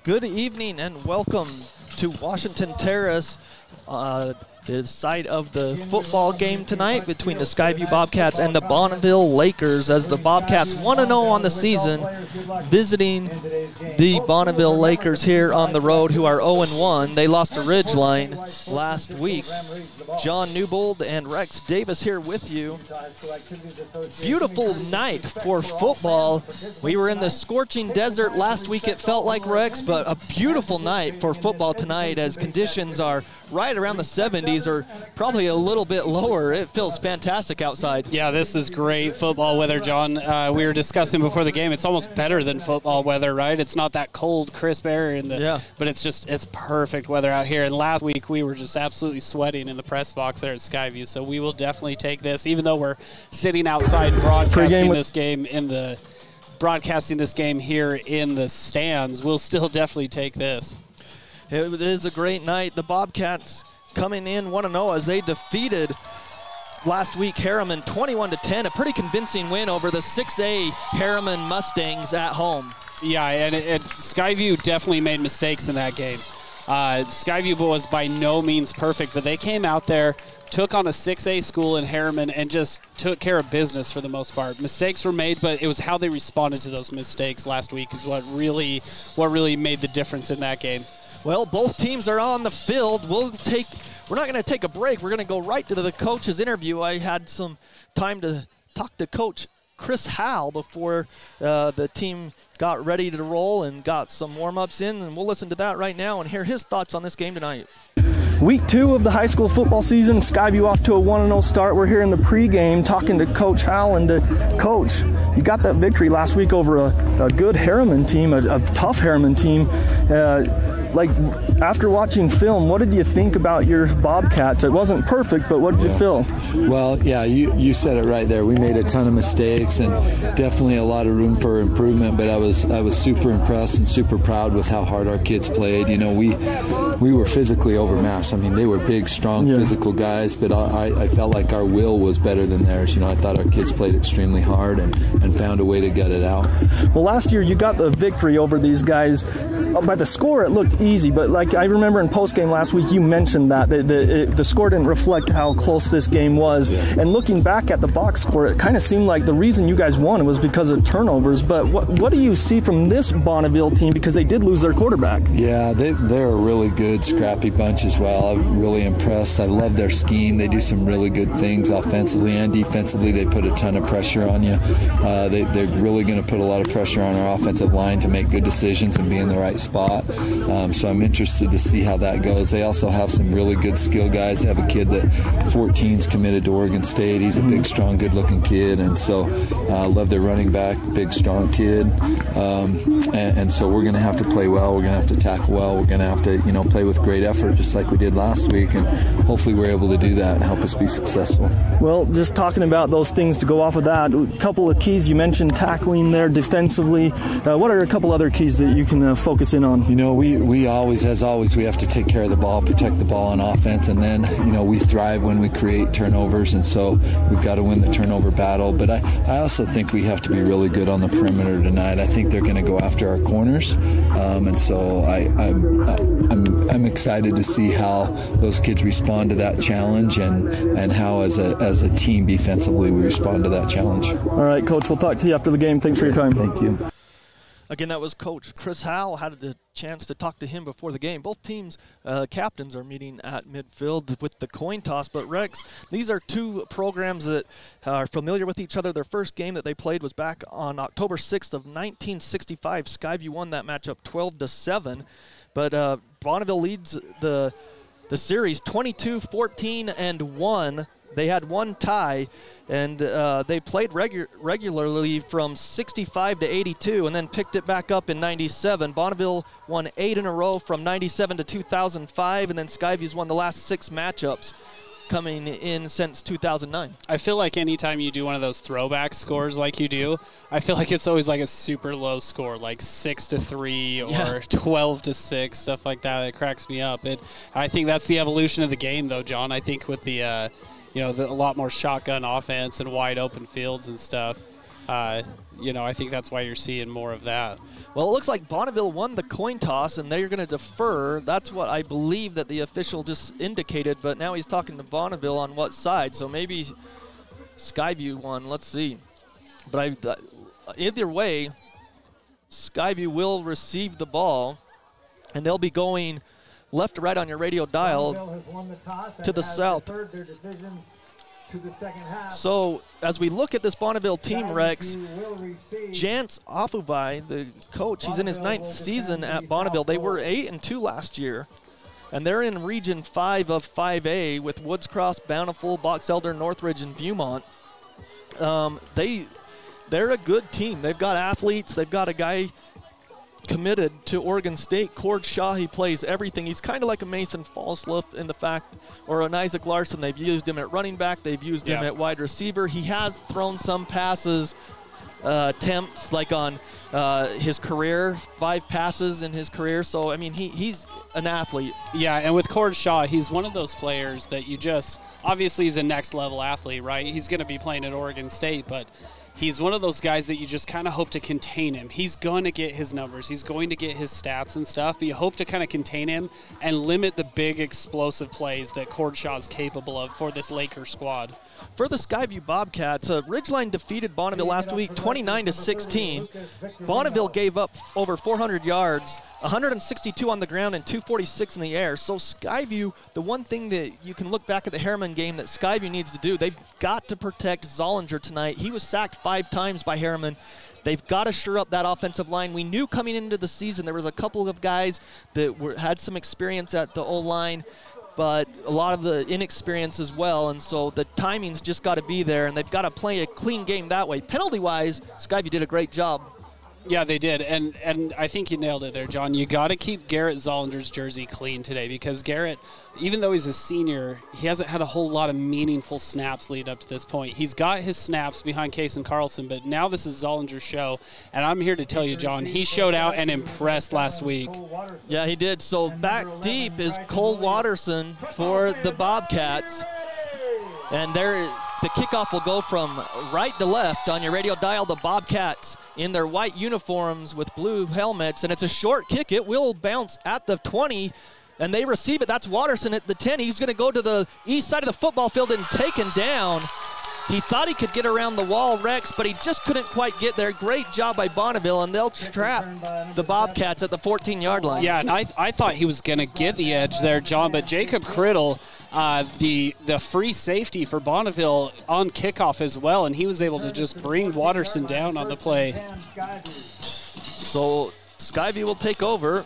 Good evening and welcome to Washington Terrace, the site of the football game tonight between the Skyview Bobcats and the Bonneville Lakers, as the Bobcats 1-0 on the season, visiting the Bonneville Lakers here on the road, who are 0-1. They lost to Ridgeline last week. John Newbold and Rex Davis here with you. Beautiful night for football. We were in the scorching desert last week, it felt like, Rex, but a beautiful night for football tonight, as conditions are right around the 70s or probably a little bit lower. It feels fantastic outside. Yeah, this is great football weather, John. We were discussing before the game, it's almost better than football weather, right? It's not that cold, crisp air, but it's perfect weather out here. And last week we were just absolutely sweating in the press box there at Skyview, so we will definitely take this, even though we're sitting outside broadcasting this game here in the stands. We'll still definitely take this. It is a great night. The Bobcats coming in 1-0 as they defeated last week Harriman 21-10, a pretty convincing win over the 6A Harriman Mustangs at home. Yeah, and Skyview definitely made mistakes in that game. Skyview was by no means perfect, but they came out there, took on a 6A school in Harriman, and just took care of business for the most part. Mistakes were made, but it was how they responded to those mistakes last week is what really made the difference in that game. Well, both teams are on the field. We're not going to take a break. We're going to go right to the coach's interview. I had some time to talk to Coach Chris Howell before the team got ready to roll and got some warm-ups in, and we'll listen to that right now and hear his thoughts on this game tonight. Week 2 of the high school football season, Skyview off to a 1-0 start. We're here in the pregame talking to Coach Howell. And Coach, you got that victory last week over a good Harriman team, a tough Harriman team. After watching film, what did you think about your Bobcats? It wasn't perfect, but what did you feel? Well, yeah, you said it right there. We made a ton of mistakes and definitely a lot of room for improvement, but I was super impressed and super proud with how hard our kids played. You know, we were physically overmatched. I mean, they were big, strong, physical guys, but I felt like our will was better than theirs. You know, I thought our kids played extremely hard and found a way to get it out. Well, last year you got the victory over these guys. By the score, it looked easy, but like I remember in postgame last week, you mentioned that the score didn't reflect how close this game was. Yeah. And looking back at the box score, it kind of seemed like the reason you guys won was because of turnovers. But what do you see from this Bonneville team, because they did lose their quarterback? Yeah, they're a really good, scrappy bunch as well. I'm really impressed. I love their scheme. They do some really good things offensively and defensively. They put a ton of pressure on you. They're really going to put a lot of pressure on our offensive line to make good decisions and be in the right spot. So I'm interested to see how that goes. They also have some really good skill guys. They have a kid that 14's committed to Oregon State. He's a big, strong, good-looking kid, and so I love their running back, big, strong kid. And so we're going to have to play well. We're going to have to tackle well. We're going to have to, play with great effort, just like we did last week, and hopefully we're able to do that and help us be successful. Well, just talking about those things to go off of that, a couple of keys you mentioned tackling there defensively. What are a couple other keys that you can focus in on? We always, as always, we have to take care of the ball, protect the ball on offense, and then, we thrive when we create turnovers, and so we've got to win the turnover battle. But I also think we have to be really good on the perimeter tonight. I think they're going to go after our corners, and so I'm excited to see how those kids respond to that challenge and how as a team defensively we respond to that challenge. All right, Coach, we'll talk to you after the game. Thanks for your time. Thank you. Again, that was Coach Chris Howell. Had the chance to talk to him before the game. Both teams' captains are meeting at midfield with the coin toss. But, Rex, these are two programs that are familiar with each other. Their first game that they played was back on October 6th of 1965. Skyview won that matchup 12-7. But Bonneville leads the series 22-14-1 They had one tie, and they played regularly from 65 to 82 and then picked it back up in 97. Bonneville won 8 in a row from 97 to 2005, and then Skyview's won the last 6 matchups coming in since 2009. I feel like anytime you do one of those throwback scores like you do, I feel like it's always like a super low score, like 6-3 or 12-6, stuff like that. It cracks me up. I think that's the evolution of the game, though, John. I think with the a lot more shotgun offense and wide open fields and stuff, I think that's why you're seeing more of that. Well, it looks like Bonneville won the coin toss, and they're going to defer. That's what I believe that the official just indicated, but now he's talking to Bonneville on what side, so maybe Skyview won. Let's see. But either way, Skyview will receive the ball, and they'll be going left to right on your radio dial to the south. So as we look at this Bonneville team, Rex, Jance Afuvai, the coach, he's in his 9th season at Bonneville. They were 8-2 last year, and they're in Region 5 of 5A with Woods Cross, Bountiful, Box Elder, Northridge, and Viewmont. They're a good team. They've got athletes. They've got a guy committed to Oregon State, Cord Shaw. He plays everything. He's kind of like a Mason Falsliff in the fact, or an Isaac Larson. They've used him at running back. They've used him at wide receiver. He has thrown some passes, attempts like on his career, 5 passes in his career. So, I mean, he's an athlete. Yeah, and with Cord Shaw, he's one of those players that you just, obviously he's a next level athlete, right? He's going to be playing at Oregon State, but he's one of those guys that you just kind of hope to contain him. He's going to get his numbers. He's going to get his stats and stuff, but you hope to kind of contain him and limit the big explosive plays that Cord Shaw's capable of for this Laker squad. For the Skyview Bobcats, Ridgeline defeated Bonneville last week 29-16. Bonneville gave up over 400 yards, 162 on the ground and 246 in the air. So Skyview, the one thing that you can look back at the Harriman game that Skyview needs to do, they've got to protect Zollinger tonight. He was sacked 5 times by Harriman. They've got to shore up that offensive line. We knew coming into the season there was a couple of guys that had some experience at the O-line, but a lot of the inexperience as well, and so the timing's just got to be there, and they've got to play a clean game that way. Penalty-wise, Skyview did a great job. Yeah, they did, and I think you nailed it there, John. You got to keep Garrett Zollinger's jersey clean today because Garrett, even though he's a senior, he hasn't had a whole lot of meaningful snaps lead up to this point. He's got his snaps behind Case and Carlson, but now this is Zollinger's show, and I'm here to tell you, John, he showed out and impressed last week. Yeah, he did. So back deep is Cole Watterson for the Bobcats, and the kickoff will go from right to left on your radio dial. The Bobcats in their white uniforms with blue helmets, and it's a short kick. It will bounce at the 20, and they receive it. That's Watterson at the 10. He's going to go to the east side of the football field and taken down. He thought he could get around the wall, Rex, but he just couldn't quite get there. Great job by Bonneville, and they'll trap the Bobcats at the 14-yard line. Yeah, and I thought he was going to get the edge there, John, but Jacob Criddle, the free safety for Bonneville on kickoff as well, and he was able to just bring Watterson down on the play. So Skyview will take over,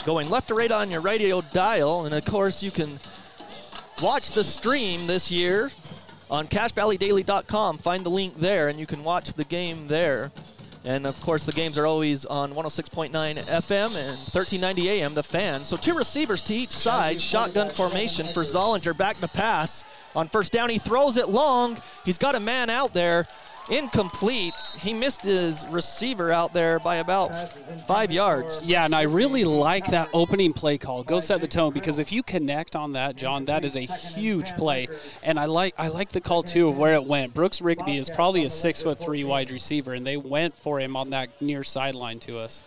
going left to right on your radio dial, and of course you can watch the stream this year on CashValleyDaily.com. Find the link there, and you can watch the game there. And, of course, the games are always on 106.9 FM and 1390 AM, The Fan. So 2 receivers to each side. Shotgun formation for Zollinger. Back to pass. On first down, he throws it long. He's got a man out there. Incomplete. He missed his receiver out there by about 5 yards. Yeah, and I really like that opening play call. Go set the tone, because if you connect on that, John, that is a huge play. And I like the call, too, of where it went. Brooks Rigby is probably a 6'3" wide receiver, and they went for him on that near sideline to us.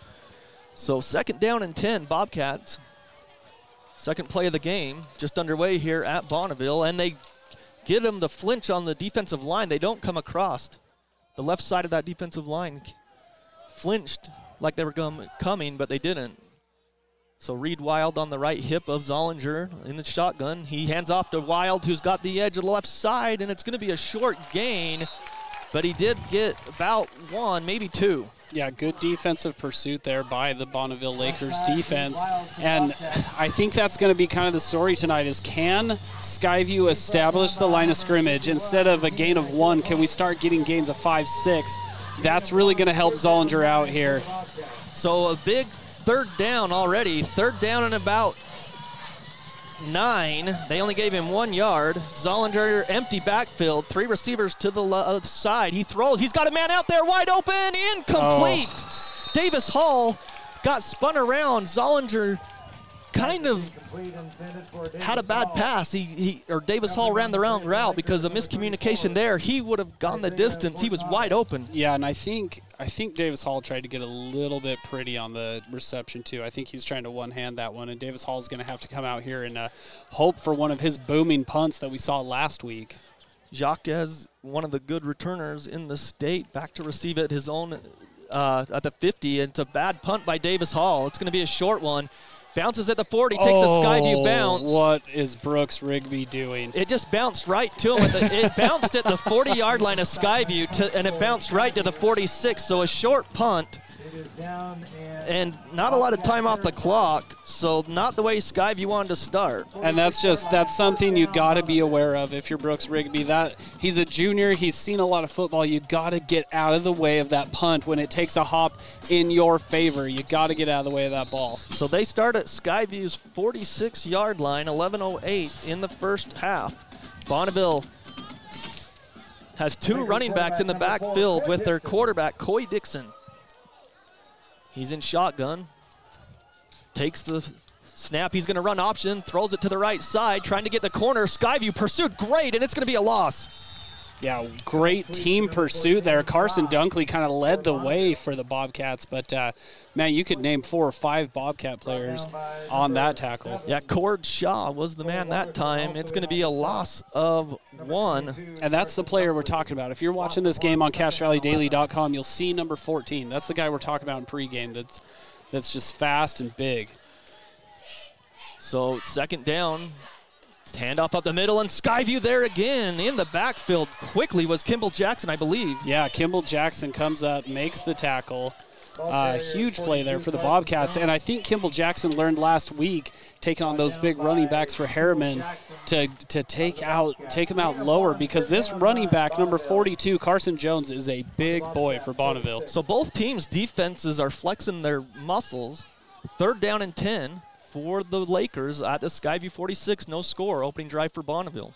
So 2nd down and 10, Bobcats. Second play of the game, just underway here at Bonneville, and they get him the flinch on the defensive line. They don't come across. The left side of that defensive line flinched like they were coming, but they didn't. So Reed Wild on the right hip of Zollinger in the shotgun. He hands off to Wild, who's got the edge of the left side, and it's going to be a short gain, but he did get about 1, maybe 2. Yeah, good defensive pursuit there by the Bonneville Lakers defense. And I think that's going to be kind of the story tonight is can Skyview establish the line of scrimmage? Instead of a gain of 1, can we start getting gains of 5, 6? That's really going to help Zollinger out here. So a big third down already. Third down and about 9. They only gave him 1 yard. Zollinger, empty backfield. 3 receivers to the other side. He throws. He's got a man out there wide open. Incomplete. Oh. Davis Hall got spun around. Zollinger kind of had a bad pass. Davis Hall ran the wrong route because of miscommunication there. He would have gone the distance. He was wide open. Yeah, and I think Davis Hall tried to get a little bit pretty on the reception too. I think he was trying to one-hand that one, and Davis Hall is going to have to come out here and hope for one of his booming punts that we saw last week. Jacques, one of the good returners in the state, back to receive it his own at the 50. And it's a bad punt by Davis Hall. It's going to be a short one. Bounces at the 40, takes a Skyview bounce. What is Brooks Rigby doing? It just bounced right to him. It bounced at the 40-yard line of Skyview, and it bounced right to the 46. So a short punt, and not a lot of time off the clock. So not the way Skyview wanted to start. And that's something you got to be aware of if you're Brooks Rigby. That he's a junior, he's seen a lot of football. You got to get out of the way of that punt when it takes a hop in your favor. You got to get out of the way of that ball. So they start at Skyview's 46-yard line, 11:08 in the first half. Bonneville has 2 running backs in the backfield with their quarterback, Coy Dixon. He's in shotgun, takes the snap. He's going to run option, throws it to the right side, trying to get the corner. Skyview pursued great, and it's going to be a loss. Yeah, great team pursuit there. Carson Dunkley kind of led the way for the Bobcats, but, man, you could name 4 or 5 Bobcat players on that tackle. Yeah, Cord Shaw was the man that time. It's going to be a loss of 1. And that's the player we're talking about. If you're watching this game on CashValleyDaily.com, you'll see number 14. That's the guy we're talking about in pregame that's just fast and big. So second down. Handoff up the middle, and Skyview there again in the backfield. Quickly was Kimball Jackson, I believe. Yeah, Kimball Jackson comes up, makes the tackle. Huge play there for the Bobcats, and I think Kimball Jackson learned last week, taking on those big running backs for Harriman, to take him out lower, because this running back, number 42, Carson Jones, is a big boy for Bonneville. So both teams' defenses are flexing their muscles. Third down and 10. For the Lakers at the Skyview 46, no score, opening drive for Bonneville.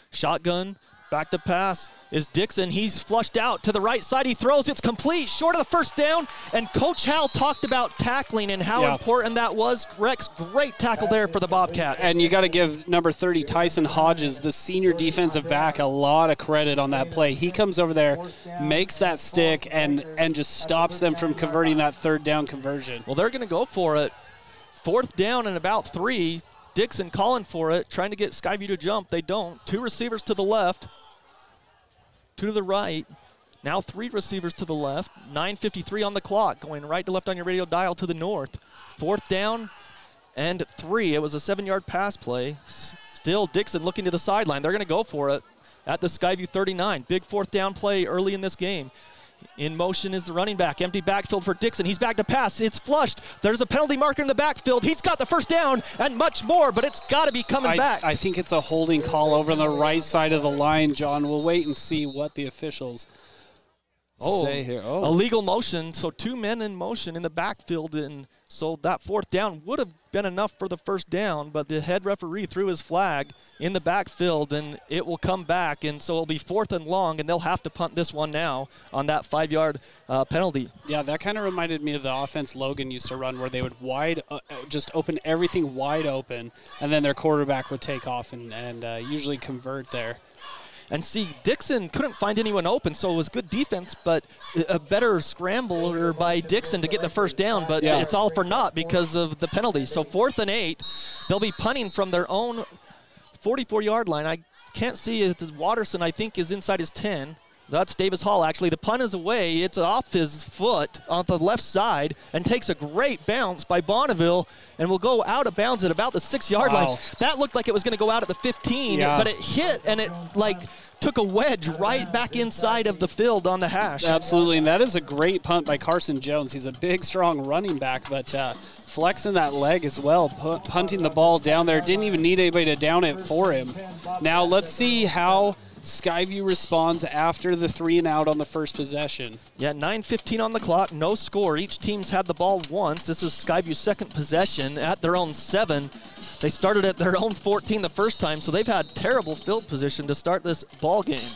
Shotgun, back to pass is Dixon. He's flushed out to the right side. He throws, it's complete, short of the first down. And Coach Hal talked about tackling and how important that was. Rex, great tackle there for the Bobcats. And you got to give number 30, Tyson Hodges, the senior defensive back, a lot of credit on that play. He comes over there, makes that stick, and just stops them from converting that third down conversion. Well, they're going to go for it. Fourth down and about 3. Dixon calling for it, trying to get Skyview to jump. They don't. 2 receivers to the left, 2 to the right. Now 3 receivers to the left. 9:53 on the clock, going right to left on your radio dial to the north. Fourth down and 3. It was a 7-yard pass play. Still Dixon looking to the sideline. They're going to go for it at the Skyview 39. Big fourth down play early in this game. In motion is the running back. Empty backfield for Dixon. He's back to pass. It's flushed. There's a penalty marker in the backfield. He's got the first down and much more, but it's got to be coming back. I think it's a holding call over on the right side of the line, John. We'll wait and see what the officials say here. Illegal motion. So 2 men in motion in the backfield, and so that fourth down would have been enough for the first down, but the head referee threw his flag in the backfield, and it will come back, and so it'll be 4th and long, and they'll have to punt this one now on that 5-yard penalty. Yeah, that kind of reminded me of the offense Logan used to run, where they would just open everything wide open, and then their quarterback would take off and usually convert there. And see, Dixon couldn't find anyone open, so it was good defense, but a better scrambler by Dixon to get the first down, but it's all for naught because of the penalty. So 4th and 8, they'll be punting from their own 44-yard line. I can't see it. Watterson, I think, is inside his 10. That's Davis Hall, actually. The punt is away. It's off his foot on the left side and takes a great bounce by Bonneville and will go out of bounds at about the 6-yard line. That looked like it was going to go out at the 15, but it hit and it, took a wedge right back inside of the field on the hash. Absolutely, and that is a great punt by Carson Jones. He's a big, strong running back, but flexing that leg as well, punting the ball down there. Didn't even need anybody to down it for him. Now let's see how Skyview responds after the 3-and-out on the first possession. Yeah, 9:15 on the clock, no score. Each team's had the ball once. This is Skyview's second possession at their own 7. They started at their own 14 the first time, so they've had terrible field position to start this ball game.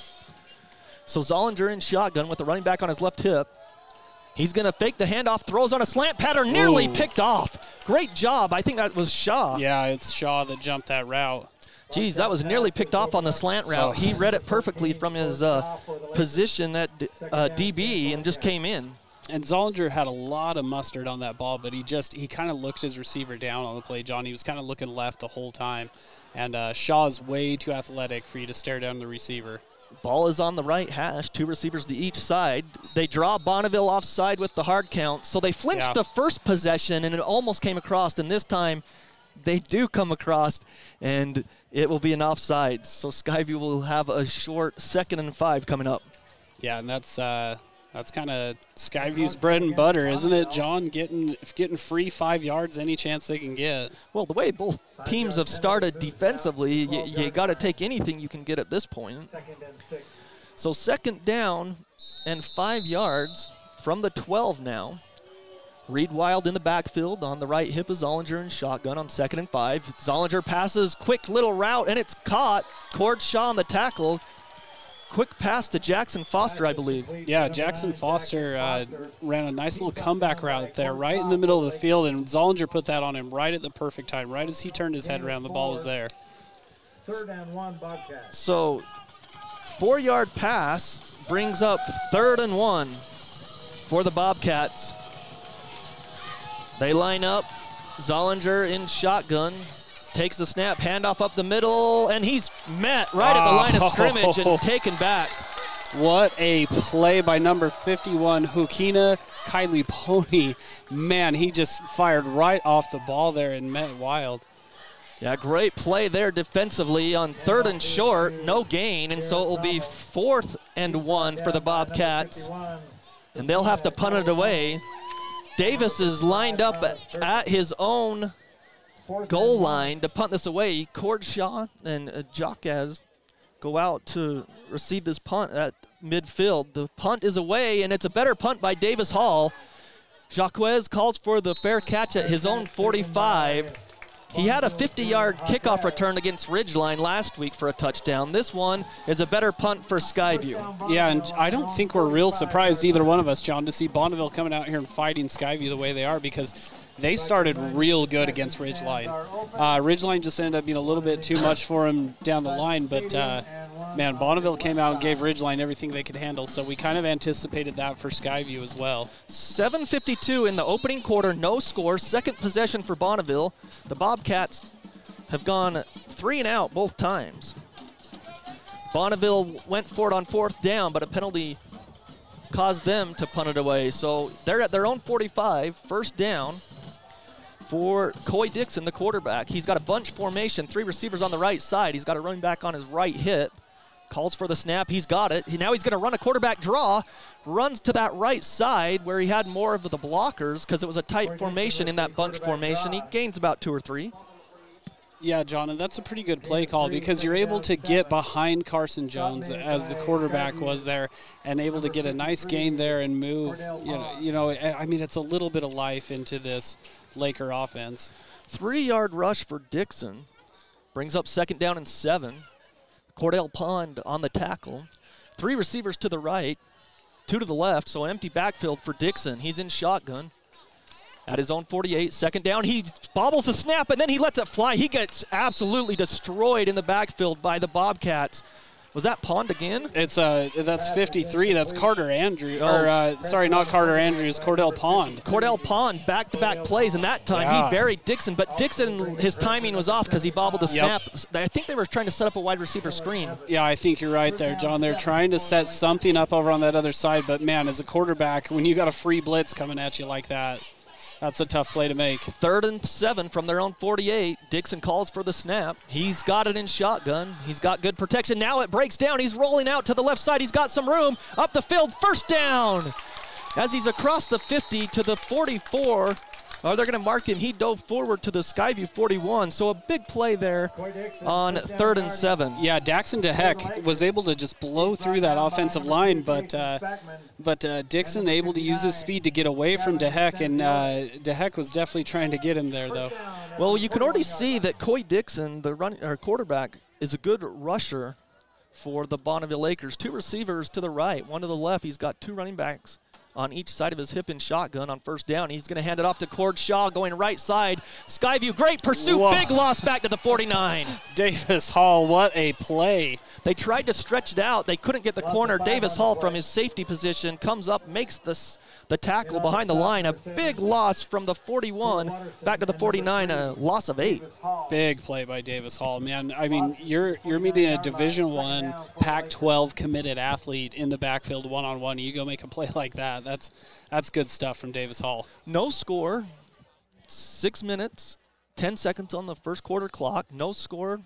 So Zollinger in shotgun with the running back on his left hip. He's going to fake the handoff, throws on a slant pattern, nearly picked off. Great job. I think that was Shaw. Yeah, it's Shaw that jumped that route. Geez, that was nearly picked off on the slant route. He read it perfectly from his position at DB and just came in. And Zollinger had a lot of mustard on that ball, but he kind of looked his receiver down on the play, John. He was kind of looking left the whole time. And Shaw's way too athletic for you to stare down the receiver. Ball is on the right hash, 2 receivers to each side. They draw Bonneville offside with the hard count. So they flinched the first possession, and it almost came across. And this time, they do come across, and it will be an offside. So Skyview will have a short 2nd and 5 coming up. Yeah, and that's kind of Skyview's bread and butter, isn't it, John? Getting free 5 yards any chance they can get. Well, the way both teams have started defensively, you got to take anything you can get at this point. So 2nd down and 5 yards from the 12 now. Reed Wild in the backfield. On the right hip is Zollinger in shotgun on 2nd and 5. Zollinger passes, quick little route, and it's caught. Cord Shaw on the tackle. Quick pass to Jackson Foster, I believe. Yeah, Jackson Foster ran a nice little comeback route there right in the middle of the field, and Zollinger put that on him right at the perfect time. Right as he turned his head around, the ball was there. 3rd and 1 Bobcats. So 4-yard pass brings up 3rd and 1 for the Bobcats. They line up. Zollinger in shotgun. Takes the snap, handoff up the middle, and he's met right at the line of scrimmage and taken back. What a play by number 51, Hukina Kylie Pony. Man, he just fired right off the ball there and met Wild. Yeah, great play there defensively on 3rd and short, no gain, and so it will be 4th and 1 for the Bobcats, and they'll have to punt it away. Davis is lined up at his own goal line to punt this away. Cordshaw and Jacques go out to receive this punt at midfield. The punt is away, and it's a better punt by Davis Hall. Jacques calls for the fair catch at his own 45. He had a 50-yard kickoff return against Ridgeline last week for a touchdown. This one is a better punt for Skyview. Yeah, and I don't think we're real surprised, either one of us, John, to see Bonneville coming out here and fighting Skyview the way they are, because they started real good against Ridgeline. Ridgeline just ended up being a little bit too much for him down the line, but man, Bonneville came out and gave Ridgeline everything they could handle, so we kind of anticipated that for Skyview as well. 7:52 in the opening quarter, no score, 2nd possession for Bonneville. The Bobcats have gone 3-and-out both times. Bonneville went for it on 4th down, but a penalty caused them to punt it away. So they're at their own 45, 1st down for Coy Dixon, the quarterback. He's got a bunch formation, 3 receivers on the right side. He's got a running back on his right hip. Calls for the snap, he's got it. Now he's gonna run a quarterback draw, runs to that right side where he had more of the blockers because it was a tight formation in that bunch formation. He gains about 2 or 3. Yeah, John, and that's a pretty good play call because you're able to get behind Carson Jones as the quarterback was there and able to get a nice gain there and move. I mean, it's a little bit of life into this Laker offense. 3-yard rush for Dixon. Brings up 2nd down and 7. Cordell Pond on the tackle. 3 receivers to the right, 2 to the left, so an empty backfield for Dixon. He's in shotgun. At his own 48, 2nd down, he bobbles the snap, and then he lets it fly. He gets absolutely destroyed in the backfield by the Bobcats. Was that Pond again? It's that's 53. That's Carter Andrews. Sorry, not Carter Andrews. Cordell Pond. Cordell Pond, back-to-back plays, and that time he buried Dixon. But Dixon, his timing was off because he bobbled the snap. I think they were trying to set up a wide receiver screen. Yeah, I think you're right there, John. They're trying to set something up over on that other side. But man, as a quarterback, when you got a free blitz coming at you like that. That's a tough play to make. 3rd and 7 from their own 48. Dixon calls for the snap. He's got it in shotgun. He's got good protection. Now it breaks down. He's rolling out to the left side. He's got some room. Up the field, first down. As he's across the 50 to the 44. Oh, they're going to mark him. He dove forward to the Skyview 41. So a big play there on 3rd and 7. Yeah, Daxon DeHeck was able to just blow through that offensive line, but Dixon able to use his speed to get away from DeHeck, and DeHeck was definitely trying to get him there, though. Well, you can already see that Coy Dixon, the quarterback, is a good rusher for the Bonneville Lakers. 2 receivers to the right, 1 to the left. He's got 2 running backs on each side of his hip in shotgun on first down. He's going to hand it off to Cord Shaw going right side. Skyview, great pursuit, Whoa. Big loss back to the 49. Davis Hall, what a play. They tried to stretch it out. They couldn't get the corner. Davis Hall from his safety position comes up, makes the tackle behind the line. A big loss from the 41 back to the 49, a loss of 8. Big play by Davis Hall, man. I mean, you're meeting a Division I Pac-12 committed athlete in the backfield one-on-one. You go make a play like that. That's good stuff from Davis Hall. No score, 6 minutes, 10 seconds on the first quarter clock. No score.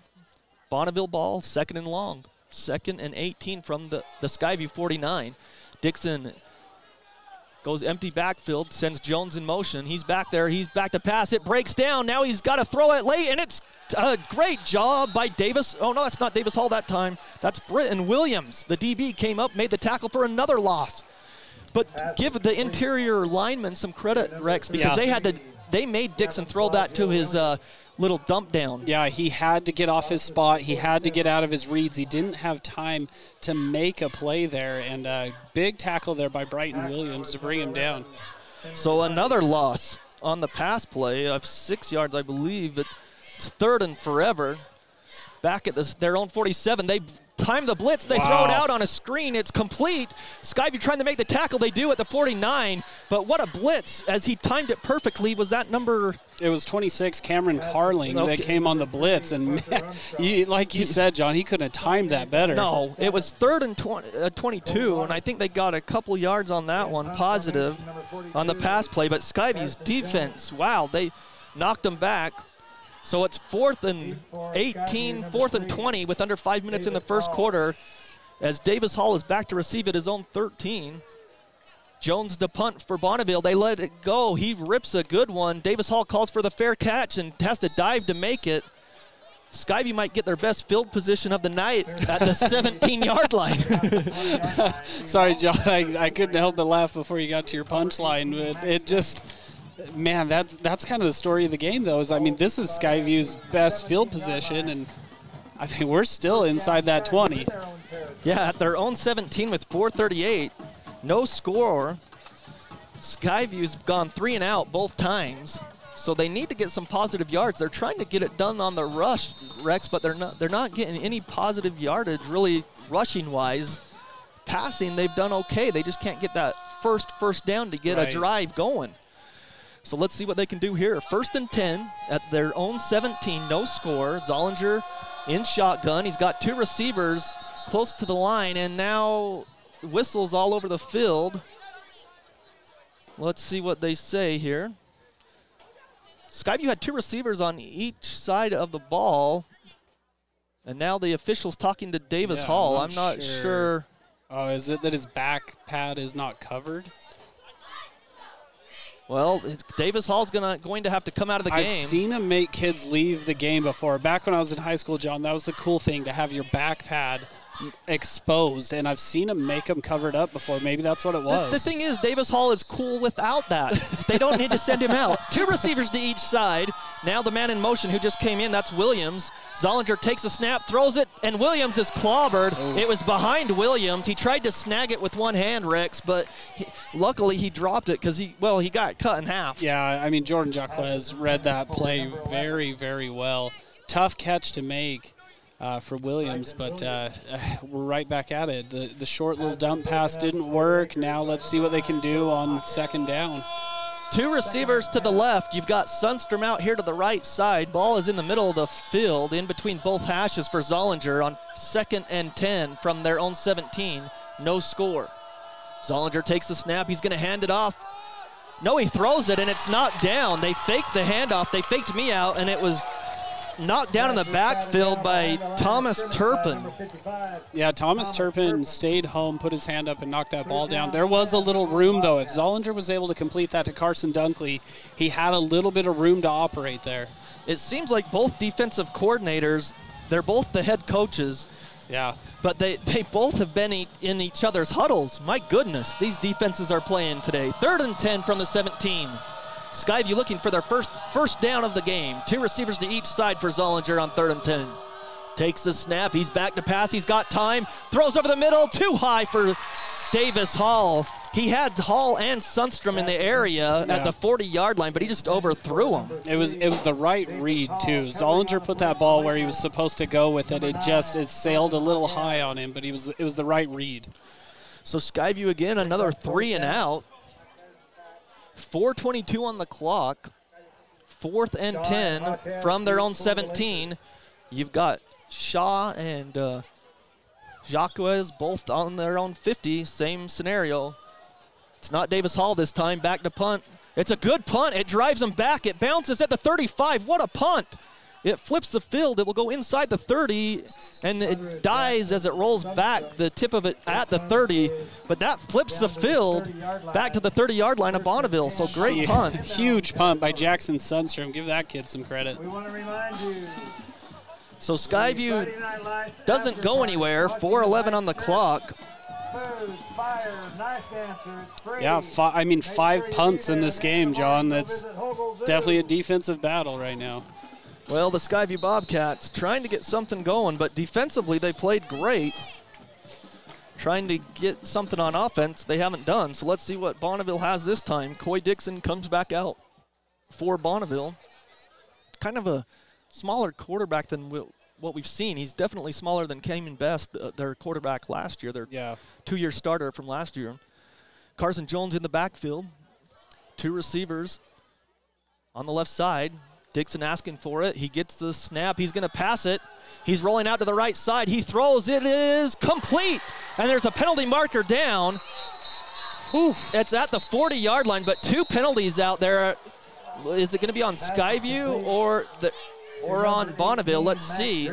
Bonneville ball, 2nd and long. 2nd and 18 from the Skyview 49. Dixon goes empty backfield, sends Jones in motion. He's back there. He's back to pass. It breaks down. Now he's got to throw it late, and it's a great job by Davis. Oh, no, that's not Davis Hall that time. That's Britton Williams. The DB came up, made the tackle for another loss. But give the interior linemen some credit, Rex, because they made Dixon throw that to his little dump down. Yeah, he had to get off his spot. He had to get out of his reads. He didn't have time to make a play there, and a big tackle there by Britton Williams to bring him down. So another loss on the pass play of 6 yards, I believe. It's 3rd and forever. Back at their own 47, they time the blitz. They throw it out on a screen. It's complete. Skyview trying to make the tackle. They do at the 49, but what a blitz as he timed it perfectly. Was that number? It was 26, Cameron Carling, that came on the blitz. And man, like you said, John, he couldn't have timed that better. No, it was 3rd and 22, and I think they got a couple yards on that one, positive, on the pass play. But Skyview's defense, wow, they knocked them back. So it's 4th and 18, 4th and 20 with under 5 minutes in the first quarter as Davis Hall is back to receive at his own 13. Jones to punt for Bonneville. They let it go. He rips a good one. Davis Hall calls for the fair catch and has to dive to make it. Skyview might get their best field position of the night at the 17-yard line. Sorry, John. I couldn't help but laugh before you got to your punchline. It just... Man, that's kind of the story of the game, though. I mean, this is Skyview's best field position, and I mean, we're still inside that 20. Yeah, at their own 17 with 4:38, no score. Skyview's gone 3 and out both times, so they need to get some positive yards. They're trying to get it done on the rush, Rex, but they're not getting any positive yardage, really, rushing-wise. Passing, they've done okay. They just can't get that first down to get a drive going. So let's see what they can do here. 1st and 10 at their own 17, no score. Zollinger in shotgun. He's got 2 receivers close to the line, and now whistles all over the field. Let's see what they say here. Skyview had 2 receivers on each side of the ball, and now the official's talking to Davis Hall. I'm not sure. Oh, is it that his back pad is not covered? Well, Davis Hall's going to have to come out of the game. I've seen him make kids leave the game before. Back when I was in high school, John, that was the cool thing, to have your back pad exposed, and I've seen him make them covered up before. Maybe that's what it was. The thing is, Davis Hall is cool without that. They don't need to send him out. 2 receivers to each side. Now the man in motion who just came in, that's Williams. Zollinger takes a snap, throws it, and Williams is clobbered. Ooh. It was behind Williams. He tried to snag it with one hand, Rex, but luckily he dropped it because he got cut in half. Yeah, I mean, Jordan Jacquez read that play very, very well. Tough catch to make for Williams, but we're right back at it. The short little dump pass didn't work. Now let's see what they can do on 2nd down. 2 receivers to the left. You've got Sundstrom out here to the right side. Ball is in the middle of the field, in between both hashes for Zollinger on 2nd and 10 from their own 17. No score. Zollinger takes the snap. He's going to hand it off. No, he throws it, and it's knocked down. They faked the handoff. They faked me out, and it was knocked down in the backfield by Thomas Turpin. Yeah, Thomas Turpin stayed home, put his hand up, and knocked that ball down. There was a little room, though. If Zollinger was able to complete that to Carson Dunkley, he had a little bit of room to operate there. It seems like both defensive coordinators, they're both the head coaches. Yeah. But they both have been in each other's huddles. My goodness, these defenses are playing today. 3rd and 10 from the 17. Skyview looking for their first down of the game. 2 receivers to each side for Zollinger on 3rd and 10. Takes the snap. He's back to pass. He's got time. Throws over the middle. Too high for Davis Hall. He had Hall and Sundstrom in the area at the 40-yard line, but he just overthrew him. It was the right read, too. Zollinger put that ball where he was supposed to go with it. It sailed a little high on him, but it was the right read. So Skyview again, another 3 and out. 4:22 on the clock. 4th and 10 from their own 17. You've got Shaw and Jacques both on their own 50. Same scenario. It's not Davis Hall this time. Back to punt. It's a good punt. It drives them back. It bounces at the 35. What a punt. It flips the field. It will go inside the 30, and it dies as it rolls back, the tip of it at the 30. But that flips the field back to the 30-yard line of Bonneville. So great punt. Huge punt by Jackson Sundstrom. Give that kid some credit. We want to remind you. So Skyview doesn't go anywhere. 4:11 on the clock. Food, fire, nice dancer, free. Yeah, 5 punts in this game, John. That's definitely a defensive battle right now. Well, the Skyview Bobcats trying to get something going, but defensively they played great. Trying to get something on offense they haven't done. So let's see what Bonneville has this time. Coy Dixon comes back out for Bonneville. Kind of a smaller quarterback than what we've seen. He's definitely smaller than Cayman Best, their quarterback last year, their 2-year starter from last year. Carson Jones in the backfield. 2 receivers on the left side. Dixon asking for it. He gets the snap. He's going to pass it. He's rolling out to the right side. He throws. It is complete. And there's a penalty marker down. Whew. It's at the 40-yard line, but 2 penalties out there. Is it going to be on Skyview or on Bonneville? Let's see.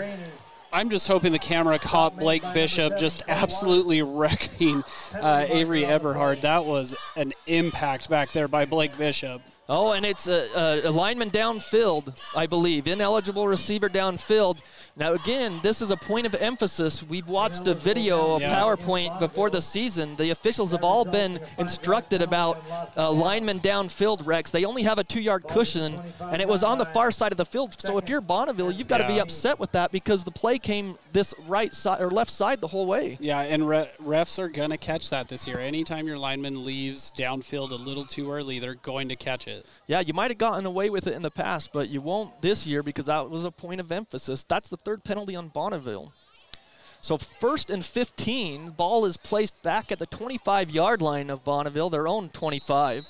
I'm just hoping the camera caught Blake Bishop just absolutely wrecking Avery Eberhard. That was an impact back there by Blake Bishop. Oh, and it's a lineman downfield, I believe. Ineligible receiver downfield. Now, again, this is a point of emphasis. We've watched a video, a PowerPoint before the season. The officials have all been instructed about lineman downfield wrecks. They only have a 2-yard cushion, and it was on the far side of the field. So if you're Bonneville, you've got to be upset with that because the play came this right side or left side the whole way. Yeah, and refs are going to catch that this year. Anytime your lineman leaves downfield a little too early, they're going to catch it. Yeah, you might have gotten away with it in the past, but you won't this year because that was a point of emphasis. That's the 3rd penalty on Bonneville. So 1st and 15, ball is placed back at the 25-yard line of Bonneville, their own 25.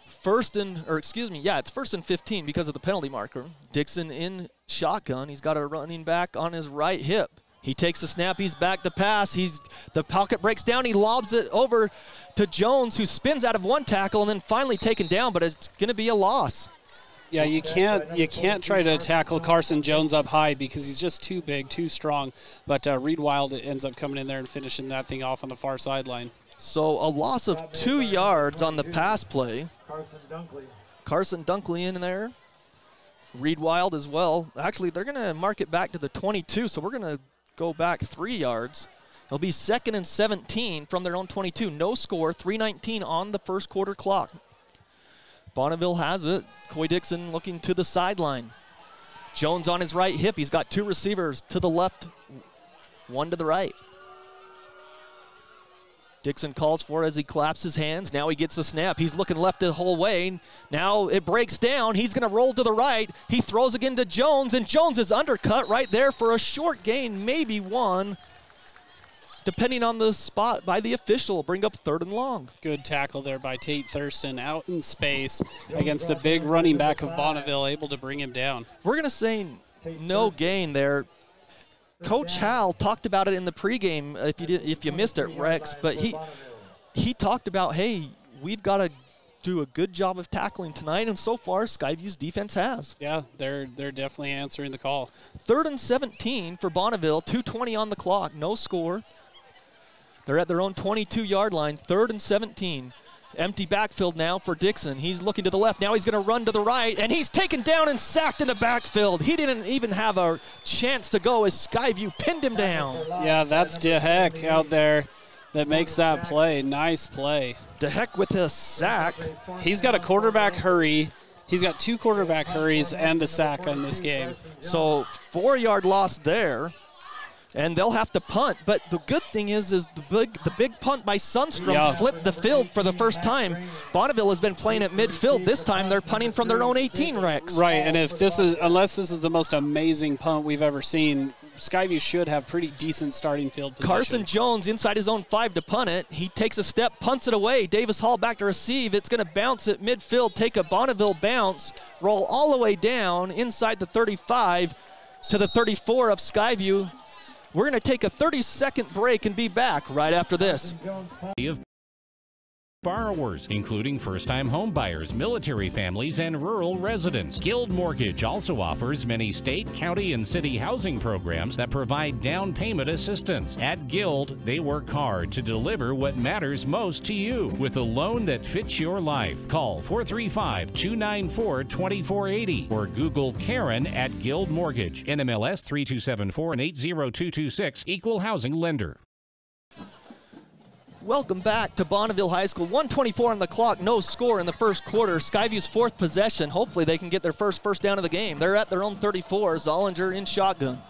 It's 1st and 15 because of the penalty marker. Dixon in shotgun. He's got a running back on his right hip. He takes the snap. He's back to pass. The pocket breaks down. He lobs it over to Jones, who spins out of 1 tackle and then finally taken down, but it's going to be a loss. Yeah, you can't try to tackle Carson Jones up high because he's just too big, too strong. But Reed Wild ends up coming in there and finishing that thing off on the far sideline. So a loss of 2 yards on the pass play. Carson Dunkley in there. Reed Wild as well. Actually, they're going to mark it back to the 22, so we're going to go back 3 yards. It'll be 2nd and 17 from their own 22. No score, 3:19 on the first quarter clock. Bonneville has it. Coy Dixon looking to the sideline. Jones on his right hip. He's got 2 receivers to the left, 1 to the right. Dixon calls for it as he claps his hands. Now he gets the snap. He's looking left the whole way. Now it breaks down. He's going to roll to the right. He throws again to Jones, and Jones is undercut right there for a short gain, maybe 1. Depending on the spot by the official, bring up 3rd and long. Good tackle there by Tate Thurston out in space against the big running back of Bonneville, able to bring him down. We're going to say no gain there. Coach Hal talked about it in the pregame, if you missed it, Rex, but he talked about, hey, we've got to do a good job of tackling tonight, and so far Skyview's defense has. Yeah, they're definitely answering the call. 3rd and 17 for Bonneville, 2:20 on the clock, no score. They're at their own 22-yard line, 3rd and 17. Empty backfield now for Dixon. He's looking to the left. Now he's going to run to the right, and he's taken down and sacked in the backfield. He didn't even have a chance to go as Skyview pinned him down. Yeah, that's DeHeck out there that makes that play. Nice play. DeHeck with a sack. He's got a quarterback hurry. He's got 2 quarterback hurries and a sack in this game. So 4-yard loss there. And they'll have to punt, but the good thing is the big punt by Sundstrom flipped the field for the first time. Bonneville has been playing at midfield. This time they're punting from their own 18, Rex. Right, and unless this is the most amazing punt we've ever seen, Skyview should have pretty decent starting field position. Carson Jones inside his own 5 to punt it. He takes a step, punts it away. Davis Hall back to receive. It's going to bounce at midfield, take a Bonneville bounce, roll all the way down inside the 35 to the 34 of Skyview. We're going to take a 30-second break and be back right after this. Borrowers, including first-time home buyers, military families, and rural residents. Guild Mortgage also offers many state, county, and city housing programs that provide down payment assistance. At Guild, they work hard to deliver what matters most to you with a loan that fits your life. Call 435-294-2480 or Google Karen at Guild Mortgage. NMLS 3274 and 80226, Equal Housing Lender. Welcome back to Bonneville High School. 1:24 on the clock, no score in the first quarter. Skyview's 4th possession. Hopefully they can get their first down of the game. They're at their own 34. Zollinger in shotgun.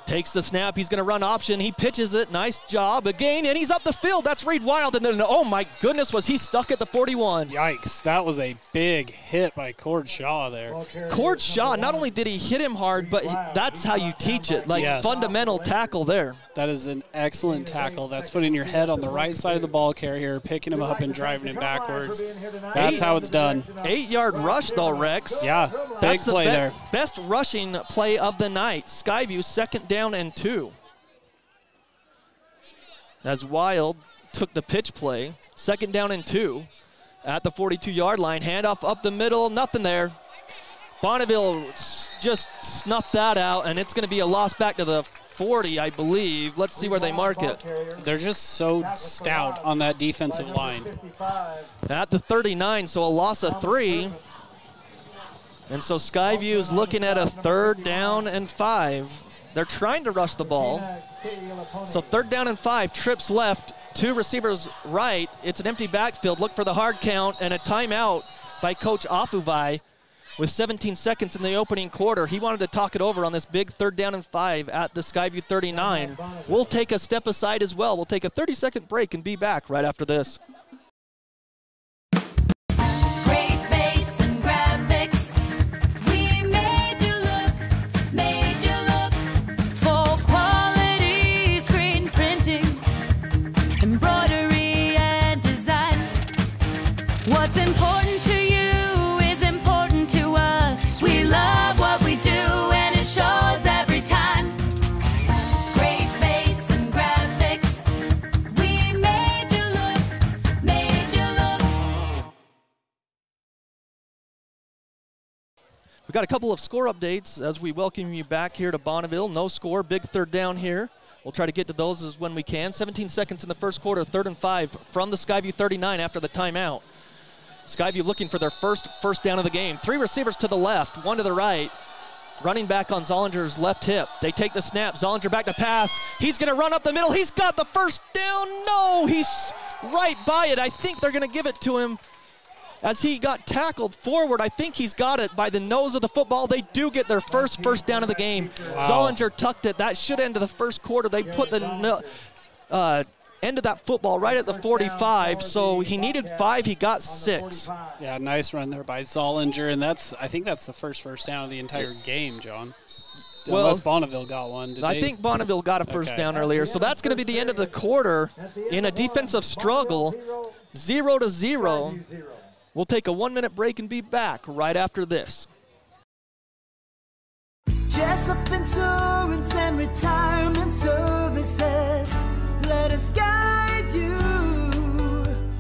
Takes the snap. He's going to run option. He pitches it. Nice job again, and he's up the field. That's Reed Wild. And then, oh my goodness, was he stuck at the 41. Yikes, that was a big hit by Cord Shaw there. Cord Shaw, not only did he hit him hard, but that's how you teach it. Like, fundamental tackle there. That is an excellent tackle. That's putting your head on the right side of the ball carrier, picking him up and driving him backwards. That's how it's done. 8-yard rush, though, Rex. Yeah, big play there. Best rushing play of the night. Skyview 2nd down and 2. As Wild took the pitch play, 2nd down and 2 at the 42-yard line. Handoff up the middle, nothing there. Bonneville just snuffed that out, and it's going to be a loss back to the 40, I believe. Let's see where they mark it. They're just so stout on that defensive line. At the 39, so a loss of 3. And so Skyview is looking at a 3rd down and 5. They're trying to rush the ball. So 3rd down and 5, trips left, 2 receivers right. It's an empty backfield. Look for the hard count and a timeout by Coach Afuvai. With 17 seconds in the opening quarter, he wanted to talk it over on this big 3rd down and 5 at the Skyview 39. We'll take a step aside as well. We'll take a 30-second break and be back right after this. What's important to you is important to us. We love what we do and it shows every time. Great base and graphics. We made you look, made you look. We've got a couple of score updates as we welcome you back here to Bonneville. No score, big 3rd down here. We'll try to get to those as when we can. 17 seconds in the first quarter, 3rd and 5 from the Skyview 39 after the timeout. Skyview looking for their first down of the game. 3 receivers to the left, 1 to the right. Running back on Zollinger's left hip. They take the snap. Zollinger back to pass. He's going to run up the middle. He's got the first down. No, he's right by it. I think they're going to give it to him as he got tackled forward. I think he's got it by the nose of the football. They do get their first down of the game. Wow. Zollinger tucked it. That should end the first quarter. They put the end of that football right at the 45, so he needed 5, he got 6. Yeah, nice run there by Zollinger, and I think that's the first down of the entire game, John. Well, unless Bonneville got one. I think Bonneville got a first down earlier, so that's going to be the end of the quarter in a defensive struggle, 0-0. We'll take a 1-minute break and be back right after this. Jessup Insurance and Retirement Services. Let us guide you.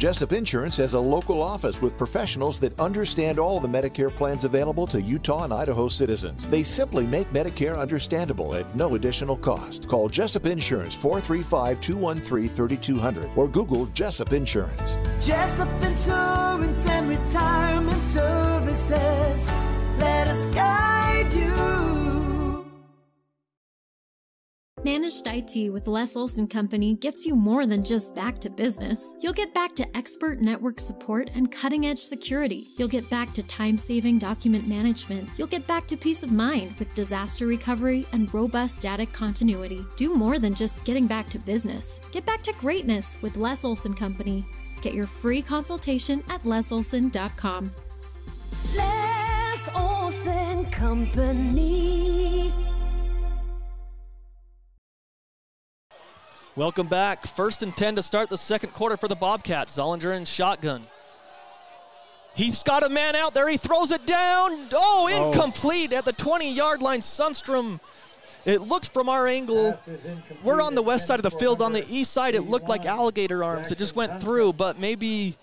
Jessup Insurance has a local office with professionals that understand all the Medicare plans available to Utah and Idaho citizens. They simply make Medicare understandable at no additional cost. Call Jessup Insurance 435-213-3200 or Google Jessup Insurance. Jessup Insurance and Retirement Services. Let us guide you. Managed IT with Les Olson Company gets you more than just back to business. You'll get back to expert network support and cutting-edge security. You'll get back to time-saving document management. You'll get back to peace of mind with disaster recovery and robust data continuity. Do more than just getting back to business. Get back to greatness with Les Olson Company. Get your free consultation at lesolson.com. Les Olson Company. Welcome back. 1st and 10 to start the second quarter for the Bobcats. Zollinger in shotgun. He's got a man out there. He throws it down. Oh, incomplete at the 20-yard line. Sundstrom, it looked from our angle. We're on the west side of the field. On the east side, it looked like alligator arms. It just went through, but maybe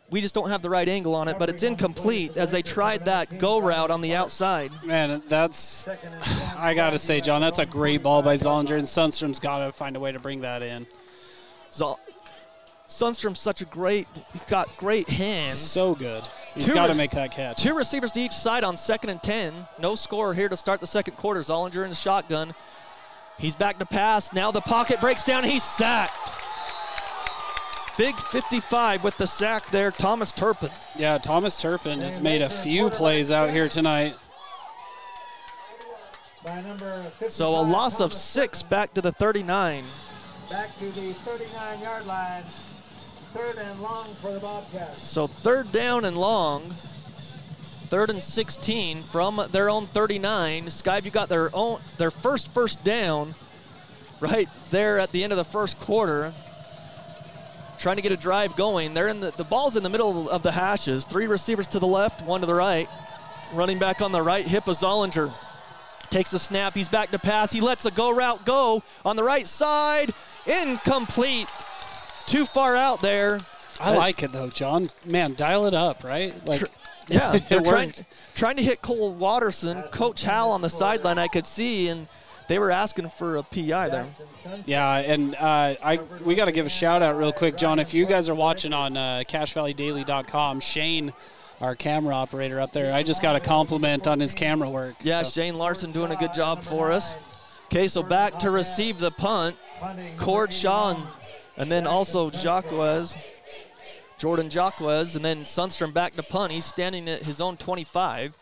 we just don't have the right angle on it, but it's incomplete as they tried that go route on the outside. Man, that's, I got to say, John, that's a great ball by Zollinger, and Sundstrom's got to find a way to bring that in. Sundstrom's he's got great hands. So good. He's got to make that catch. 2 receivers to each side on 2nd and 10. No score here to start the second quarter. Zollinger in the shotgun. He's back to pass. Now the pocket breaks down. He's sacked. Big 55 with the sack there, Thomas Turpin. Yeah, Thomas Turpin has made a few plays out here tonight. So a loss of 6 back to the 39. Back to the 39-yard line. 3rd and long for the Bobcats. So 3rd down and long. 3rd and 16 from their own 39. Skyview got their first down right there at the end of the first quarter. Trying to get a drive going. They're in the ball's in the middle of the hashes. 3 receivers to the left, 1 to the right. Running back on the right hip of Zollinger. Takes the snap, he's back to pass. He lets a go route go on the right side. Incomplete. Too far out there. I like it though, John. Man, dial it up, right? Like, yeah, they're trying to hit Cole Watterson. Coach Hal on the sideline I could see, and they were asking for a PI there. Yeah, and we got to give a shout out real quick, John. If you guys are watching on CashValleyDaily.com, Shane, our camera operator up there, I just got a compliment on his camera work. Yeah, so. Shane Larson doing a good job for us. Okay, so back to receive the punt, Cord Shaw, and then also Jordan Jacquez, and then Sundstrom back to punt. He's standing at his own 25.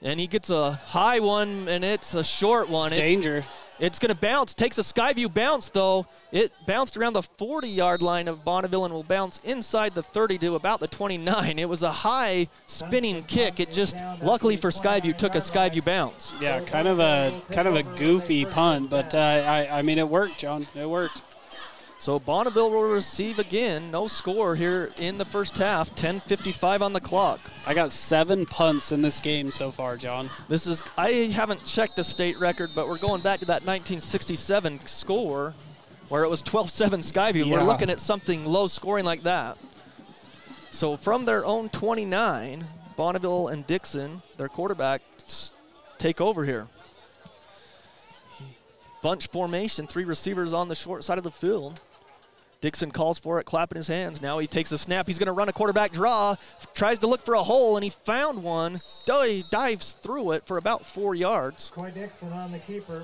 And he gets a high one, and it's a short one. It's danger. It's going to bounce. Takes a Skyview bounce, though. It bounced around the 40-yard line of Bonneville and will bounce inside the 30 to about the 29. It was a high spinning kick. It just, luckily for Skyview, took a Skyview bounce. Yeah, kind of a goofy punt, but I mean, it worked, John. It worked. So Bonneville will receive again. No score here in the first half. 10:55 on the clock. I got 7 punts in this game so far, John. I haven't checked the state record, but we're going back to that 1967 score where it was 12-7 Skyview. Yeah. We're looking at something low scoring like that. So from their own 29, Bonneville and Dixon, their quarterbacks, take over here. Bunch formation, 3 receivers on the short side of the field. Dixon calls for it, clapping his hands. Now he takes a snap. He's going to run a quarterback draw, tries to look for a hole, and he found one. He dives through it for about 4 yards. Coy Dixon on the keeper.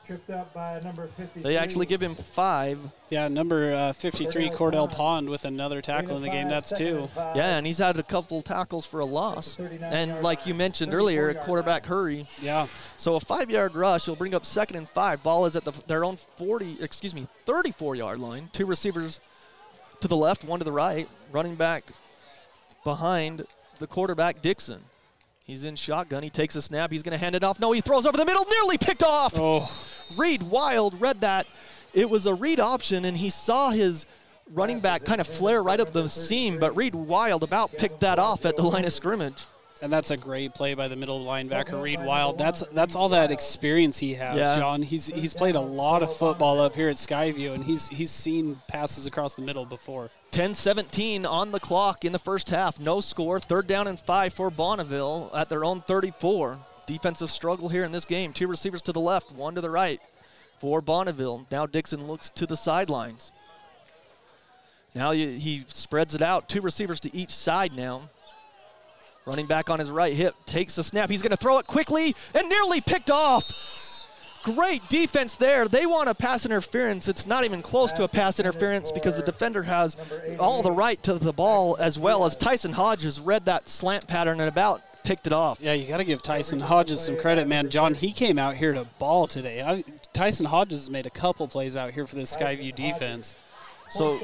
Tripped up by number 53. They actually give him 5. Yeah, number 53, Cordell Pond, with another tackle in the game. That's 2. Yeah, and he's had a couple tackles for a loss. And like you mentioned earlier, a quarterback hurry. Yeah. So a 5-yard rush. He'll bring up 2nd and 5. Ball is at their own 34-yard line. 2 receivers to the left, 1 to the right. Running back behind the quarterback, Dixon. He's in shotgun. He takes a snap. He's going to hand it off. No, he throws over the middle. Nearly picked off. Oh. Reed Wild read that. It was a read option, and he saw his running back kind of flare right up the seam, but Reed Wild about picked that off at the line of scrimmage. And that's a great play by the middle linebacker, Reed Wild. That's all that experience he has, John. He's played a lot of football up here at Skyview, and he's seen passes across the middle before. 10-17 on the clock in the first half. No score. 3rd down and 5 for Bonneville at their own 34. Defensive struggle here in this game. 2 receivers to the left, 1 to the right for Bonneville. Now Dixon looks to the sidelines. Now he spreads it out. 2 receivers to each side now. Running back on his right hip, takes the snap. He's going to throw it quickly and nearly picked off. Great defense there. They want a pass interference. It's not even close to a pass interference because the defender has all the right to the ball, as well as Tyson Hodges read that slant pattern and about picked it off. Yeah, you got to give Tyson Hodges some credit, man. John, he came out here to ball today. Tyson Hodges made a couple plays out here for the Skyview defense. So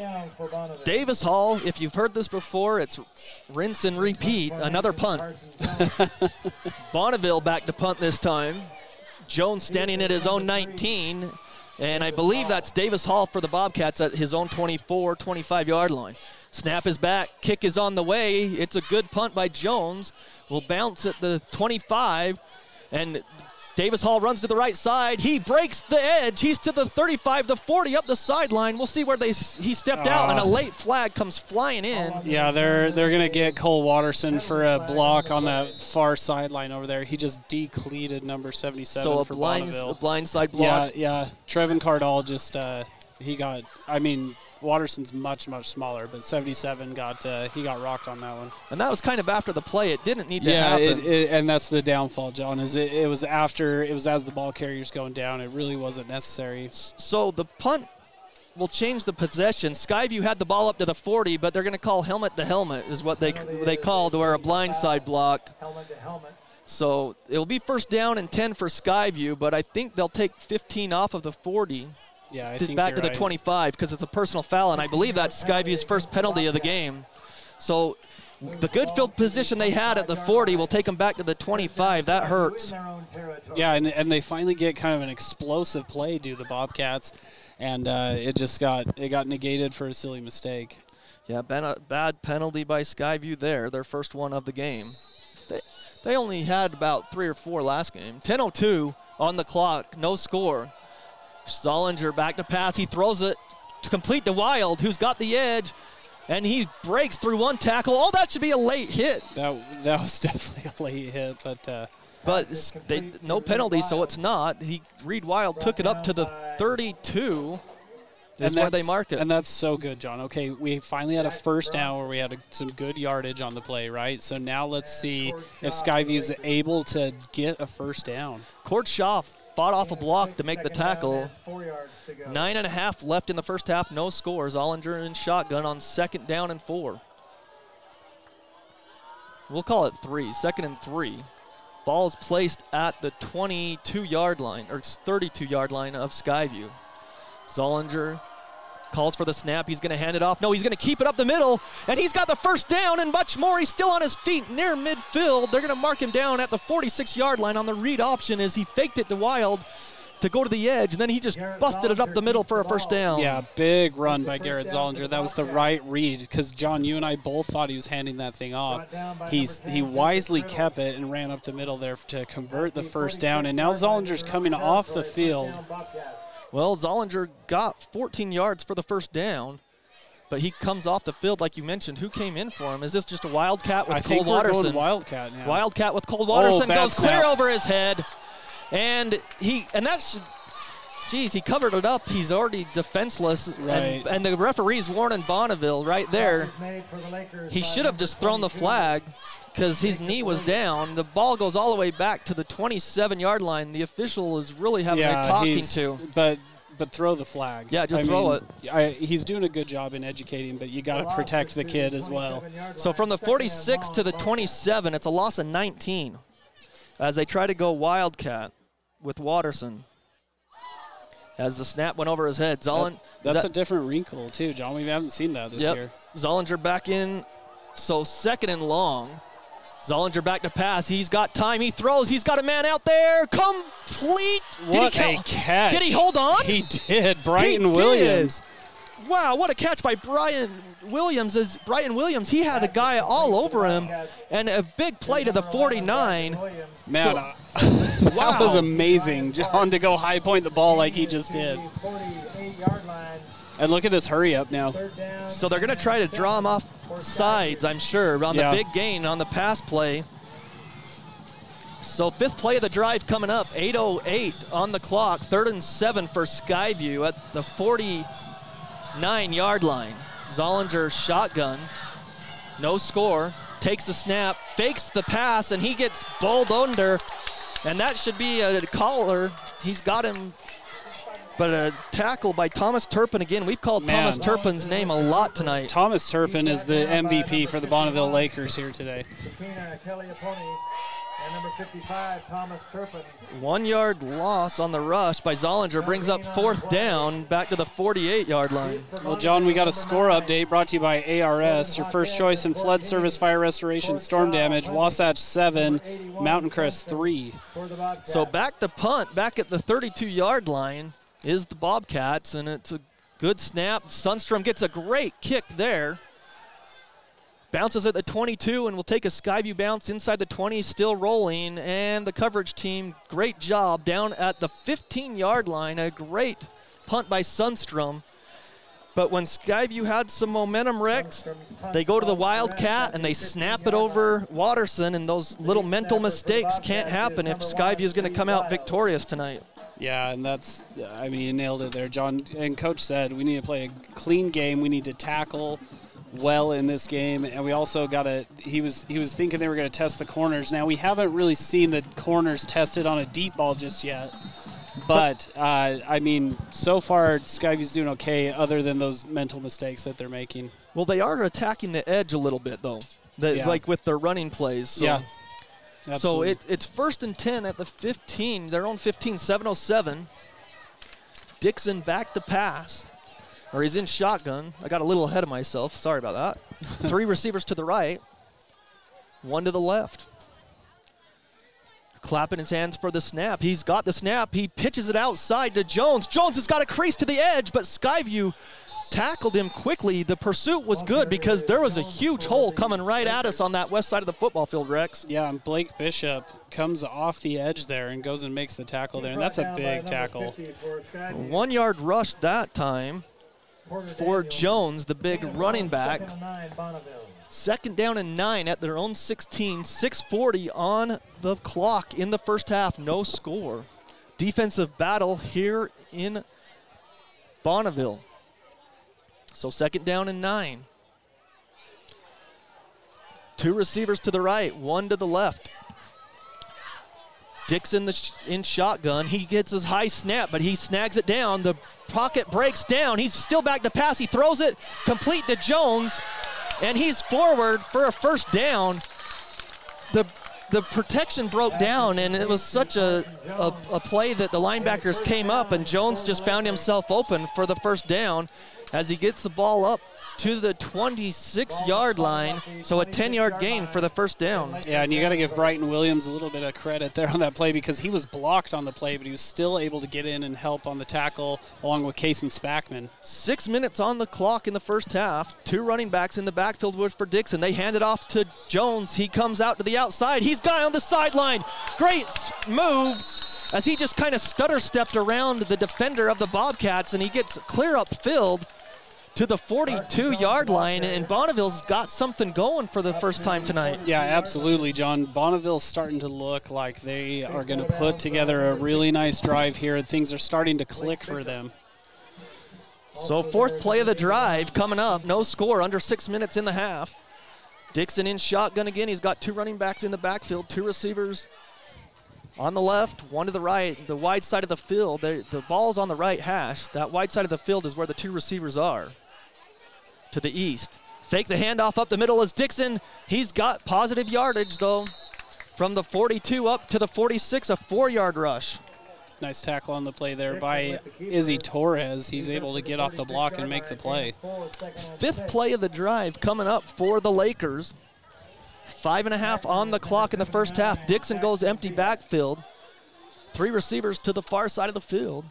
Davis Hall, if you've heard this before, it's rinse and repeat. Another punt. Bonneville back to punt this time. Jones standing at his own 19, and I believe that's Davis Hall for the Bobcats at his own 24, 25-yard line. Snap is back, kick is on the way. It's a good punt by Jones. Will bounce at the 25, and Davis Hall runs to the right side. He breaks the edge. He's to the 35, the 40, up the sideline. We'll see where he stepped out, and a late flag comes flying in. Yeah, they're going to get Cole Watterson for a block on that far sideline over there. He just decleated number 77 for Bonneville. A blindside block. Yeah. Trevin Cardall just, he got, I mean, Watterson's much, much smaller, but 77 he got rocked on that one. And that was kind of after the play. It didn't need to happen. And that's the downfall, John, is it was as the ball carrier's going down. It really wasn't necessary. So the punt will change the possession. Skyview had the ball up to the 40, but they're going to call helmet to helmet is what they called, or a blindside block. Helmet to helmet. So it'll be 1st down and 10 for Skyview, but I think they'll take 15 off of the 40. Yeah, I think back to the right. 25 because it's a personal foul, and I believe that's Skyview's first penalty of the game. So the good field position they had at the 40 will take them back to the 25. That hurts. Yeah, and they finally get kind of an explosive play due to the Bobcats, and it got negated for a silly mistake. Yeah, bad penalty by Skyview there, their first one of the game. They only had about 3 or 4 last game. 10:02 on the clock, no score. Zollinger back to pass. He throws it to complete to Wild, who's got the edge, and he breaks through 1 tackle. Oh, that should be a late hit. That was definitely a late hit, but no penalty, so it's not. Reed Wild took it up to the 32. Is where they mark it. And that's so good, John. Okay, we finally had a 1st down where we had some good yardage on the play, right? So now let's see if Skyview's able to get a 1st down. Cord Shaw fought off a block to make the tackle. 9.5 left in the first half, no scores. Ollinger in shotgun on 2nd down and 4. We'll call it 3, 2nd and 3. Ball is placed at the 22-yard line, or 32-yard line of Skyview. Zollinger calls for the snap. He's going to hand it off. No, he's going to keep it up the middle, and he's got the 1st down and much more. He's still on his feet near midfield. They're going to mark him down at the 46-yard line on the read option as he faked it to Wild to go to the edge, and then he just busted it up the middle for a 1st down. Yeah, big run by Garrett Zollinger. That was the right read because, John, you and I both thought he was handing that thing off. He wisely kept it and ran up the middle there to convert the 1st down, and now Zollinger's coming off the field. Well, Zollinger got 14 yards for the 1st down, but he comes off the field like you mentioned. Who came in for him? Is this just a Wildcat with Cole Watterson? Going Wildcat now. Wildcat with Cole Watterson goes snap. clear over his head, and he covered it up. He's already defenseless, right. and the referee's warning Bonneville right there. He should have just thrown the flag because his knee was down. The ball goes all the way back to the 27-yard line. The official is really having a talking to. But throw the flag. Yeah, just throw it. He's doing a good job in educating, but you got to protect the kid as well. So from the 46 to the 27, it's a loss of 19 as they try to go Wildcat with Watterson. As the snap went over his head. That's a different wrinkle, too, John. We haven't seen that this year. Zollinger back in, so 2nd and long. Zollinger back to pass. He's got time. He throws. He's got a man out there. Complete. What a catch. Did he hold on? He did. Bryton Williams. Wow, what a catch by Brian Williams. He had a guy all over him, and a big play to the 49. Man, that was amazing, John, to go high point the ball like he just did. And look at this hurry up now. So they're going to try to draw him off sides, I'm sure, on the big gain on the pass play. So 5th play of the drive coming up, 8:08 on the clock, 3rd and 7 for Skyview at the 49-yard line. Zollinger shotgun, no score, takes the snap, fakes the pass, and he gets bowled under, and that should be a caller. He's got him, but a tackle by Thomas Turpin again. We've called Thomas Turpin's name a lot tonight. Thomas Turpin is the MVP for the Bonneville Lakers here today. And number 55, Thomas Turpin. 1 yard loss on the rush by Zollinger brings up 4th down back to the 48-yard line. Well, John, we got a score update brought to you by ARS, your first choice in flood service, fire restoration, storm damage. Wasatch 7, Mountain Crest 3. So back to punt, back at the 32-yard line is the Bobcats, and it's a good snap. Sundstrom gets a great kick there. Bounces at the 22 and will take a Skyview bounce inside the 20, still rolling. And the coverage team, great job down at the 15-yard line. A great punt by Sundstrom. But when Skyview had some momentum wrecks, they go to the Wildcat and they snap it over Watterson, and those little mental mistakes can't happen if Skyview is going to come out victorious tonight. Yeah, and that's, I mean, you nailed it there, John. And Coach said we need to play a clean game. We need to tackle well in this game, and we also got to, he was thinking they were going to test the corners. Now, we haven't really seen the corners tested on a deep ball just yet, but I mean, so far Skyview's doing okay other than those mental mistakes that they're making. Well, they are attacking the edge a little bit though, like with their running plays. So. Yeah. So Absolutely. it's 1st and 10 at the 15, their own 15, 7:07. Dixon back to pass. Or he's in shotgun. I got a little ahead of myself. Sorry about that. 3 receivers to the right, 1 to the left. Clapping his hands for the snap. He's got the snap. He pitches it outside to Jones. Jones has got a crease to the edge, but Skyview tackled him quickly. The pursuit was good because there was a huge hole coming right at us on that west side of the football field, Rex. Yeah, and Blake Bishop comes off the edge there and goes and makes the tackle there, and that's a big tackle. 1 yard rush that time for Jones, the big running back. 2nd down and 9 at their own 16, 6:40 on the clock in the first half, no score. Defensive battle here in Bonneville. So 2nd down and 9. 2 receivers to the right, 1 to the left. Dixon in shotgun. He gets his high snap, but he snags it down. The pocket breaks down. He's still back to pass. He throws it complete to Jones, and he's forward for a 1st down. The protection broke down, and it was such a play that the linebackers came up, and Jones just found himself open for the 1st down as he gets the ball up to the 26-yard line, so a 10-yard gain for the 1st down. Yeah, and you got to give Brighton Williams a little bit of credit there on that play because he was blocked on the play, but he was still able to get in and help on the tackle along with Kason Spackman. 6 minutes on the clock in the first half. 2 running backs in the backfield for Dixon. They hand it off to Jones. He comes out to the outside. He's guy on the sideline. Great move as he just kind of stutter-stepped around the defender of the Bobcats, and he gets clear upfield to the 42-yard line, and Bonneville's got something going for the first time tonight. Yeah, absolutely, John. Bonneville's starting to look like they are going to put together a really nice drive here. Things are starting to click for them. So 4th play of the drive coming up. No score, under 6 minutes in the half. Dixon in shotgun again. He's got 2 running backs in the backfield, 2 receivers on the left, 1 to the right, the wide side of the field. The ball's on the right hash. That wide side of the field is where the 2 receivers are. To the east. Fake the handoff up the middle is Dixon. He's got positive yardage, though. From the 42 up to the 46, a 4-yard rush. Nice tackle on the play there by Izzy Torres. He's able to get off the block and make the play. 5th play of the drive coming up for the Lakers. 5.5 on the clock in the first half. Dixon goes empty backfield. 3 receivers to the far side of the field.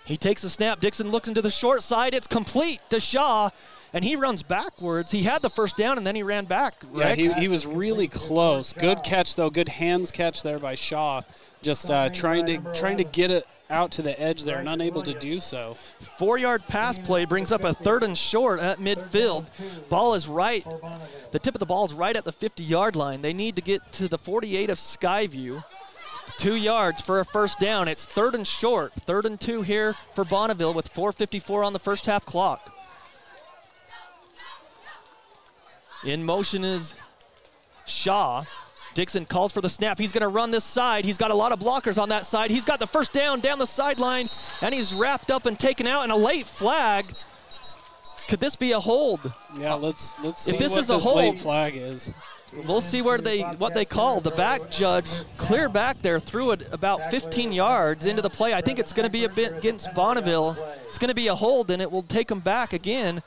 He takes the snap. Dixon looks into the short side. It's complete to Shaw, and he runs backwards. He had the first down, and then he ran back. Yeah, he was really close. Good catch, though. Good hands catch there by Shaw. Just trying to get it out to the edge there and unable to do so. 4-yard pass play brings up a 3rd and short at midfield. Ball is right. The tip of the ball is right at the 50-yard line. They need to get to the 48 of Skyview. 2 yards for a first down. It's 3rd and short. 3rd and 2 here for Bonneville with 4:54 on the first half clock. In motion is Shaw. Dixon calls for the snap. He's going to run this side. He's got a lot of blockers on that side. He's got the first down the sideline, and he's wrapped up and taken out, and a late flag. Could this be a hold? Yeah, let's see if this what is a this hold, late flag is. We'll see what they call. The back judge clear back there, threw it about 15 yards into the play. I think it's going to be a bit against Bonneville. It's going to be a hold, and it will take them back again.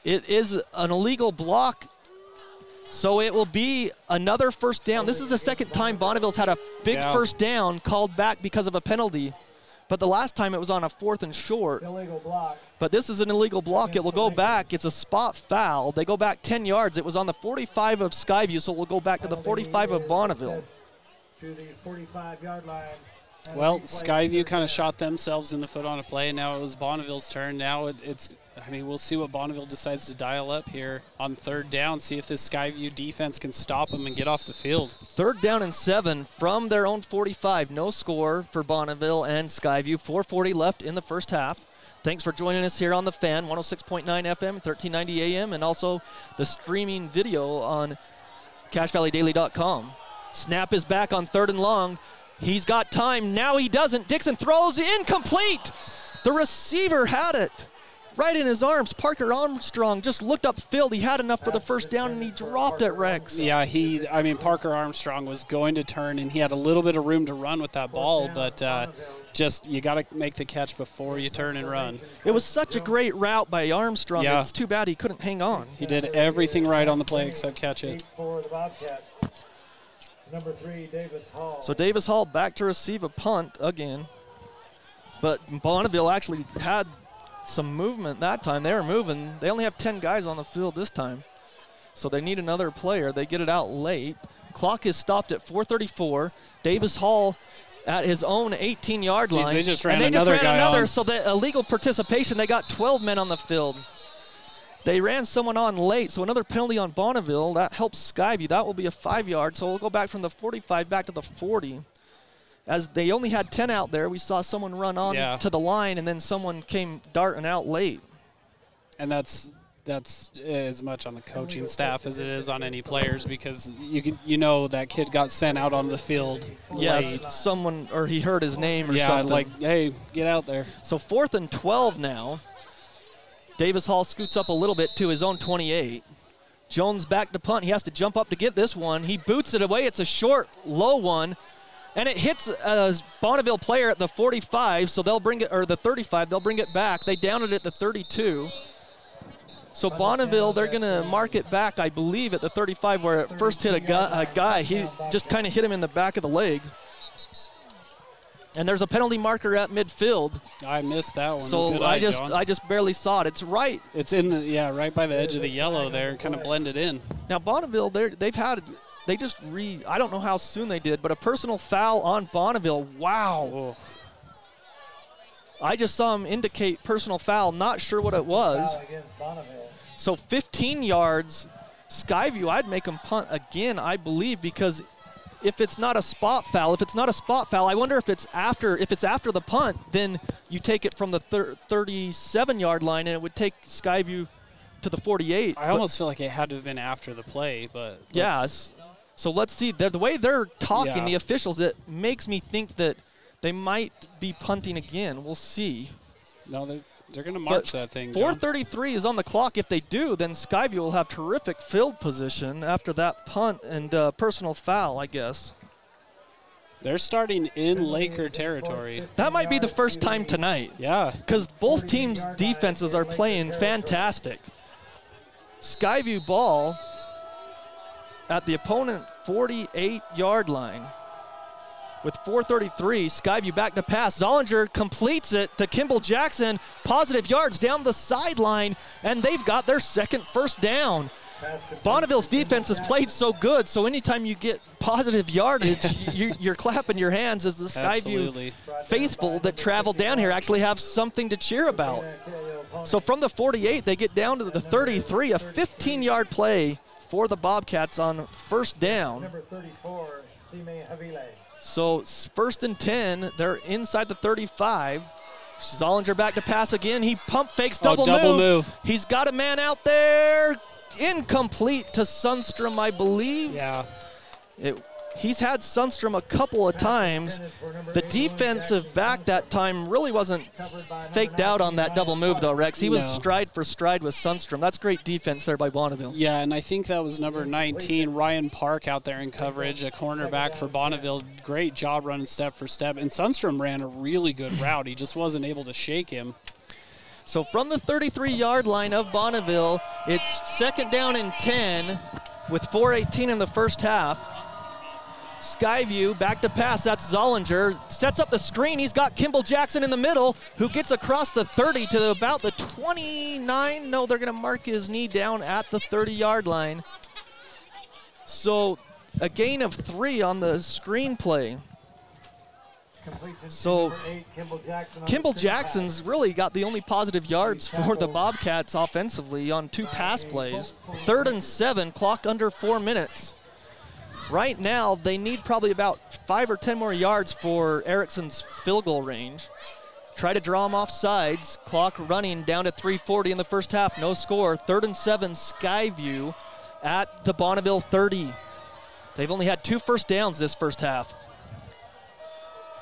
It is an illegal block. So it will be another first down. This is the second time Bonneville's had a big first down called back because of a penalty. But the last time it was on a 4th and short. Illegal block. But this is an illegal block. It will go back. It's a spot foul. They go back 10 yards. It was on the 45 of Skyview, so we'll go back to the 45 of Bonneville. To the 45-yard line. Well, Skyview kind of shot themselves in the foot on a play, and now it was Bonneville's turn. Now we'll see what Bonneville decides to dial up here on 3rd down, see if this Skyview defense can stop them and get off the field. 3rd down and 7 from their own 45. No score for Bonneville and Skyview. 4:40 left in the first half. Thanks for joining us here on The Fan, 106.9 FM, 1390 AM, and also the streaming video on CashValleyDaily.com. Snap is back on 3rd and long. He's got time. Now he doesn't. Dixon throws incomplete. The receiver had it right in his arms. Parker Armstrong just looked upfield. He had enough for the first down, and he dropped it, Rex. Yeah, Parker Armstrong was going to turn, and he had a little bit of room to run with that ball, but you got to make the catch before you turn and run. It was such a great route by Armstrong. Yeah. It's too bad he couldn't hang on. He did everything right on the play except catch it. For the Bobcats. Number 3, Davis Hall. So Davis Hall back to receive a punt again. But Bonneville actually had some movement that time. They were moving. They only have 10 guys on the field this time. So they need another player. They get it out late. Clock is stopped at 4:34. Davis Hall at his own 18-yard line. They just ran and they another just ran guy another. on. So the illegal participation, they got 12 men on the field. They ran someone on late, so another penalty on Bonneville. That helps Skyview. That will be a 5-yard, so we'll go back from the 45 back to the 40. As they only had 10 out there, we saw someone run on to the line, and then someone came darting out late. And that's as much on the coaching staff as it is on any players, because you know that kid got sent out on the field Yes, late. someone, or he heard his name or something. like, hey, get out there. So 4th and 12 now. Davis Hall scoots up a little bit to his own 28. Jones back to punt. He has to jump up to get this one. He boots it away. It's a short, low one. And it hits a Bonneville player at the 45, so they'll bring it, or the 35, they'll bring it back. They downed it at the 32. So Bonneville, they're going to mark it back, I believe, at the 35 where it first hit a guy. He just kind of hit him in the back of the leg. And there's a penalty marker at midfield. I missed that one. So I just barely saw it. It's right. It's in the right by the edge of the yellow there, kind of blended in. Now Bonneville, they just I don't know how soon they did, but a personal foul on Bonneville. Wow. Oh. I just saw him indicate personal foul. Not sure what it was. So 15 yards. Skyview, I'd make them punt again, I believe, because if it's not a spot foul, I wonder if it's after the punt, then you take it from the 37-yard line, and it would take Skyview to the 48. I almost feel like it had to have been after the play, but yeah. So let's see. The way they're talking, the officials, it makes me think that they might be punting again. We'll see. No, they're going to march that thing. 4:33 is on the clock. If they do, then Skyview will have terrific field position after that punt and personal foul, I guess. They're starting in Laker territory. That might be the first time tonight. Yeah. Because both teams' defenses are playing fantastic. Skyview ball at the opponent 48-yard line. with 4:33. Skyview back to pass. Zollinger completes it to Kimball Jackson. Positive yards down the sideline, and they've got their second first down. Bonneville's defense has played so good, so anytime you get positive yardage, you're clapping your hands as the Skyview faithful that traveled down here actually have something to cheer about. So from the 48, they get down to the 33, a 15-yard play for the Bobcats on first down. So first and 10, they're inside the 35. Zollinger back to pass again. He pump fakes, double move. He's got a man out there. Incomplete to Sundstrom, I believe. Yeah. He's had Sundstrom a couple of times. The defensive back that time really wasn't faked out on that double move, though, Rex. He was stride for stride with Sundstrom. That's great defense there by Bonneville. Yeah, and I think that was number 19, Ryan Park, out there in coverage, a cornerback for Bonneville. Great job running step for step. And Sundstrom ran a really good route. He just wasn't able to shake him. So from the 33-yard line of Bonneville, it's second down and 10 with 4:18 in the first half. Skyview back to pass. That's Zollinger. Sets up the screen. He's got Kimball Jackson in the middle, who gets across the 30 to about the 29. No, they're going to mark his knee down at the 30-yard line. So a gain of 3 on the screen play. So Kimball Jackson's really got the only positive yards for the Bobcats offensively on 2 pass plays. 3rd and 7, clock under 4 minutes. Right now, they need probably about 5 or 10 more yards for Erickson's field goal range. Try to draw him off sides. Clock running down to 3:40 in the first half. No score. 3rd and 7, Skyview at the Bonneville 30. They've only had 2 first downs this first half.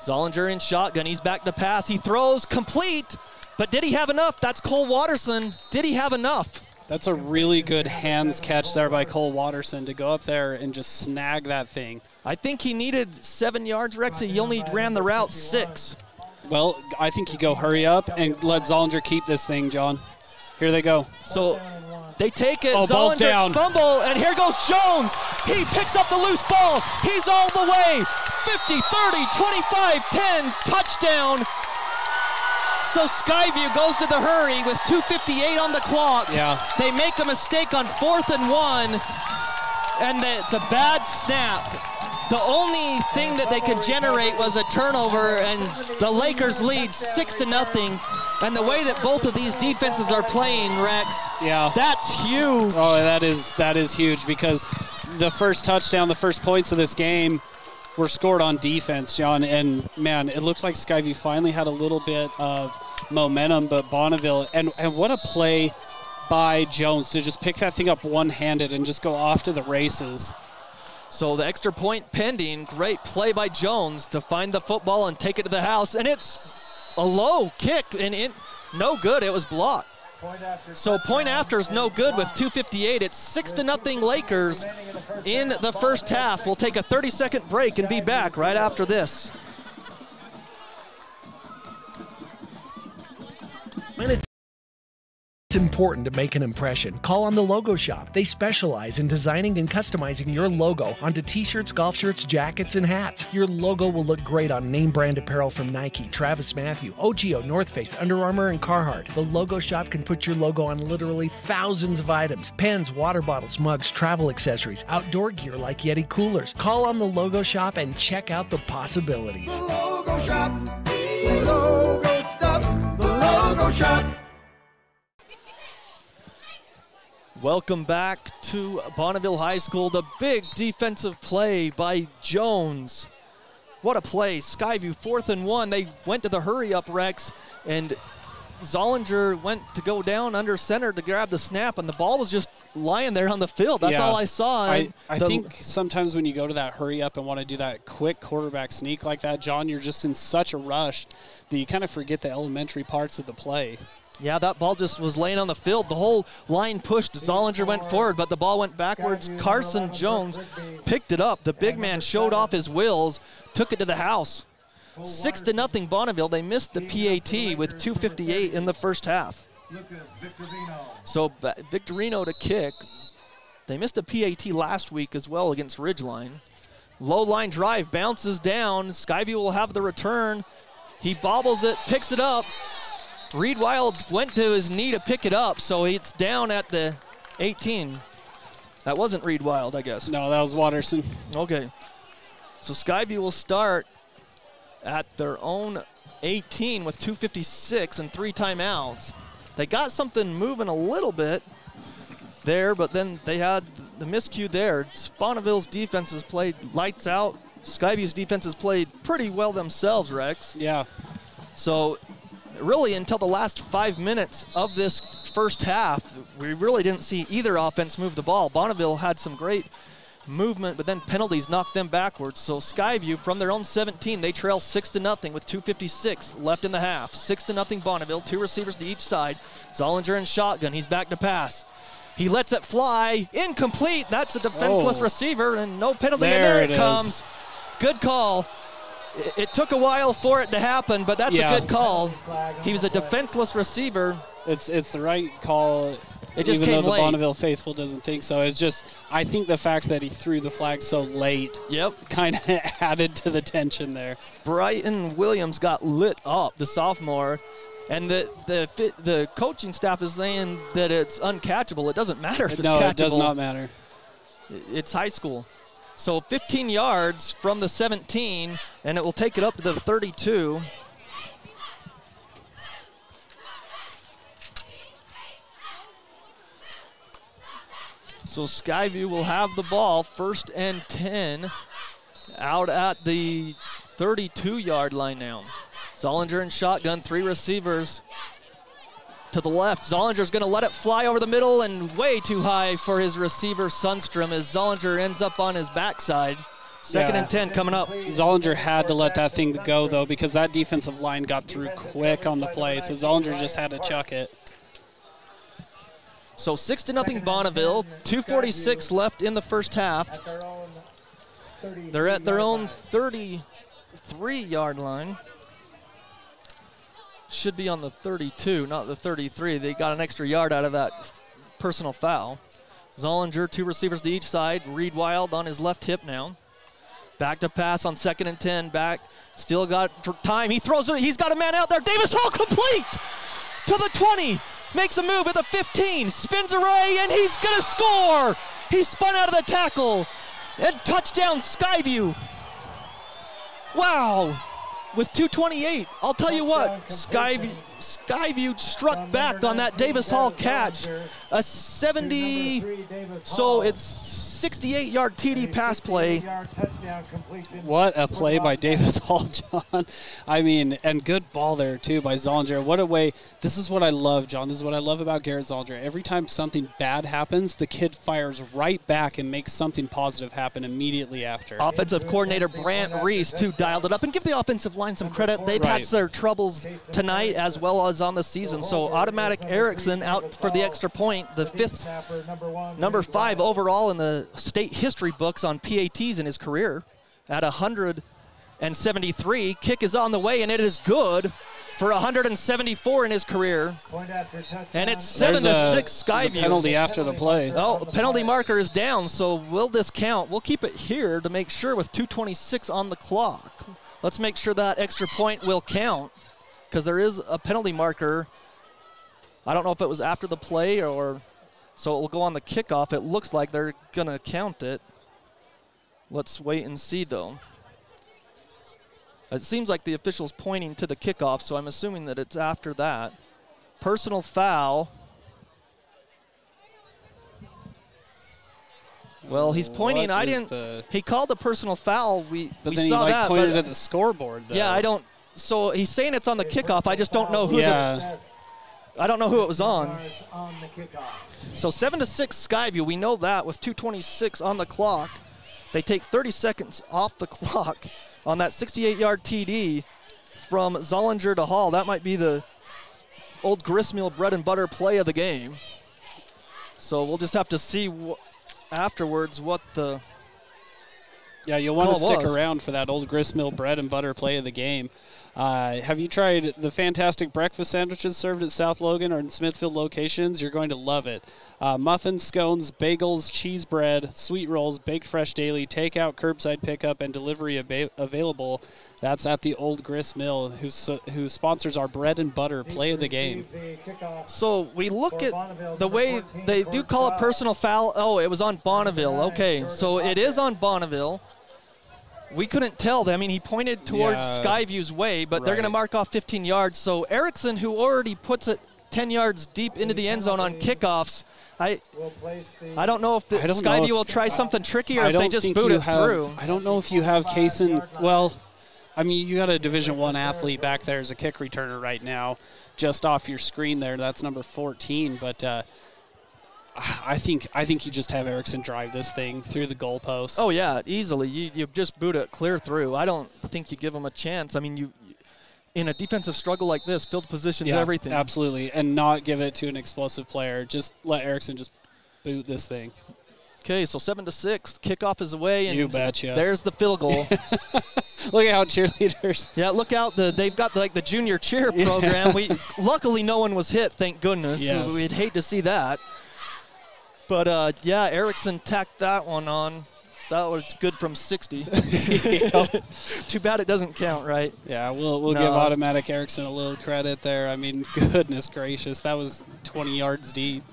Zollinger in shotgun. He's back to pass. He throws complete, but did he have enough? That's Cole Watterson. Did he have enough? That's a really good hands catch there by Cole Watterson to go up there and just snag that thing. I think he needed 7 yards, Rex. He only ran the route 6. Well, I think you go hurry up and let Zollinger keep this thing, John. Here they go. So they take it. Oh, ball's down. Fumble, and here goes Jones. He picks up the loose ball. He's all the way. 50, 30, 25, 10, touchdown. So Skyview goes to the hurry with 2:58 on the clock. Yeah. They make a mistake on 4th and 1, and it's a bad snap. The only thing that they could generate was a turnover, and the Lakers lead 6-0. And the way that both of these defenses are playing, Rex, that's huge. Oh, that is huge, because the first touchdown, the first points of this game were scored on defense, John. And, man, it looks like Skyview finally had a little bit of momentum, but Bonneville, and what a play by Jones to just pick that thing up one-handed and just go off to the races. So the extra point pending. Great play by Jones to find the football and take it to the house. And it's a low kick, and no good. It was blocked. So point after is no good with 2:58. It's 6-0 Lakers in the first half. We'll take a 30-second break and be back right after this. It's important to make an impression. Call on the Logo Shop. They specialize in designing and customizing your logo onto t-shirts, golf shirts, jackets, and hats. Your logo will look great on name brand apparel from Nike, Travis Mathew, OGIO, North Face, Under Armour, and Carhartt. The Logo Shop can put your logo on literally thousands of items: pens, water bottles, mugs, travel accessories, outdoor gear like Yeti coolers. Call on the Logo Shop and check out the possibilities. The Logo Shop, the logo stuff, the Logo Shop. Welcome back to Bonneville High School. The big defensive play by Jones. What a play. Skyview 4th and 1. They went to the hurry-up, Rex, and Zollinger went to go down under center to grab the snap, and the ball was just lying there on the field. That's all I saw. I think sometimes when you go to that hurry-up and want to do that quick quarterback sneak like that, John, you're just in such a rush that you kind of forget the elementary parts of the play. Yeah, that ball just was laying on the field. The whole line pushed. Zollinger went forward, but the ball went backwards. Carson Jones picked it up. The big man showed off his wheels, took it to the house. 6-0 Bonneville. They missed the PAT with 2:58 in the first half. So Victorino to kick. They missed the PAT last week as well against Ridgeline. Low line drive, bounces down. Skyview will have the return. He bobbles it, picks it up. Reed Wild went to his knee to pick it up, so it's down at the 18. That wasn't Reed Wild, I guess. No, that was Watterson. Okay. So Skyview will start at their own 18 with 2:56 and 3 timeouts. They got something moving a little bit there, but then they had the miscue there. Bonneville's defense has played lights out. Skyview's defense has played pretty well themselves, Rex. Yeah. So really until the last 5 minutes of this first half, we really didn't see either offense move the ball. Bonneville had some great movement, but then penalties knocked them backwards. So Skyview from their own 17, they trail 6-0 with 2:56 left in the half. 6-0 Bonneville, 2 receivers to each side. Zollinger in shotgun, he's back to pass. He lets it fly, incomplete. That's a defenseless receiver and no penalty, and there it comes. Good call. It took a while for it to happen, but that's a good call. He was a defenseless receiver. It's the right call. It just even came though the late. Bonneville faithful doesn't think so. It's just, I think the fact that he threw the flag so late kind of added to the tension there. Brighton Williams got lit up, the sophomore, and the coaching staff is saying that it's uncatchable. It doesn't matter if it's catchable. No, it does not matter. It's high school. So 15 yards from the 17, and it will take it up to the 32. So Skyview will have the ball, 1st and 10, out at the 32-yard line now. Zollinger in shotgun, 3 receivers to the left. Zollinger's going to let it fly over the middle and way too high for his receiver Sundstrom as Zollinger ends up on his backside. 2nd and 10 coming up. Zollinger had to let that thing go, though, because that defensive line got through quick on the play, so Zollinger just had to chuck it. So 6-0 Bonneville, 2:46 left in the first half. They're at their own 33-yard line. Should be on the 32, not the 33. They got an extra yard out of that personal foul. Zollinger, 2 receivers to each side. Reed Wild on his left hip now. Back to pass on 2nd and 10. Back, still got time. He throws it. He's got a man out there. Davis Hall complete to the 20. Makes a move at the 15. Spins away, and he's going to score. He spun out of the tackle. And touchdown Skyview. Wow. With 2:28, I'll tell you what, Skyview struck back on that Davis Hall catch. A 70, so it's 68-yard TD pass play. What a play by Davis Hall, John. I mean, and good ball there, too, by Zollinger. What a way. This is what I love, John. This is what I love about Garrett Zollinger. Every time something bad happens, the kid fires right back and makes something positive happen immediately after. Offensive coordinator Brant Reese, too, dialed it up. And give the offensive line some credit. They've had their troubles tonight as well as on the season. So Automatic Erickson out for the extra point, the 5th, number 5 overall in the state history books on PATs in his career at 173. Kick is on the way, and it is good for 174 in his career. And it's 7-6 Skyview. Penalty after the play. Oh, penalty marker is down, so will this count? We'll keep it here to make sure with 2:26 on the clock. Let's make sure that extra point will count because there is a penalty marker. I don't know if it was after the play or so it will go on the kickoff. It looks like they're going to count it. Let's wait and see, though. It seems like the official's pointing to the kickoff, so I'm assuming that it's after that. Personal foul. Well, he's pointing. I didn't. He called a personal foul. We saw that. But pointed at the scoreboard, though. Yeah, I don't. So he's saying it's on the kickoff. I just don't know who. I don't know who it was on. So 7-6 Skyview. We know that with 2:26 on the clock. They take 30 seconds off the clock on that 68-yard TD from Zollinger to Hall. That might be the old gristmill bread and butter play of the game. So we'll just have to see afterwards what the Yeah, you'll want to stick around for that Old Grist Mill bread and butter play of the game. Have you tried the fantastic breakfast sandwiches served at South Logan or in Smithfield locations? You're going to love it. Muffins, scones, bagels, cheese bread, sweet rolls, baked fresh daily, takeout, curbside pickup, and delivery available. That's at the Old Grist Mill, who sponsors our bread and butter play of the game. So we look at the way they do call a personal foul. Oh, it was on Bonneville. Okay, so it is on Bonneville. We couldn't tell. I mean, he pointed towards Skyview's way, but they're going to mark off 15 yards. So Erickson, who already puts it 10 yards deep into the end zone on kickoffs, I don't know if Skyview will try something tricky or if they just boot it through. I don't know if you have Kaysen. Well, I mean, you got a Division I athlete back there as a kick returner right now, just off your screen there. That's number 14. But I think you just have Erickson drive this thing through the goalpost. Oh yeah, easily. You just boot it clear through. I don't think you give him a chance. I mean, you in a defensive struggle like this, field position's everything. Absolutely, and not give it to an explosive player. Just let Erickson just boot this thing. Okay, so 7-6. Kickoff is away, and you betcha. There's the field goal. Look at how cheerleaders. Yeah, look out. They've got like the junior cheer program. Luckily no one was hit, thank goodness. Yes. We'd hate to see that. But yeah, Erickson tacked that one on. That was good from 60. Too bad it doesn't count, right? Yeah, we'll give Automatic Erickson a little credit there. I mean, goodness gracious, that was 20 yards deep.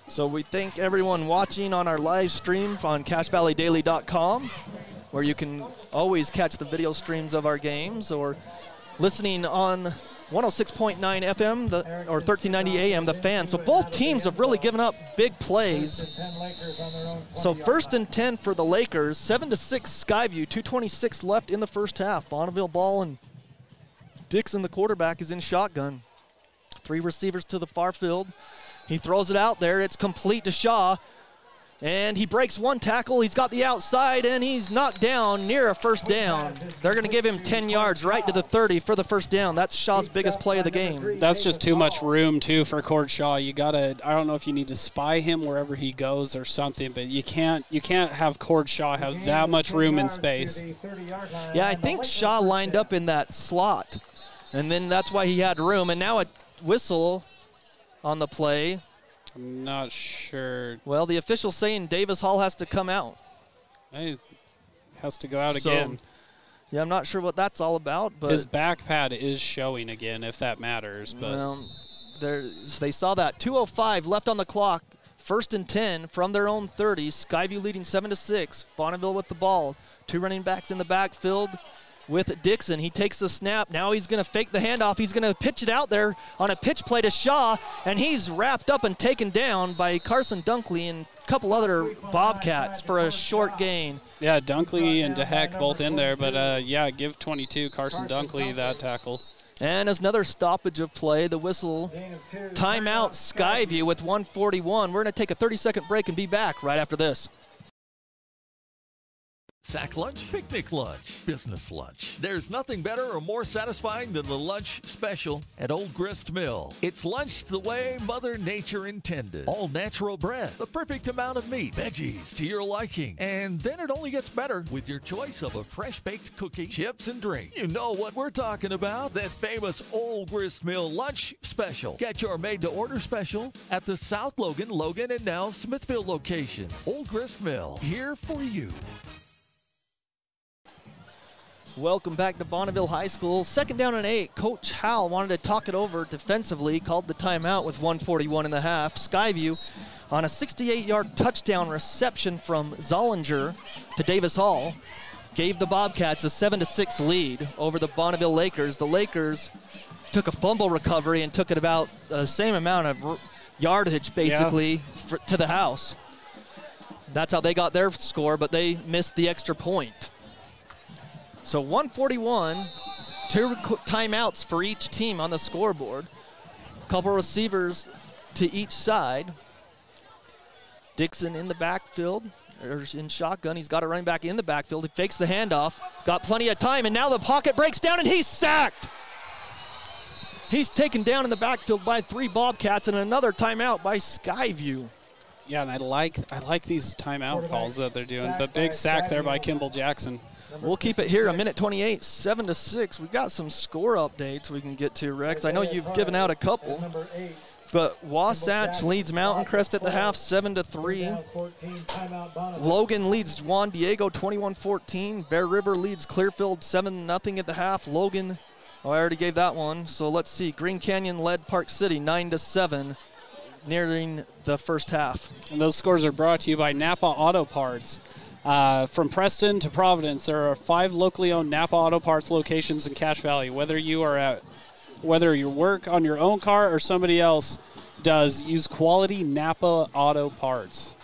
So we thank everyone watching on our live stream on CacheValleyDaily.com, where you can always catch the video streams of our games, or listening on 106.9 FM or 1390 AM, The Fan. So both teams have really given up big plays. So 1st and 10 for the Lakers, 7-6 Skyview, 2:26 left in the first half. Bonneville ball, and Dixon, the quarterback, is in shotgun. 3 receivers to the far field. He throws it out there. It's complete to Shaw. And he breaks one tackle. He's got the outside, and he's knocked down near a first down. They're going to give him 10 yards right to the 30 for the first down. That's Shaw's biggest play of the game. That's just too much room, too, for Cord Shaw. You got to, I don't know if you need to spy him wherever he goes or something, but you can't have Cord Shaw have that much room in space. Yeah, I think Shaw lined up in that slot, and then that's why he had room. And now a whistle on the play. I'm not sure. Well, the official's saying Davis Hall has to come out. He has to go out again. Yeah, I'm not sure what that's all about. But his back pad is showing again, if that matters. But well, they saw that. 2:05 left on the clock. 1st and 10 from their own 30. Skyview leading 7-6. Bonneville with the ball. 2 running backs in the backfield with Dixon. He takes the snap. Now he's going to fake the handoff. He's going to pitch it out there on a pitch play to Shaw, and he's wrapped up and taken down by Carson Dunkley and a couple other Bobcats for a short gain. Yeah, Dunkley and DeHeck both in there, but yeah, give 22 Carson Dunkley that tackle. And as another stoppage of play, the whistle, timeout Skyview with 1:41. We're going to take a 30-second break and be back right after this. Sack lunch, picnic lunch, business lunch. There's nothing better or more satisfying than the lunch special at Old Grist Mill. It's lunch the way Mother Nature intended. All natural bread, the perfect amount of meat, veggies to your liking. And then it only gets better with your choice of a fresh baked cookie, chips, and drink. You know what we're talking about, that famous Old Grist Mill lunch special. Get your made-to-order special at the South Logan, and now Smithfield locations. Old Grist Mill, here for you. Welcome back to Bonneville High School. 2nd down and 8. Coach Howell wanted to talk it over defensively, called the timeout with 1:41 in the half. Skyview on a 68-yard touchdown reception from Zollinger to Davis Hall gave the Bobcats a 7-6 lead over the Bonneville Lakers. The Lakers took a fumble recovery and took it about the same amount of yardage, basically, to the house. That's how they got their score, but they missed the extra point. So 1:41, 2 timeouts for each team on the scoreboard. Couple receivers to each side. Dixon in the backfield, or in shotgun. He's got a running back in the backfield. He fakes the handoff. Got plenty of time, and now the pocket breaks down, and he's sacked. He's taken down in the backfield by 3 Bobcats, and another timeout by Skyview. Yeah, and I like these timeout calls that they're doing. The big sack there by Kimball Jackson. We'll keep it here, a minute 28, 7-6. We've got some score updates we can get to, Rex. I know you've given out a couple, but Wasatch leads Mountain Crest at the half, 7-3. Logan leads Juan Diego, 21-14. Bear River leads Clearfield, 7-0 at the half. Logan, oh, I already gave that one. So let's see. Green Canyon led Park City, 9-7, nearing the first half. And those scores are brought to you by Napa Auto Parts. From Preston to Providence, there are 5 locally owned Napa Auto Parts locations in Cache Valley. Whether you work on your own car or somebody else does, use quality Napa Auto Parts.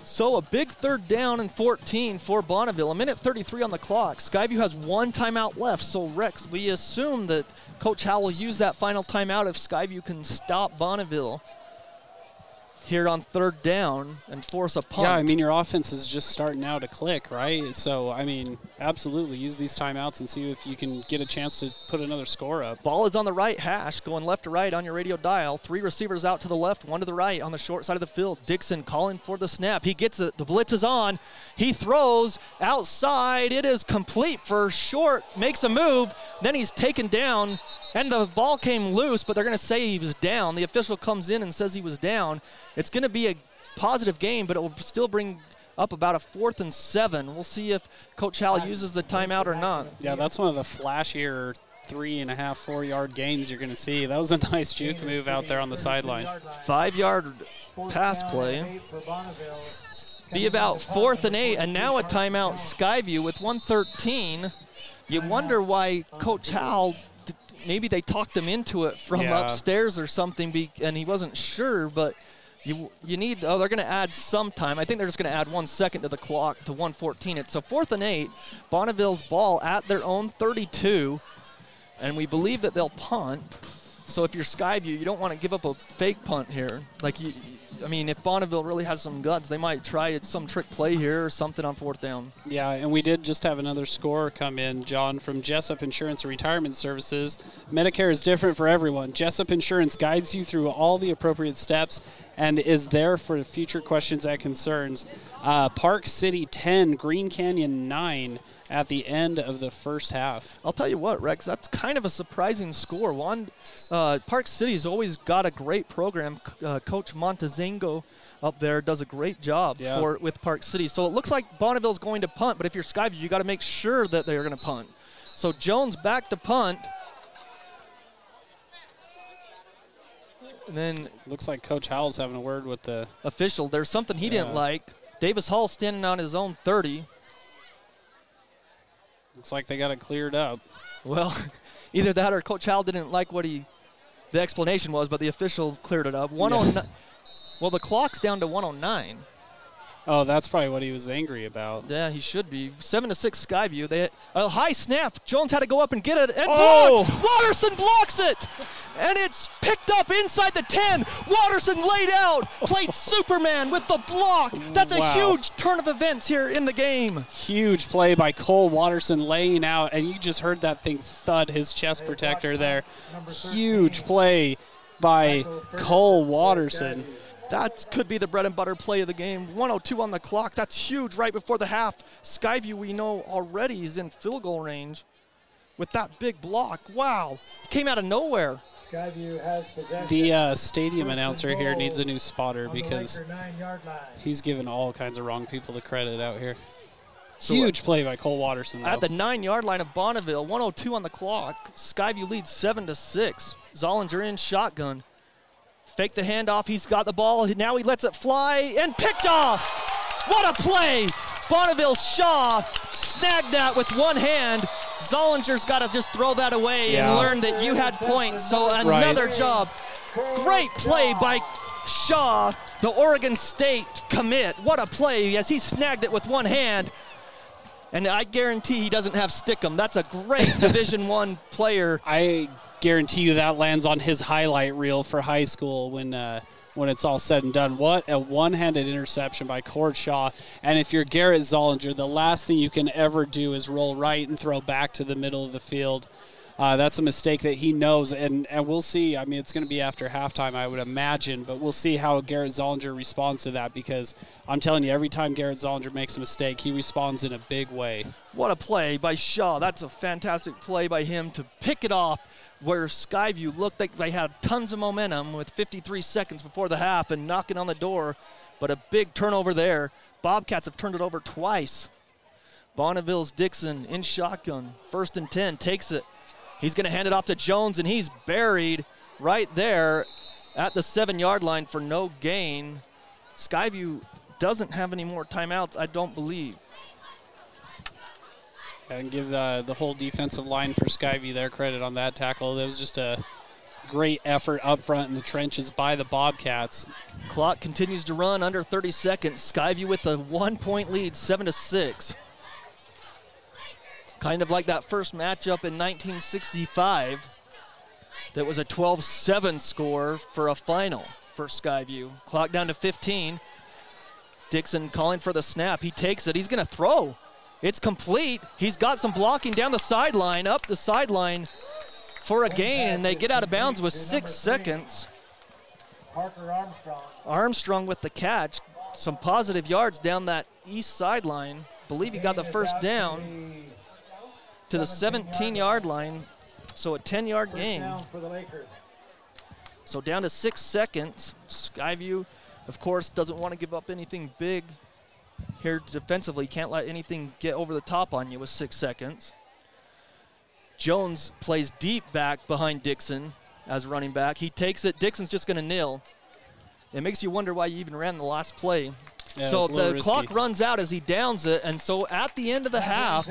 So a big 3rd down and 14 for Bonneville. A minute 33 on the clock. Skyview has 1 timeout left. So Rex, we assume that Coach Howell will use that final timeout if Skyview can stop Bonneville here on 3rd down and force a punt. Yeah, I mean, your offense is just starting now to click, right? So, I mean, absolutely use these timeouts and see if you can get a chance to put another score up. Ball is on the right hash, going left to right on your radio dial. 3 receivers out to the left, 1 to the right on the short side of the field. Dixon calling for the snap. He gets it. The blitz is on. He throws outside. It is complete for Short. Makes a move. Then he's taken down. And the ball came loose, but they're going to say he was down. The official comes in and says he was down. It's going to be a positive game, but it will still bring up about a 4th and 7. We'll see if Coach Howell uses the timeout or not. Yeah, that's one of the flashier 3.5, 4 yard gains you're going to see. That was a nice juke move out there on the sideline. 5-yard pass play. Be about 4th and 8, and now a timeout Skyview with 1:13. You wonder why Coach Howell, maybe they talked him into it from upstairs or something, and he wasn't sure, but you need, they're going to add some time. I think they're just going to add 1 second to the clock to 1:14. It's a 4th and 8. Bonneville's ball at their own 32, and we believe that they'll punt. So if you're Skyview, you don't want to give up a fake punt here. I mean, if Bonneville really has some guts, they might try some trick play here or something on 4th down. Yeah, and we did just have another score come in, John, from Jessup Insurance and Retirement Services. Medicare is different for everyone. Jessup Insurance guides you through all the appropriate steps and is there for future questions and concerns. Park City 10, Green Canyon 9 at the end of the first half. I'll tell you what, Rex, that's kind of a surprising score. Park City's always got a great program. Coach Montezango up there does a great job with Park City. So it looks like Bonneville's going to punt, but if you're Skyview, you got to make sure that they're going to punt. So Jones back to punt. And then looks like Coach Howell's having a word with the official. There's something he didn't like. Davis Hall standing on his own 30. Looks like they got it cleared up. Well, either that or Coach Howell didn't like what the explanation was, but the official cleared it up. 109. Well, the clock's down to 109. Oh, that's probably what he was angry about. Yeah, he should be. 7-6 Skyview. A high snap. Jones had to go up and get it. And block! Watterson blocks it! And it's picked up inside the 10. Watterson laid out. Played Superman with the block. That's a huge turn of events here in the game. Huge play by Cole Watterson laying out, and you just heard that thing thud his chest protector there. Huge play by Cole Watterson. That could be the bread and butter play of the game. 1:02 on the clock. That's huge right before the half. Skyview, we know already, is in field goal range with that big block. Wow. Came out of nowhere. Skyview has possession. The stadium announcer here needs a new spotter because he's giving all kinds of wrong people the credit out here. So huge play by Cole Watterson, though. At the 9-yard line of Bonneville, 1:02 on the clock. Skyview leads 7-6. Zollinger in shotgun. Fake the handoff. He's got the ball. Now he lets it fly and picked off. What a play. Bonneville Shaw snagged that with one hand. Zollinger's got to just throw that away and learn that you had points. So another job. Great play by Shaw, the Oregon State commit. What a play as he snagged it with one hand. And I guarantee he doesn't have Stickum. That's a great Division I player. I guarantee you that lands on his highlight reel for high school when it's all said and done. What a one-handed interception by Cord Shaw. And if you're Garrett Zollinger, the last thing you can ever do is roll right and throw back to the middle of the field. That's a mistake that he knows, and we'll see. I mean, it's going to be after halftime, I would imagine, but we'll see how Garrett Zollinger responds to that, because I'm telling you, every time Garrett Zollinger makes a mistake, he responds in a big way. What a play by Shaw. That's a fantastic play by him to pick it off where Skyview looked like they had tons of momentum with 53 seconds before the half and knocking on the door, but a big turnover there. Bobcats have turned it over twice. Bonneville's Dixon in shotgun, 1st and 10, takes it. He's going to hand it off to Jones, and he's buried right there at the 7-yard line for no gain. Skyview doesn't have any more timeouts, I don't believe. And give the whole defensive line for Skyview their credit on that tackle. That was just a great effort up front in the trenches by the Bobcats. Clock continues to run under 30 seconds. Skyview with a 1-point lead, 7-6. Kind of like that first matchup in 1965. That was a 12-7 score for a final for Skyview. Clock down to 15. Dixon calling for the snap. He takes it. He's going to throw. It's complete. He's got some blocking down the sideline, up the sideline for a gain, and they get out of bounds with 6 seconds. Armstrong with the catch. Some positive yards down that east sideline. Believe he got the first down to the 17-yard line, so a 10-yard gain. So down to 6 seconds. Skyview, of course, doesn't want to give up anything big here defensively. Can't let anything get over the top on you with 6 seconds. Jones plays deep back behind Dixon as running back. He takes it. Dixon's just going to kneel. It makes you wonder why you even ran the last play. Yeah, so the clock runs out as he downs it, and so at the end of the half,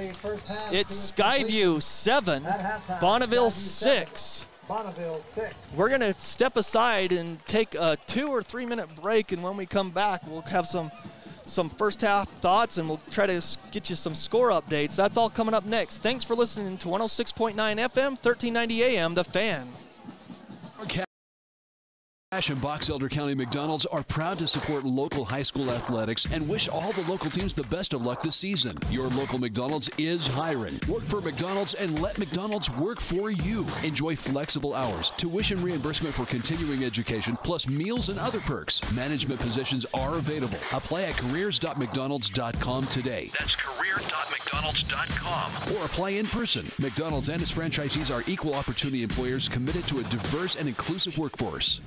it's Skyview 7, Bonneville 6. We're going to step aside and take a 2 or 3 minute break, and when we come back, we'll have some first half thoughts, and we'll try to get you some score updates. That's all coming up next. Thanks for listening to 106.9 FM, 1390 AM, The Fan. Cash and Box Elder County McDonald's are proud to support local high school athletics and wish all the local teams the best of luck this season. Your local McDonald's is hiring. Work for McDonald's and let McDonald's work for you. Enjoy flexible hours, tuition reimbursement for continuing education, plus meals and other perks. Management positions are available. Apply at careers.mcdonalds.com today. That's careers.mcdonalds.com. Or apply in person. McDonald's and its franchisees are equal opportunity employers committed to a diverse and inclusive workforce.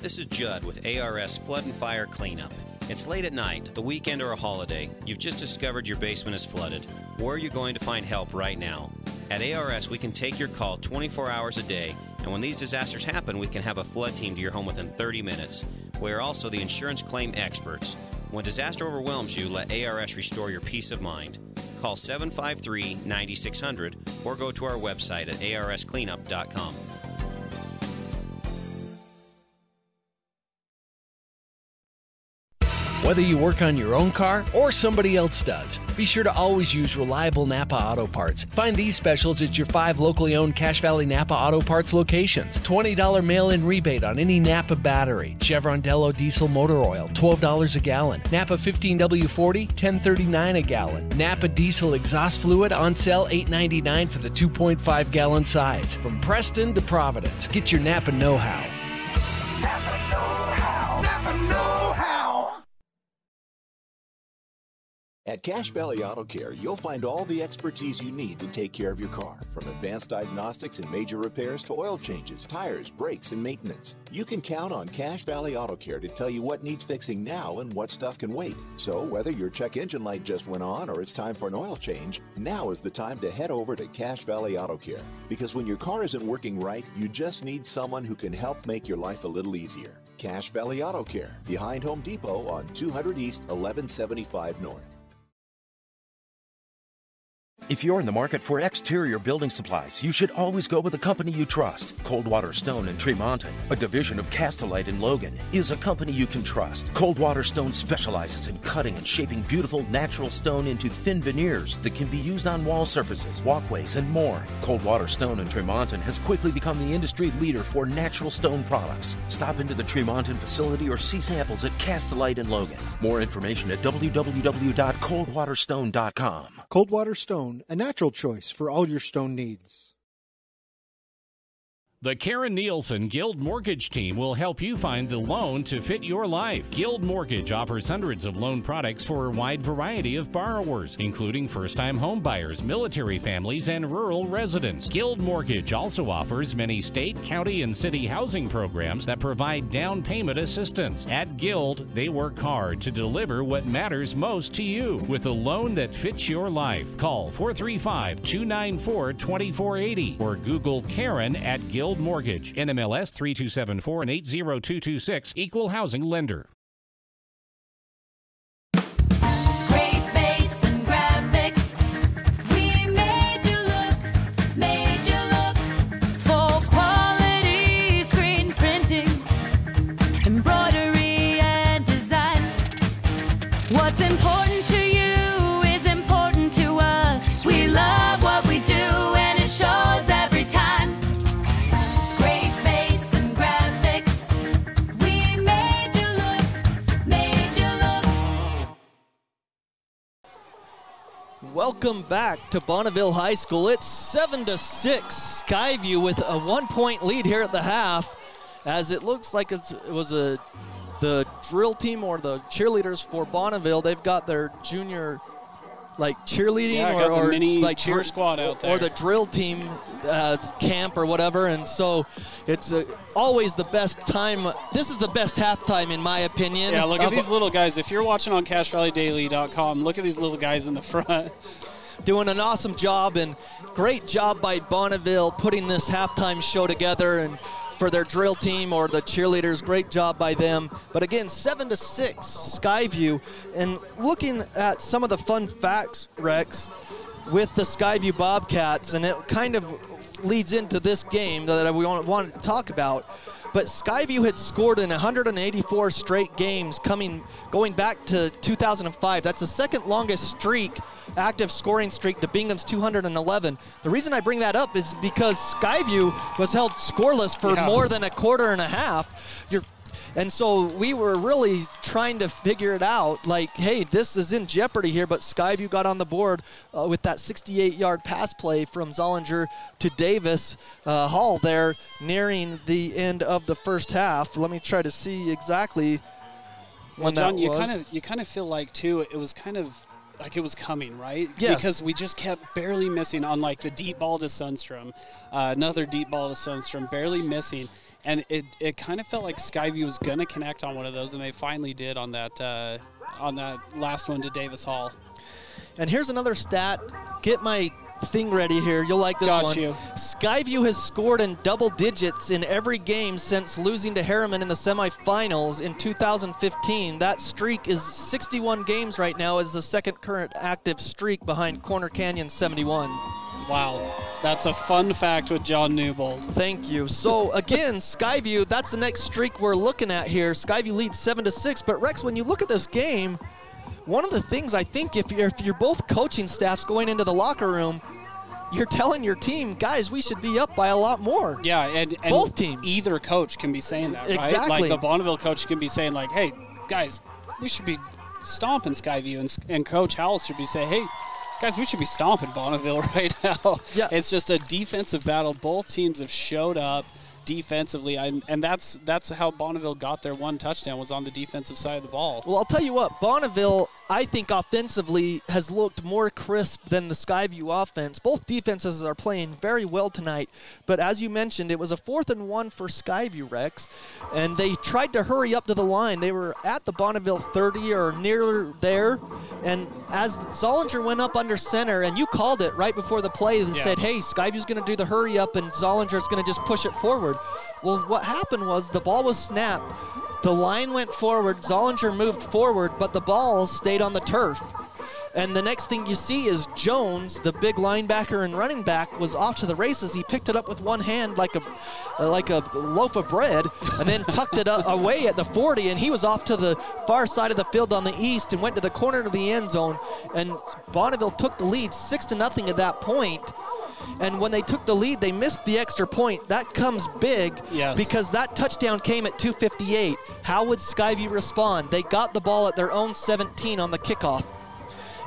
This is Judd with ARS Flood and Fire Cleanup. It's late at night, the weekend, or a holiday. You've just discovered your basement is flooded. Where are you going to find help right now? At ARS, we can take your call 24 hours a day, and when these disasters happen, we can have a flood team to your home within 30 minutes. We are also the insurance claim experts. When disaster overwhelms you, let ARS restore your peace of mind. Call 753-9600 or go to our website at arscleanup.com. Whether you work on your own car or somebody else does, be sure to always use reliable Napa Auto Parts. Find these specials at your 5 locally owned Cache Valley Napa Auto Parts locations. $20 mail-in rebate on any Napa battery. Chevron Dello diesel motor oil, $12 a gallon. Napa 15W40, $10.39 a gallon. Napa diesel exhaust fluid on sale, $8.99 for the 2.5 gallon size. From Preston to Providence, get your Napa know-how. Napa know-how. Napa know-how. At Cache Valley Auto Care, you'll find all the expertise you need to take care of your car, from advanced diagnostics and major repairs to oil changes, tires, brakes, and maintenance. You can count on Cache Valley Auto Care to tell you what needs fixing now and what stuff can wait. So whether your check engine light just went on or it's time for an oil change, now is the time to head over to Cache Valley Auto Care. Because when your car isn't working right, you just need someone who can help make your life a little easier. Cache Valley Auto Care, behind Home Depot on 200 East, 1175 North. If you're in the market for exterior building supplies, you should always go with a company you trust. Coldwater Stone in Tremonton, a division of Castellite in Logan, is a company you can trust. Coldwater Stone specializes in cutting and shaping beautiful natural stone into thin veneers that can be used on wall surfaces, walkways, and more. Coldwater Stone in Tremonton has quickly become the industry leader for natural stone products. Stop into the Tremonton facility or see samples at Castellite in Logan. More information at www.coldwaterstone.com. Coldwater Stone, a natural choice for all your stone needs. The Karen Nielsen Guild Mortgage Team will help you find the loan to fit your life. Guild Mortgage offers hundreds of loan products for a wide variety of borrowers, including first-time home buyers, military families, and rural residents. Guild Mortgage also offers many state, county, and city housing programs that provide down payment assistance. At Guild, they work hard to deliver what matters most to you with a loan that fits your life. Call 435-294-2480 or Google Karen at Guild Mortgage, NMLS 3274 and 80226, Equal Housing Lender. Great bass and graphics. We made you look for quality screen printing, embroidery and design. What's important to you is important to us. We love what we do and it shows every time. Welcome back to Bonneville High School. It's 7-6. Skyview with a 1-point lead here at the half, as it looks like it was the drill team or the cheerleaders for Bonneville. They've got their junior cheerleading or mini like cheer squad out there, or the drill team camp or whatever, and so it's always the best time. This is the best halftime in my opinion. Yeah, look at these little guys. If you're watching on CashValleyDaily.com, look at these little guys in the front. Doing an awesome job, and great job by Bonneville putting this halftime show together, and for their drill team or the cheerleaders, great job by them. But again, 7-6 Skyview. And looking at some of the fun facts, Rex, with the Skyview Bobcats, and it kind of leads into this game that we want to talk about. But Skyview had scored in 184 straight games going back to 2005. That's the second longest streak, active scoring streak, to Bingham's 211. The reason I bring that up is because Skyview was held scoreless for more than a quarter and a half. And so we were really trying to figure it out, like, hey, this is in jeopardy here, but Skyview got on the board with that 68-yard pass play from Zollinger to Davis Hall there, nearing the end of the first half. Let me try to see exactly when John, that was. you kind of feel like, too, it was kind of like it was coming, right? Yes. Because we just kept barely missing on, like, the deep ball to Sundstrom, another deep ball to Sundstrom, barely missing. And it kind of felt like Skyview was going to connect on one of those, and they finally did on that last one to Davis Hall. And here's another stat. Get my thing ready here. You'll like this one. Got you. Skyview has scored in double digits in every game since losing to Harriman in the semifinals in 2015. That streak is 61 games right now, is the second current active streak behind Corner Canyon 71. Wow, that's a fun fact with John Newbold. Thank you. So again, Skyview, that's the next streak we're looking at here. Skyview leads 7-6, but Rex, when you look at this game, one of the things I think if you're both coaching staffs going into the locker room, you're telling your team, guys, we should be up by a lot more. Yeah, and both teams. Either coach can be saying that, right? Exactly. Like the Bonneville coach can be saying, like, hey, guys, we should be stomping Skyview, and Coach Howell should be saying, hey, guys, we should be stomping Bonneville right now. Yeah. It's just a defensive battle. Both teams have showed up defensively, and that's how Bonneville got their one touchdown, was on the defensive side of the ball. Well, I'll tell you what, Bonneville, I think offensively has looked more crisp than the Skyview offense. Both defenses are playing very well tonight, but as you mentioned, it was a 4th and 1 for Skyview, Rex, and they tried to hurry up to the line. They were at the Bonneville 30 or near there, and as Zollinger went up under center, and you called it right before the play and said, hey, Skyview's going to do the hurry up and Zollinger's going to just push it forward. Well, what happened was the ball was snapped, the line went forward, Zollinger moved forward, but the ball stayed on the turf. And the next thing you see is Jones, the big linebacker and running back, was off to the races. He picked it up with one hand like a loaf of bread, and then tucked it away at the 40, and he was off to the far side of the field on the east and went to the corner of the end zone. And Bonneville took the lead 6-0 at that point. And when they took the lead, they missed the extra point. That comes big because that touchdown came at 2:58. How would Skyview respond? They got the ball at their own 17 on the kickoff.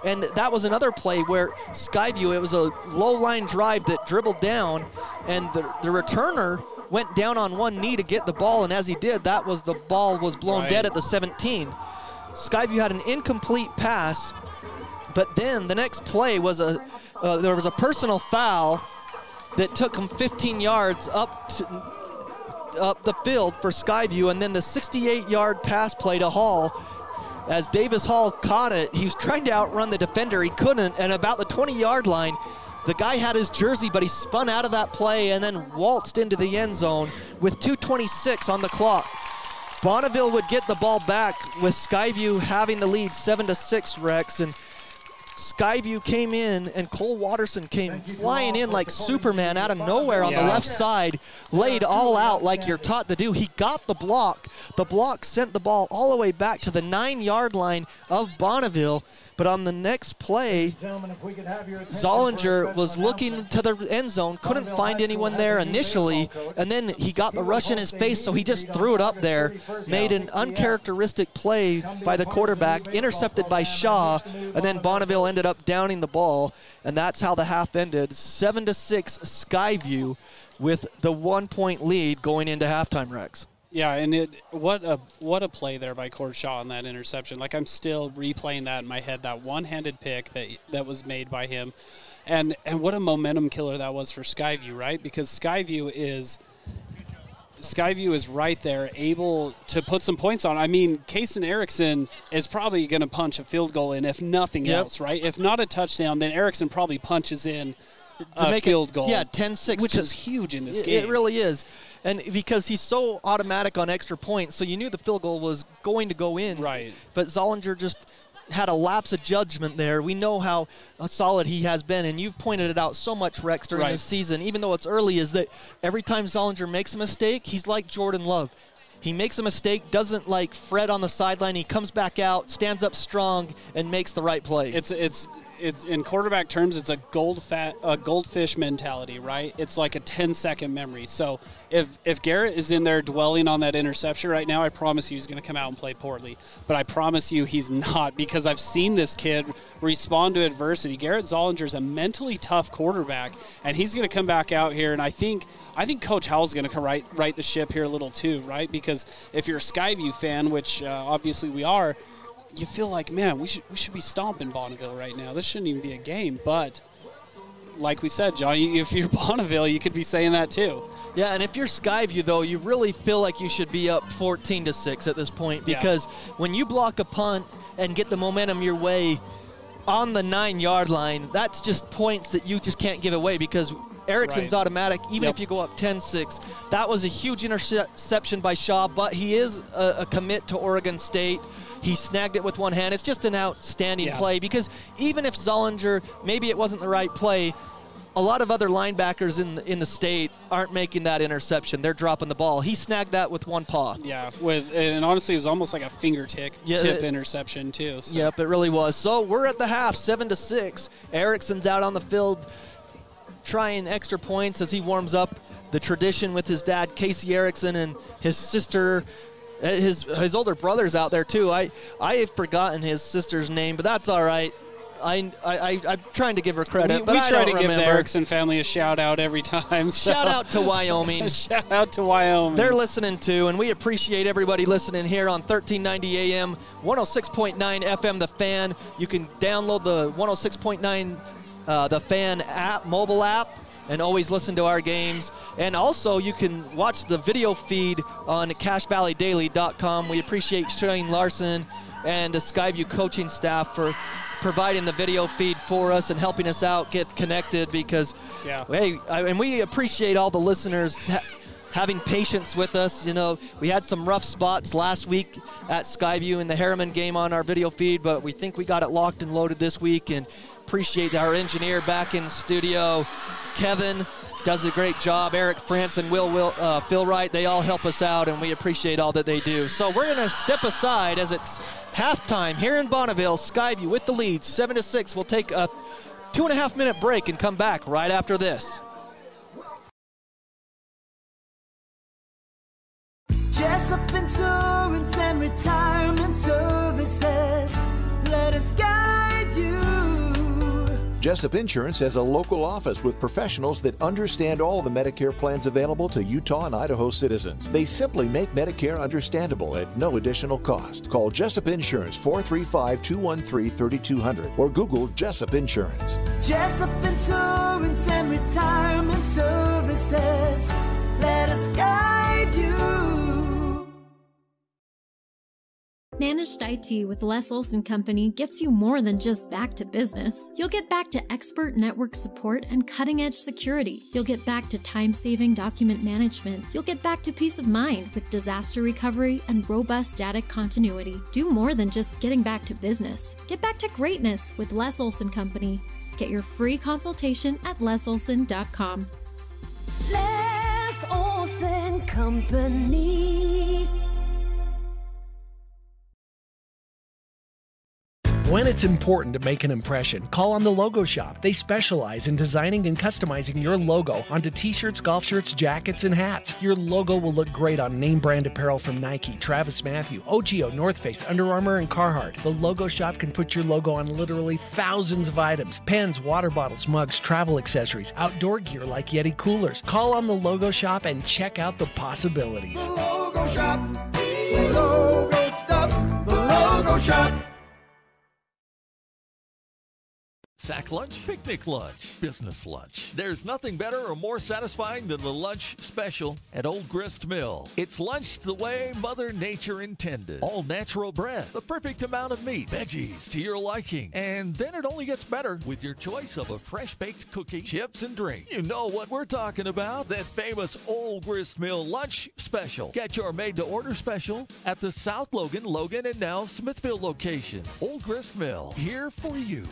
And that was another play where Skyview, it was a low line drive that dribbled down, and the returner went down on one knee to get the ball, and as he did, the ball was blown dead at the 17. Skyview had an incomplete pass, but then the next play was there was a personal foul that took him 15 yards up the field for Skyview, and then the 68-yard pass play to Hall. As Davis Hall caught it, he was trying to outrun the defender. He couldn't, and about the 20-yard line, the guy had his jersey, but he spun out of that play and then waltzed into the end zone with 2:26 on the clock. Bonneville would get the ball back with Skyview having the lead 7-6, Rex, and Skyview came in, and Cole Watterson came flying in like Superman out of nowhere on the left side, laid all out like you're taught to do. He got the block. The block sent the ball all the way back to the 9-yard line of Bonneville. But on the next play, Zollinger was looking to the end zone, couldn't find anyone there initially, and then he got the rush in his face, so he just threw it up there, made an uncharacteristic play by the quarterback, intercepted by Shaw, and then Bonneville ended up downing the ball, and that's how the half ended. 7-6 Skyview with the 1-point lead going into halftime, Rex. Yeah, and what a play there by Cord Shaw on that interception. Like, I'm still replaying that in my head, that one-handed pick that was made by him. And what a momentum killer that was for Skyview, right? Because Skyview is right there, able to put some points on. I mean, Kason Erickson is probably going to punch a field goal in, if nothing else, right? If not a touchdown, then Erickson probably punches in to make field goal. Yeah, 10-6. Which is huge in this game. It really is. And because he's so automatic on extra points, so you knew the field goal was going to go in. Right. But Zollinger just had a lapse of judgment there. We know how solid he has been, and you've pointed it out so much, Rex, during this season, even though it's early, is that every time Zollinger makes a mistake, he's like Jordan Love. He makes a mistake, doesn't like fret on the sideline. He comes back out, stands up strong, and makes the right play. It's in quarterback terms, it's a goldfish mentality, right? It's like a 10-second memory. So if Garrett is in there dwelling on that interception right now, I promise you he's going to come out and play poorly. But I promise you he's not, because I've seen this kid respond to adversity. Garrett Zollinger's a mentally tough quarterback, and he's going to come back out here, and I think Coach Howell's going to right the ship here a little too, right? Because if you're a Skyview fan, which obviously we are, you feel like, man, we should be stomping Bonneville right now. This shouldn't even be a game. But like we said, John, if you're Bonneville, you could be saying that too. Yeah, and if you're Skyview, though, you really feel like you should be up 14-6 at this point, because when you block a punt and get the momentum your way on the 9-yard line, that's just points that you just can't give away, because Erickson's automatic, even if you go up 10-6. That was a huge interception by Shaw, but he is a commit to Oregon State. He snagged it with one hand. It's just an outstanding play, because even if Zollinger, maybe it wasn't the right play, a lot of other linebackers in the state aren't making that interception. They're dropping the ball. He snagged that with one paw. Yeah, and honestly, it was almost like a fingertip interception too. So. Yep, it really was. So we're at the half, 7-6. Erickson's out on the field trying extra points as he warms up. The tradition with his dad, Casey Erickson, and his sister. His older brother's out there too. I have forgotten his sister's name, but that's all right. I'm trying to give her credit, but we I try don't to give remember. the Erickson family a shout out every time. So. Shout out to Wyoming. Shout out to Wyoming. They're listening too, and we appreciate everybody listening here on 1390 AM, 106.9 FM The Fan. You can download the 106.9 The Fan app, mobile app, and always listen to our games. And also, you can watch the video feed on CashValleyDaily.com. We appreciate Shane Larson and the Skyview coaching staff for providing the video feed for us and helping us out get connected, because, hey, and we appreciate all the listeners having patience with us. You know, we had some rough spots last week at Skyview in the Harriman game on our video feed, but we think we got it locked and loaded this week, and appreciate our engineer back in studio. Kevin does a great job. Eric France and Phil Wright, they all help us out, and we appreciate all that they do. So we're going to step aside as it's halftime here in Bonneville. Skyview with the lead, 7-6. We'll take a 2.5-minute break and come back right after this. Jessup Insurance and Retirement Services, let us guide you. Jessup Insurance has a local office with professionals that understand all the Medicare plans available to Utah and Idaho citizens. They simply make Medicare understandable at no additional cost. Call Jessup Insurance 435-213-3200 or Google Jessup Insurance. Jessup Insurance and Retirement Services. Let us guide you. Managed IT with Les Olson Company gets you more than just back to business. You'll get back to expert network support and cutting-edge security. You'll get back to time-saving document management. You'll get back to peace of mind with disaster recovery and robust data continuity. Do more than just getting back to business. Get back to greatness with Les Olson Company. Get your free consultation at lesolson.com. Les Olson Company. When it's important to make an impression, call on the Logo Shop. They specialize in designing and customizing your logo onto t-shirts, golf shirts, jackets, and hats. Your logo will look great on name brand apparel from Nike, Travis Mathew, OGO, North Face, Under Armour, and Carhartt. The Logo Shop can put your logo on literally thousands of items: pens, water bottles, mugs, travel accessories, outdoor gear like Yeti coolers. Call on the Logo Shop and check out the possibilities. The Logo Shop. Logo stuff. The Logo Shop. Sack lunch, picnic lunch, business lunch. There's nothing better or more satisfying than the lunch special at Old Grist Mill. It's lunch the way Mother Nature intended. All natural bread, the perfect amount of meat, veggies to your liking. And then it only gets better with your choice of a fresh-baked cookie, chips, and drink. You know what we're talking about, that famous Old Grist Mill lunch special. Get your made-to-order special at the South Logan, and now Smithville locations. Old Grist Mill, here for you.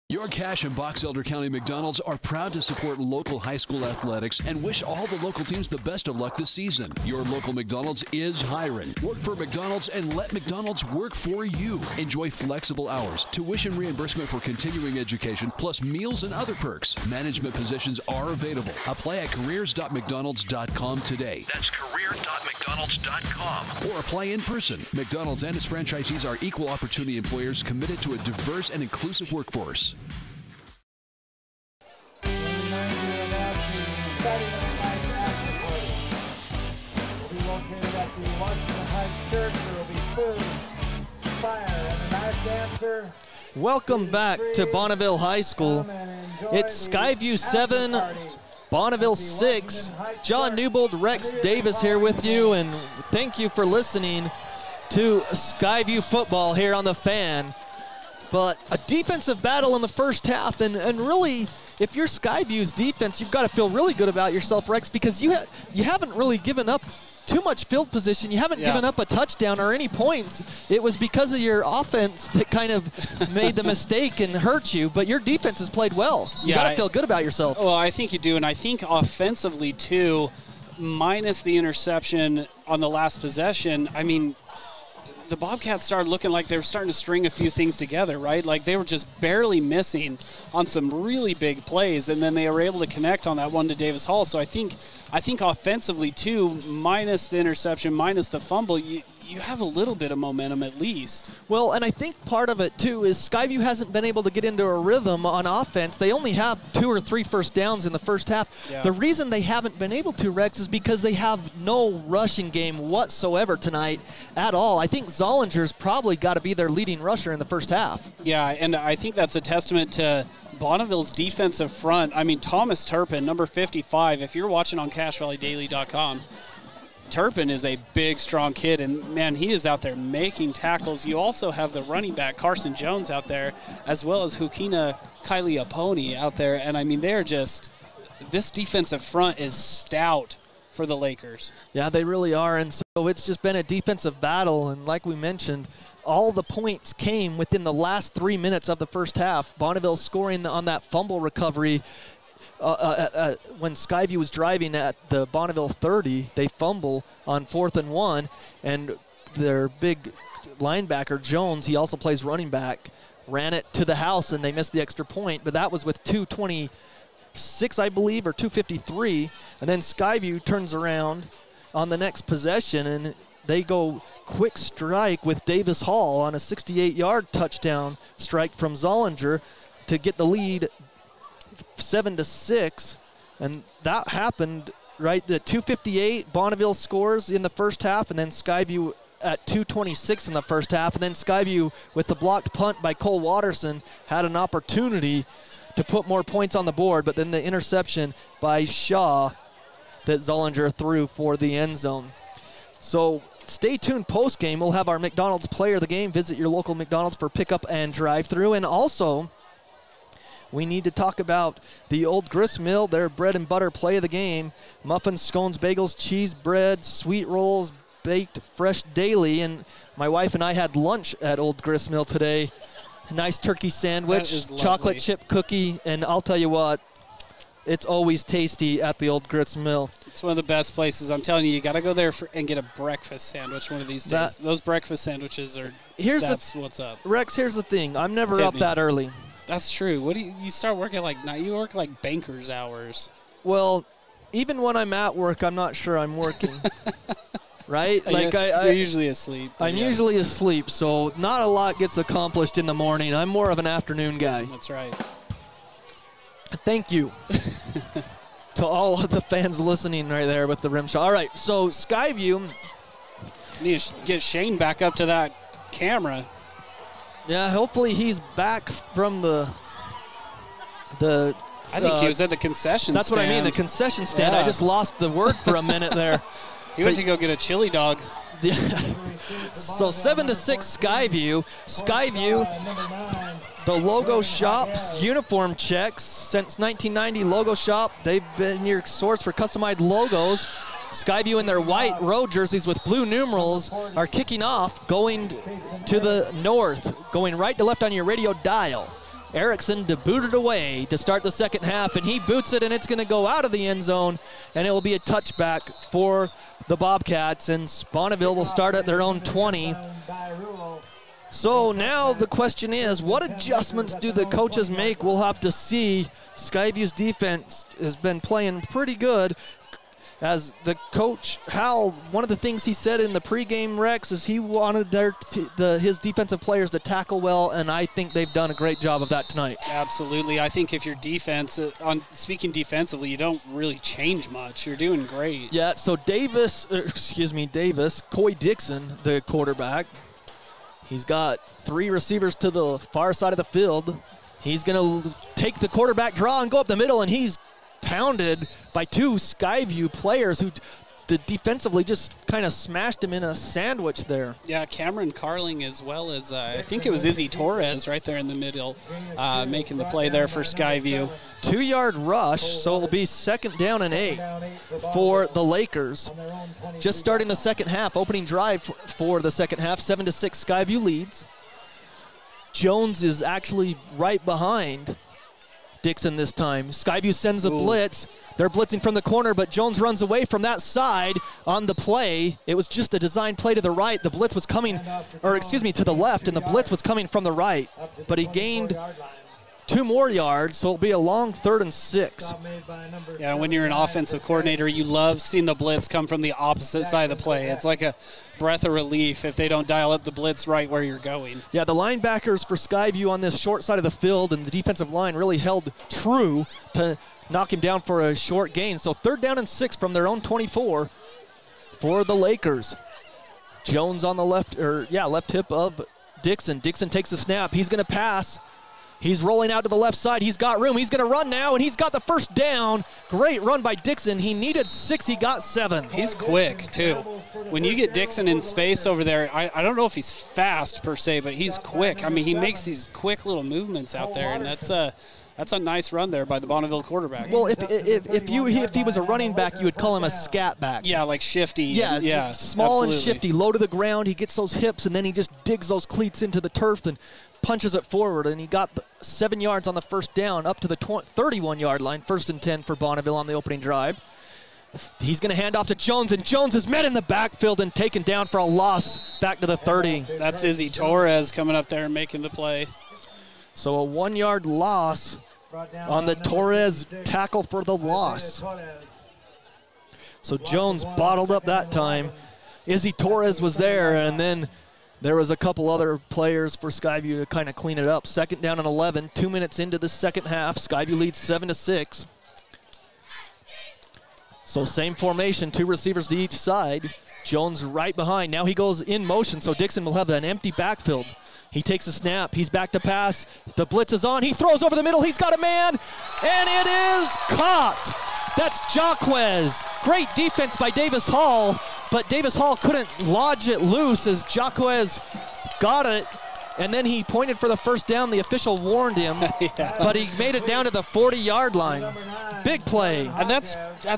Your Cache and Box Elder County McDonald's are proud to support local high school athletics and wish all the local teams the best of luck this season. Your local McDonald's is hiring. Work for McDonald's and let McDonald's work for you. Enjoy flexible hours, tuition reimbursement for continuing education, plus meals and other perks. Management positions are available. Apply at careers.mcdonalds.com today. That's careers.mcdonalds.com. Or apply in person. McDonald's and its franchisees are equal opportunity employers committed to a diverse and inclusive workforce. Welcome back to Bonneville High School. It's Skyview 7, Bonneville 6. John Newbold, Rex Davis here with you, and thank you for listening to Skyview football here on the Fan. But a defensive battle in the first half, and really, if you're Skyview's defense, you've got to feel really good about yourself, Rex, because you haven't really given up too much field position. You haven't given up a touchdown or any points. It was because of your offense that kind of made the mistake and hurt you, but your defense has played well. You got to feel good about yourself. Well, I think you do, and I think offensively, too, minus the interception on the last possession, I mean, the Bobcats started looking like they were starting to string a few things together, right? Like they were just barely missing on some really big plays, and then they were able to connect on that one to Davis Hall. So I think offensively, too, minus the interception, minus the fumble, you have a little bit of momentum at least. Well, and I think part of it, too, is Skyview hasn't been able to get into a rhythm on offense. They only have 2 or 3 first downs in the first half. Yeah. The reason they haven't been able to, Rex, is because they have no rushing game whatsoever tonight at all. I think Zollinger's probably got to be their leading rusher in the first half. Yeah, and I think that's a testament to Bonneville's defensive front. I mean, Thomas Turpin, number 55, if you're watching on CacheValleyDaily.com, Turpin is a big, strong kid, and, man, he is out there making tackles. You also have the running back, Carson Jones, out there, as well as Hukina Kailiaponi out there. And, I mean, they're just – this defensive front is stout for the Lakers. Yeah, they really are, and so it's just been a defensive battle. And like we mentioned, all the points came within the last 3 minutes of the first half. Bonneville scoring on that fumble recovery. When Skyview was driving at the Bonneville 30, they fumble on 4th and 1, and their big linebacker, Jones, he also plays running back, ran it to the house, and they missed the extra point, but that was with 2:26, I believe, or 2:53, and then Skyview turns around on the next possession, and they go quick strike with Davis Hall on a 68-yard touchdown strike from Zollinger to get the lead 7-6. And that happened right at 2:58. Bonneville scores in the first half, and then Skyview at 2:26 in the first half. And then Skyview, with the blocked punt by Cole Watterson, had an opportunity to put more points on the board, but then the interception by Shaw that Zollinger threw for the end zone. So stay tuned post game. We'll have our McDonald's player of the game. Visit your local McDonald's for pickup and drive-through. And also, we need to talk about the Old Grist Mill, their bread and butter play of the game. Muffins, scones, bagels, cheese bread, sweet rolls, baked fresh daily. And my wife and I had lunch at Old Grist Mill today. A nice turkey sandwich, chocolate chip cookie, and I'll tell you what, it's always tasty at the Old Grist Mill. It's one of the best places. I'm telling you got to go there and get a breakfast sandwich one of these days. Those breakfast sandwiches are, what's up. Rex, here's the thing. I'm never up that early. That's true. What do you start working like now? You work like banker's hours. Well, even when I'm at work, I'm not sure I'm working. Right? Like you're usually asleep. I'm usually asleep, so not a lot gets accomplished in the morning. I'm more of an afternoon guy. That's right. Thank you to all of the fans listening right there with the rim shot. All right, so Skyview. Need to get Shane back up to that camera. Yeah, hopefully he's back from the I think he was at the concession stand. That's what I mean, the concession stand. Yeah. I just lost the word for a minute there. He went to go get a chili dog. Yeah. So 7-6 Skyview. Skyview, the Logo Shop's uniform checks since 1990. Logo Shop, they've been your source for customized logos. Skyview in their white road jerseys with blue numerals are kicking off, going to the north, going right to left on your radio dial. Erickson to boot it away to start the second half, and he boots it, and it's going to go out of the end zone, and it will be a touchback for the Bobcats, and Bonneville will start at their own 20. So now the question is, what adjustments do the coaches make? We'll have to see. Skyview's defense has been playing pretty good. As the coach, Hal, one of the things he said in the pregame, Rex, is he wanted his defensive players to tackle well, and I think they've done a great job of that tonight. Absolutely. I think if your defense, speaking defensively, you don't really change much. You're doing great. Yeah, so Davis, Coy Dixon, the quarterback, he's got 3 receivers to the far side of the field. He's going to take the quarterback draw and go up the middle, and he's pounded by 2 Skyview players who defensively just kind of smashed him in a sandwich there. Yeah, Cameron Carling as well as I think it was Izzy Torres right there in the middle making the play there for Skyview. 2-yard rush, so it'll be 2nd down and 8 for the Lakers. Just starting the second half, opening drive for the second half, 7-6 Skyview leads. Jones is actually right behind Dixon this time. Skyview sends a blitz. They're blitzing from the corner, but Jones runs away from that side on the play. It was just a design play to the right. The blitz was coming, to the left, and the blitz was coming from the right. But he gained 2 more yards, so it'll be a long 3rd and 6. Yeah, when you're an offensive coordinator, you love seeing the blitz come from the opposite side of the play. It's like a breath of relief if they don't dial up the blitz right where you're going. Yeah, the linebackers for Skyview on this short side of the field and the defensive line really held true to knock him down for a short gain. So 3rd down and 6 from their own 24 for the Lakers. Jones on the left hip of Dixon. Dixon takes a snap. He's going to pass. He's rolling out to the left side. He's got room. He's going to run now, and he's got the first down. Great run by Dixon. He needed 6. He got 7. He's quick, too. When you get Dixon in space over there, I don't know if he's fast per se, but he's quick. I mean, he makes these quick little movements out there, and that's a nice run there by the Bonneville quarterback. Well, if he was a running back, you would call him a scat back. Yeah, like shifty. Yeah, small absolutely. And shifty, low to the ground. He gets those hips, and then he just digs those cleats into the turf and punches it forward, and he got 7 yards on the first down up to the 31-yard line, 1st and 10 for Bonneville on the opening drive. He's going to hand off to Jones, and Jones is met in the backfield and taken down for a loss back to the 30. That's Izzy Torres coming up there and making the play. So a 1-yard loss on the Torres tackle for the loss. So Jones bottled up that time. Izzy Torres was there, and then there was a couple other players for Skyview to kind of clean it up. 2nd down and 11, 2 minutes into the second half. Skyview leads 7-6. So same formation, 2 receivers to each side. Jones right behind. Now he goes in motion, so Dixon will have an empty backfield. He takes a snap. He's back to pass. The blitz is on. He throws over the middle. He's got a man, and it is caught. That's Jaquez. Great defense by Davis Hall, but Davis Hall couldn't lodge it loose as Jaquez got it, and then he pointed for the first down. The official warned him, but he made it down to the 40-yard line. Big play. And that's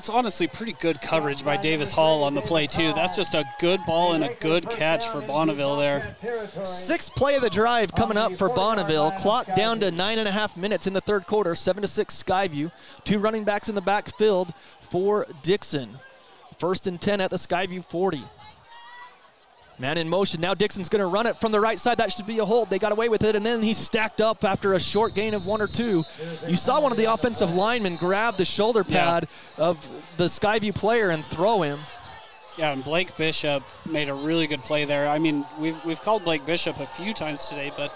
honestly pretty good coverage by Davis Hall on the play, too. That's just a good ball and a good catch for Bonneville there. 6th play of the drive coming up for Bonneville. Clock down to 9.5 minutes in the third quarter, 7-6 Skyview. 2 running backs in the backfield for Dixon. 1st and 10 at the Skyview 40. Man in motion. Now Dixon's going to run it from the right side. That should be a hold. They got away with it, and then he's stacked up after a short gain of 1 or 2. You saw one of the offensive linemen grab the shoulder pad of the Skyview player and throw him. Yeah, and Blake Bishop made a really good play there. I mean, we've called Blake Bishop a few times today, but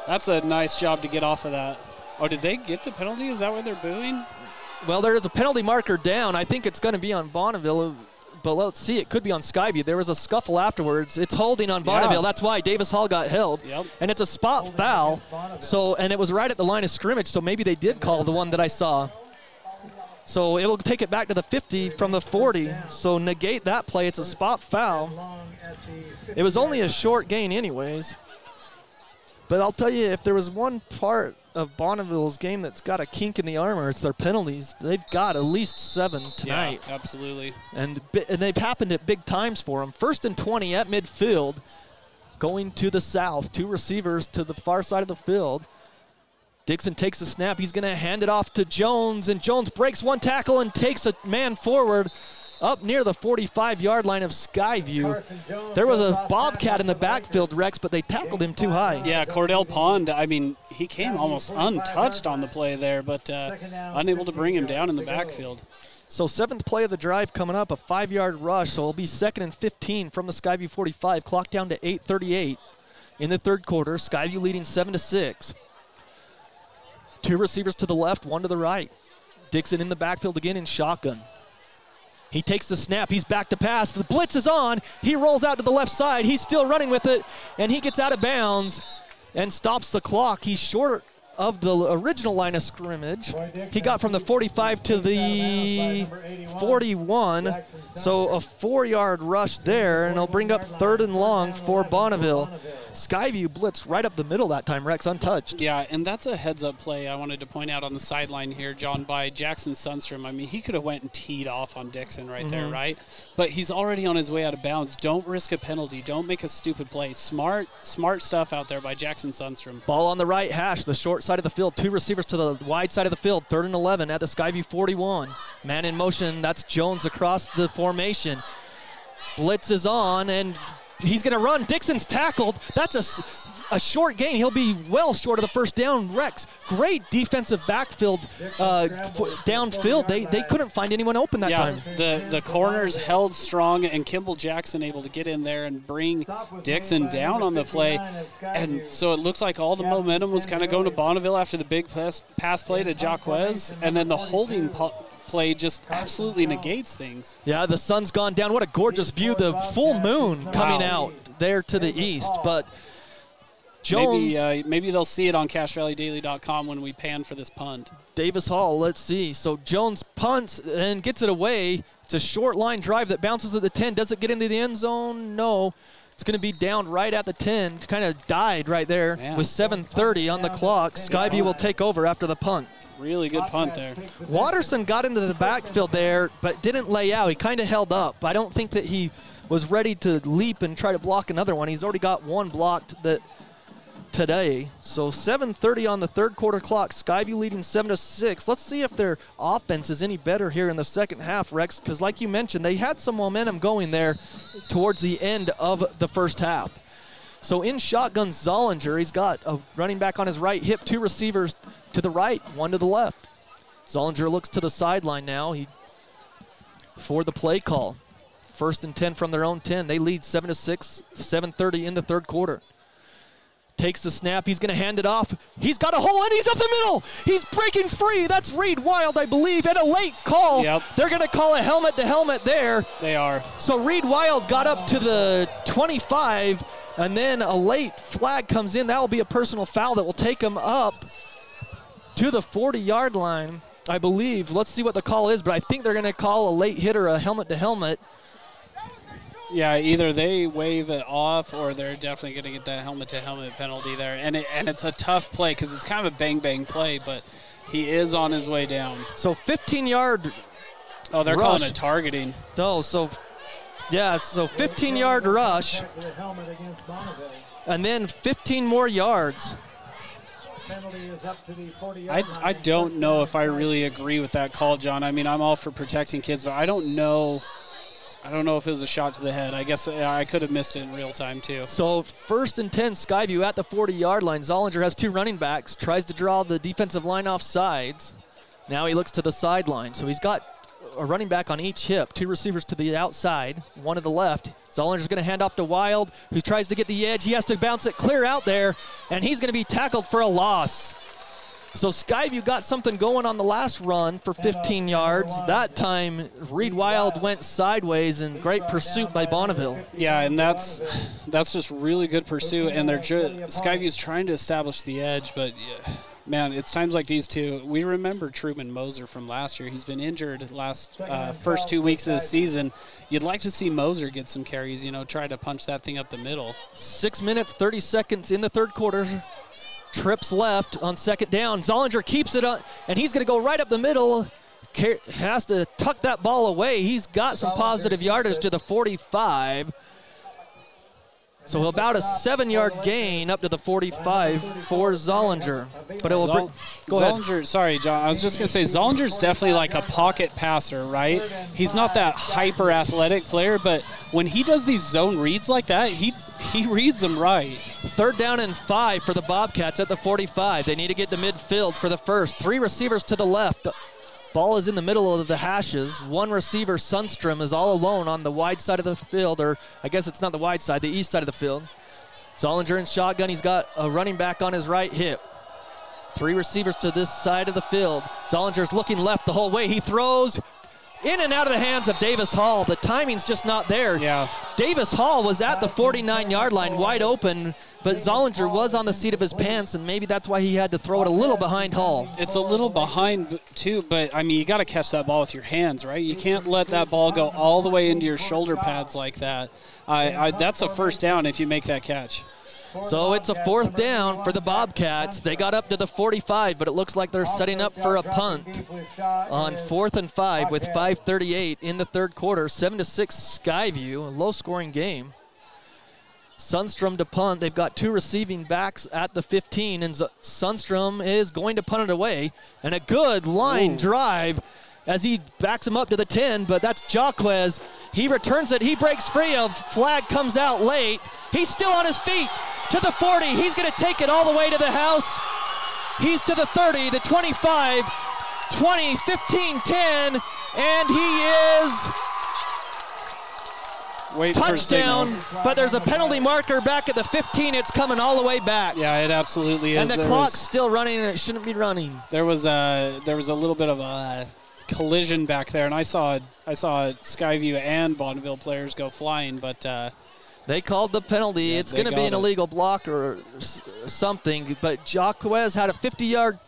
that's a nice job to get off of that. Oh, did they get the penalty? Is that why they're booing? Well, there is a penalty marker down. I think it's going to be on Bonneville. But let's see, it could be on Skyview. There was a scuffle afterwards. It's holding on Bonneville. That's why Davis Hall got held. And it's a spot foul. So, and it was right at the line of scrimmage, so maybe they did call the one that I saw. So it will take it back to the 50 from the 40. So negate that play. It's a spot foul. It was only a short gain anyways. But I'll tell you, if there was one part of Bonneville's game that's got a kink in the armor, it's their penalties. They've got at least 7 tonight. Yeah, absolutely. And they've happened at big times for them. 1st and 20 at midfield, going to the south. 2 receivers to the far side of the field. Dixon takes the snap. He's going to hand it off to Jones, and Jones breaks 1 tackle and takes a man forward up near the 45-yard line of Skyview. There was a Bobcat in the backfield, Rex, but they tackled him too high. Yeah, Cordell Pond, I mean, he came almost untouched on the play there, but unable to bring him down in the backfield. So 7th play of the drive coming up, a 5-yard rush, so it'll be 2nd and 15 from the Skyview 45. Clock down to 8:38 in the third quarter. Skyview leading 7-6. 2 receivers to the left, 1 to the right. Dixon in the backfield again in shotgun. He takes the snap. He's back to pass. The blitz is on. He rolls out to the left side. He's still running with it, and he gets out of bounds and stops the clock. He's short of the original line of scrimmage. He got from the 45 to the 41, so a 4-yard rush there, and it'll bring up 3rd and long for Bonneville. Skyview blitzed right up the middle that time, Rex, untouched. Yeah, and that's a heads-up play I wanted to point out on the sideline here, John, by Jackson Sundstrom. I mean, he could have went and teed off on Dixon right there, right? But he's already on his way out of bounds. Don't risk a penalty. Don't make a stupid play. Smart stuff out there by Jackson Sundstrom. Ball on the right hash, the short side of the field. 2 receivers to the wide side of the field. 3rd and 11 at the Skyview 41. Man in motion. That's Jones across the formation. Blitz is on, and he's going to run. Dixon's tackled. That's a short gain. He'll be well short of the first down. Rex, great defensive backfield downfield. They couldn't find anyone open that time. The corners held strong, and Kimball Jackson able to get in there and bring Dixon down on the play. And so it looked like all the momentum was kind of going to Bonneville after the big pass play to Jaquez, and then the holding play just absolutely negates things. Yeah, the sun's gone down. What a gorgeous view. The full moon coming out there to the east. But Jones, maybe they'll see it on CashValleyDaily.com when we pan for this punt. Davis Hall, let's see. So Jones punts and gets it away. It's a short line drive that bounces at the 10. Does it get into the end zone? No. It's going to be down right at the 10. Kind of died right there with 7:30 on the clock. Skyview will take over after the punt. Really good punt there. Watterson got into the backfield there, but didn't lay out. He kind of held up. I don't think that he was ready to leap and try to block another one. He's already got one blocked today. So 7:30 on the third quarter clock. Skyview leading 7-6. Let's see if their offense is any better here in the second half, Rex, because like you mentioned, they had some momentum going there towards the end of the first half. So in shotgun, Zollinger, he's got a running back on his right hip, 2 receivers to the right, 1 to the left. Zollinger looks to the sideline now for the play call. First and 10 from their own 10. They lead 7-6, 7:30 in the third quarter. Takes the snap. He's going to hand it off. He's got a hole, and he's up the middle. He's breaking free. That's Reed Wild, I believe, and a late call. Yep. They're going to call a helmet-to-helmet there. They are. So Reed Wild got up to the 25, and then a late flag comes in. That will be a personal foul that will take him up to the 40-yard line, I believe. Let's see what the call is, but I think they're going to call a late hit or a helmet-to-helmet. Yeah, either they wave it off or they're definitely going to get that helmet-to-helmet penalty there. And it's a tough play because it's kind of a bang-bang play, but he is on his way down. So 15-yard Oh, they're rush. calling it targeting. No, so 15-yard rush. And then 15 more yards. I don't know if I really agree with that call, John. I mean, I'm all for protecting kids, but I don't know if it was a shot to the head. I guess I could have missed it in real time, too. So 1st and 10, Skyview at the 40-yard line. Zollinger has 2 running backs, tries to draw the defensive line off sides. Now he looks to the sideline. So he's got a running back on each hip, 2 receivers to the outside, 1 to the left. Zollinger's going to hand off to Wild, who tries to get the edge. He has to bounce it clear out there, and he's going to be tackled for a loss. So Skyview got something going on the last run for 15 yards. That time, Reed Wild went sideways in great pursuit by Bonneville. Yeah, and that's just really good pursuit, and Skyview's trying to establish the edge, but yeah, man, it's times like these two. We remember Truman Moser from last year. He's been injured first 2 weeks of the season. You'd like to see Moser get some carries, try to punch that thing up the middle. 6 minutes, 30 seconds in the third quarter. Trips left on 2nd down. Zollinger keeps it up, and he's going to go right up the middle. Has to tuck that ball away. He's got some positive yardage to the 45. So about a 7-yard gain up to the 45 for Zollinger. But it will go Zollinger, ahead. Sorry, John. I was just going to say, Zollinger's definitely like a pocket passer, right? He's not that hyper-athletic player, but when he does these zone reads like that, he reads them right. 3rd down and 5 for the Bobcats at the 45. They need to get to midfield for the first. 3 receivers to the left. Ball is in the middle of the hashes. 1 receiver, Sundstrom, is all alone on the wide side of the field, or I guess it's not the wide side, the east side of the field. Zollinger in shotgun. He's got a running back on his right hip. 3 receivers to this side of the field. Zollinger's looking left the whole way. He throws in and out of the hands of Davis Hall. The timing's just not there. Yeah. Davis Hall was at the 49-yard line wide open, but Zollinger was on the seat of his pants, and maybe that's why he had to throw it a little behind Hall. It's a little behind, too, but, I mean, you got to catch that ball with your hands, right? You can't let that ball go all the way into your shoulder pads like that. That's a 1st down if you make that catch. So it's a 4th down for the Bobcats. They got up to the 45, but it looks like they're setting up for a punt on 4th and 5 with 5:38 in the third quarter. 7-6 Skyview, a low-scoring game. Sundstrom to punt. They've got 2 receiving backs at the 15, and Sundstrom is going to punt it away. And a good line drive as he backs him up to the 10, but that's Jaquez. He returns it. He breaks free. A flag comes out late. He's still on his feet to the 40. He's going to take it all the way to the house. He's to the 30, the 25, 20, 15, 10, and he is touchdown, but there's a penalty marker back at the 15. It's coming all the way back. Yeah, it absolutely is. And the clock's still running, and it shouldn't be running. There was a little bit of a collision back there, and I saw Skyview and Bonneville players go flying, but they called the penalty. Yeah, it's going to be an illegal block or something, but Jaquez had a 50-yard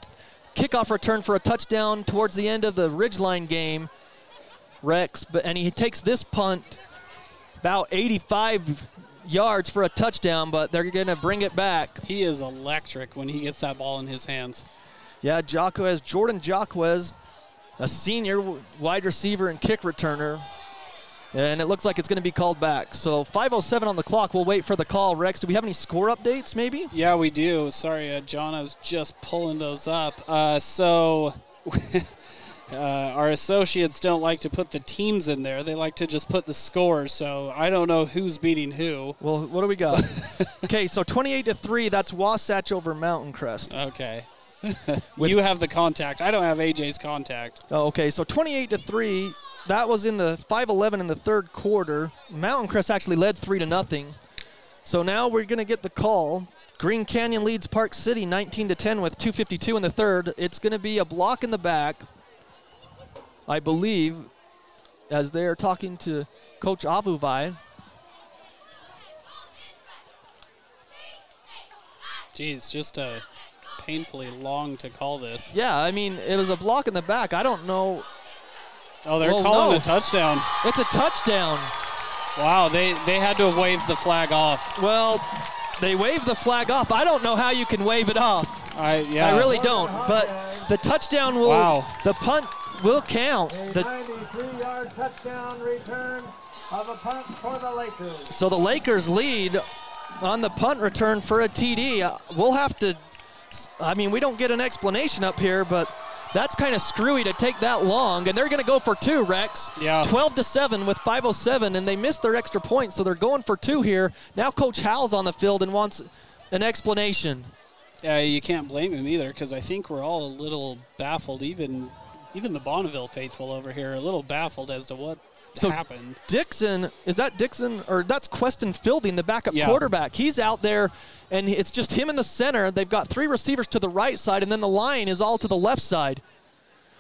kickoff return for a touchdown towards the end of the Ridgeline game, Rex, and he takes this punt about 85 yards for a touchdown, but they're going to bring it back. He is electric when he gets that ball in his hands. Yeah, Jordan Jaquez, a senior wide receiver and kick returner. And it looks like it's going to be called back. So 5:07 on the clock. We'll wait for the call. Rex, do we have any score updates maybe? Yeah, we do. Sorry, John, I was just pulling those up. So our associates don't like to put the teams in there. They like to just put the scores. So I don't know who's beating who. Well, what do we got? Okay, so 28-3, that's Wasatch over Mountain Crest. Okay. You have the contact. I don't have AJ's contact. Oh, okay, so 28-3. that was in the 5:11 in the third quarter. Mountain Crest actually led 3-0. So now we're going to get the call. Green Canyon leads Park City 19-10 with 2:52 in the third. It's going to be a block in the back, I believe, as they're talking to Coach Avuvai. Geez, just painfully long to call this. Yeah, I mean, it was a block in the back. I don't know. Oh, they're calling a touchdown. It's a touchdown. Wow, they had to have waved the flag off. Well, they waved the flag off. I don't know how you can wave it off. Yeah. I really don't. But the touchdown will, the punt will count. A 93-yard touchdown return of a punt for the Lakers. So the Lakers lead on the punt return for a TD. We'll have to, I mean, we don't get an explanation up here, but that's kind of screwy to take that long, and they're going to go for 2, Rex. Yeah. 12-7 with 5:07, and they missed their extra point, so they're going for 2 here. Now Coach Howell's on the field and wants an explanation. Yeah, you can't blame him either, because I think we're all a little baffled, even the Bonneville faithful over here, a little baffled as to what happened. Dixon, is that Dixon, or that's Queston Fielding, the backup quarterback. He's out there, and it's just him in the center. They've got 3 receivers to the right side, and then the line is all to the left side.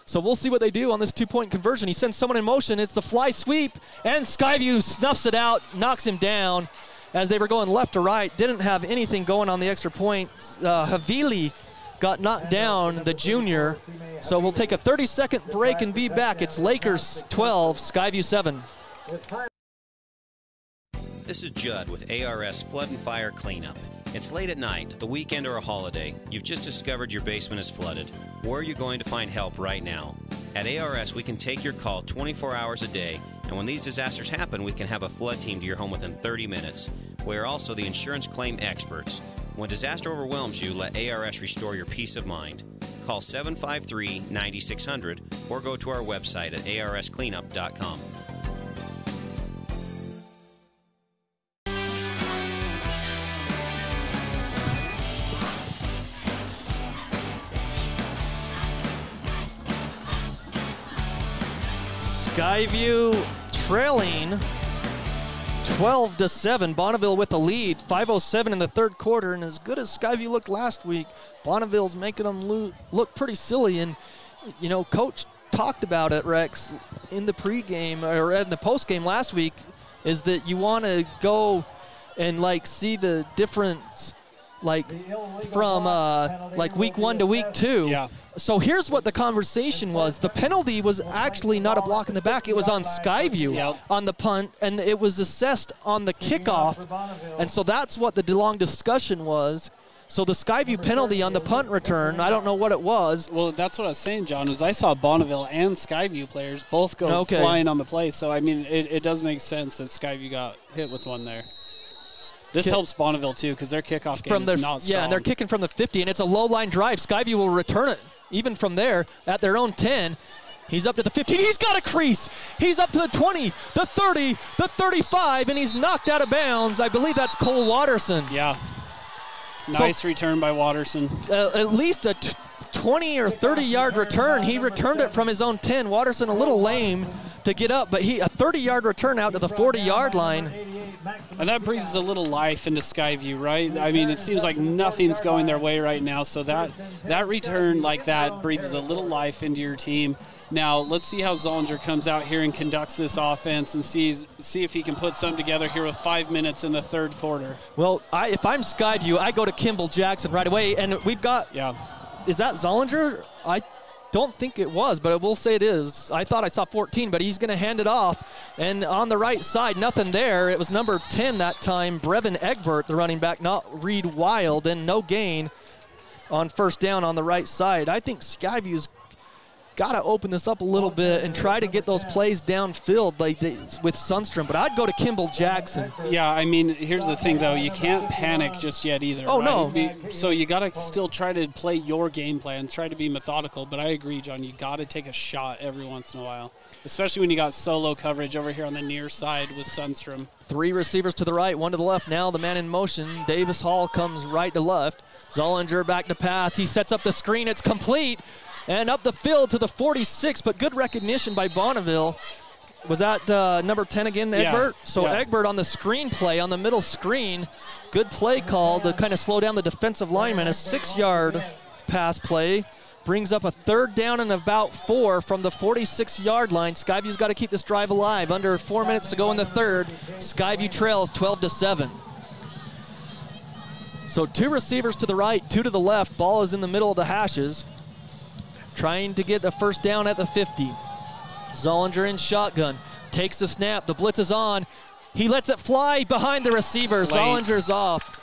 So we'll see what they do on this 2-point conversion. He sends someone in motion. It's the fly sweep, and Skyview snuffs it out, knocks him down as they were going left to right. Didn't have anything going on the extra point. Havili got knocked down, the junior. So we'll take a 30-second break and be back. It's Lakers 12, Skyview 7. This is Judd with ARS Flood and Fire Cleanup. It's late at night, the weekend or a holiday. You've just discovered your basement is flooded. Where are you going to find help right now? At ARS, we can take your call 24 hours a day, and when these disasters happen, we can have a flood team to your home within 30 minutes. We are also the insurance claim experts. When disaster overwhelms you, let ARS restore your peace of mind. Call 753-9600 or go to our website at arscleanup.com. Skyview trailing 12-7. Bonneville with the lead. 5:07 in the third quarter, and as good as Skyview looked last week, Bonneville's making them look pretty silly. And you know, Coach talked about it, Rex, in the pregame or in the postgame last week, is that you want to go and like see the difference, like from like week 1 to week 2. Yeah. So here's what the conversation was. The penalty was actually not a block in the back. It was on Skyview on the punt, and it was assessed on the kickoff. And so that's what the long discussion was. So the Skyview penalty on the punt return, I don't know what it was. Well, that's what I was saying, John, is I saw Bonneville and Skyview players both go flying on the play. So, I mean, it does make sense that Skyview got hit with one there. This helps Bonneville, too, because their kickoff game is not strong. Yeah, and they're kicking from the 50, and it's a low-line drive. Skyview will return it even from there at their own 10. He's up to the 15. He's got a crease. He's up to the 20, the 30, the 35, and he's knocked out of bounds. I believe that's Cole Watterson. Yeah. Nice return by Watterson. At least a 20 or 30-yard return. He returned it from his own 10. Watterson a little lame to get up, but a 30-yard return out to the 40-yard line. And that breathes a little life into Skyview, right? I mean, it seems like nothing's going their way right now, so that return like that breathes a little life into your team. Now, let's see how Zollinger comes out here and conducts this offense and see if he can put something together here with 5 minutes in the third quarter. Well, if I'm Skyview, I go to Kimball Jackson right away, and we've got is that Zollinger? I don't think it was, but we'll say it is. I thought I saw 14, but he's going to hand it off. And on the right side, nothing there. It was number 10 that time, Brevin Egbert, the running back, not Reed Wild, and no gain on first down on the right side. I think Skyview's got to open this up a little bit and try to get those plays downfield like with Sundstrom, but I'd go to Kimball Jackson. Yeah, I mean, here's the thing, though. You can't panic just yet either. Oh, right? no. So you got to still try to play your game plan, try to be methodical, but I agree, John, you got to take a shot every once in a while, especially when you got solo coverage over here on the near side with Sundstrom. 3 receivers to the right, 1 to the left. Now the man in motion, Davis Hall, comes right to left. Zollinger back to pass. He sets up the screen. It's complete. And up the field to the 46, but good recognition by Bonneville. Was that number 10 again, Egbert? Yeah. So Egbert on the screen play, on the middle screen, good play call to kind of slow down the defensive lineman. A 6-yard pass play brings up a 3rd down and about 4 from the 46-yard line. Skyview's got to keep this drive alive. Under 4 minutes to go in the 3rd. Skyview trails 12-7. So 2 receivers to the right, 2 to the left. Ball is in the middle of the hashes. Trying to get a 1st down at the 50. Zollinger in shotgun. Takes the snap. The blitz is on. He lets it fly behind the receiver. Zollinger's off.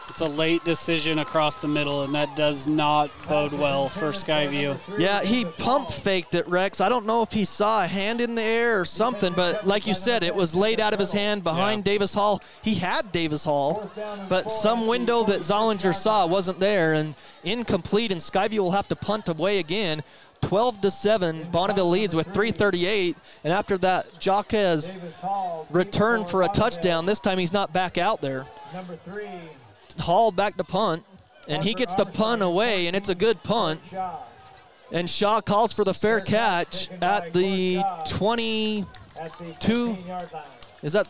It's a late decision across the middle, and that does not bode well for Skyview. Yeah, he pump faked it, Rex. I don't know if he saw a hand in the air or something, but like you said, it was laid out of his hand behind Davis Hall. He had Davis Hall, but some window that Zollinger saw wasn't there, and incomplete, and Skyview will have to punt away again. 12-7, Bonneville leads with 3:38, and after that, Jaquez returned for a touchdown. This time he's not back out there. Number 3. Hall back to punt, and he gets the punt away, and it's a good punt. And Shaw calls for the fair catch at the 22. Is that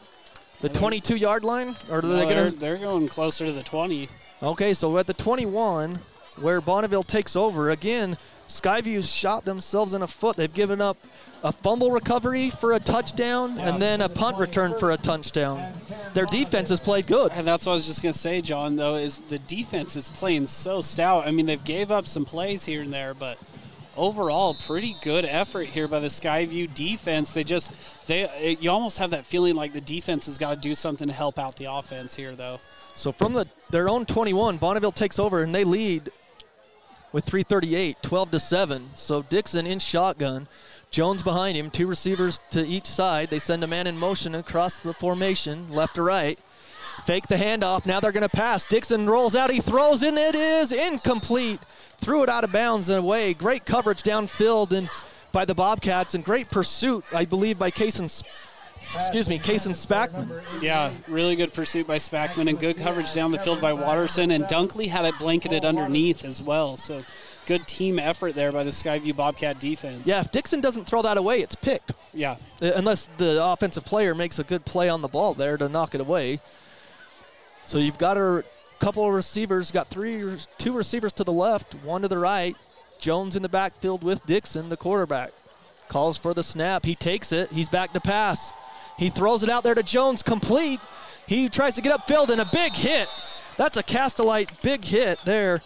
the 22-yard line? Or are they gonna? They're going closer to the 20. Okay, so at the 21, where Bonneville takes over again. Skyview shot themselves in the foot. They've given up a fumble recovery for a touchdown and then a punt return for a touchdown. Their defense has played good. And that's what I was just going to say, John, though, is the defense is playing so stout. I mean, they've gave up some plays here and there, but overall, pretty good effort here by the Skyview defense. You almost have that feeling like the defense has got to do something to help out the offense here, though. So from their own 21, Bonneville takes over, and they lead with 3:38, 12-7. So Dixon in shotgun. Jones behind him, 2 receivers to each side. They send a man in motion across the formation, left to right. Fake the handoff. Now they're going to pass. Dixon rolls out. He throws, and it is incomplete. Threw it out of bounds and away. Great coverage downfield and by the Bobcats, and great pursuit, I believe, by Kaysen Spackman. Yeah, really good pursuit by Spackman and good coverage down the field by Watterson, and Dunkley had it blanketed underneath as well. So good team effort there by the Skyview Bobcat defense. Yeah, if Dixon doesn't throw that away, it's picked. Yeah. Unless the offensive player makes a good play on the ball there to knock it away. So you've got a couple of receivers, got 2 receivers to the left, 1 to the right. Jones in the backfield with Dixon, the quarterback. Calls for the snap. He takes it. He's back to pass. He throws it out there to Jones, complete. He tries to get upfield, and a big hit. That's a Castellite big hit there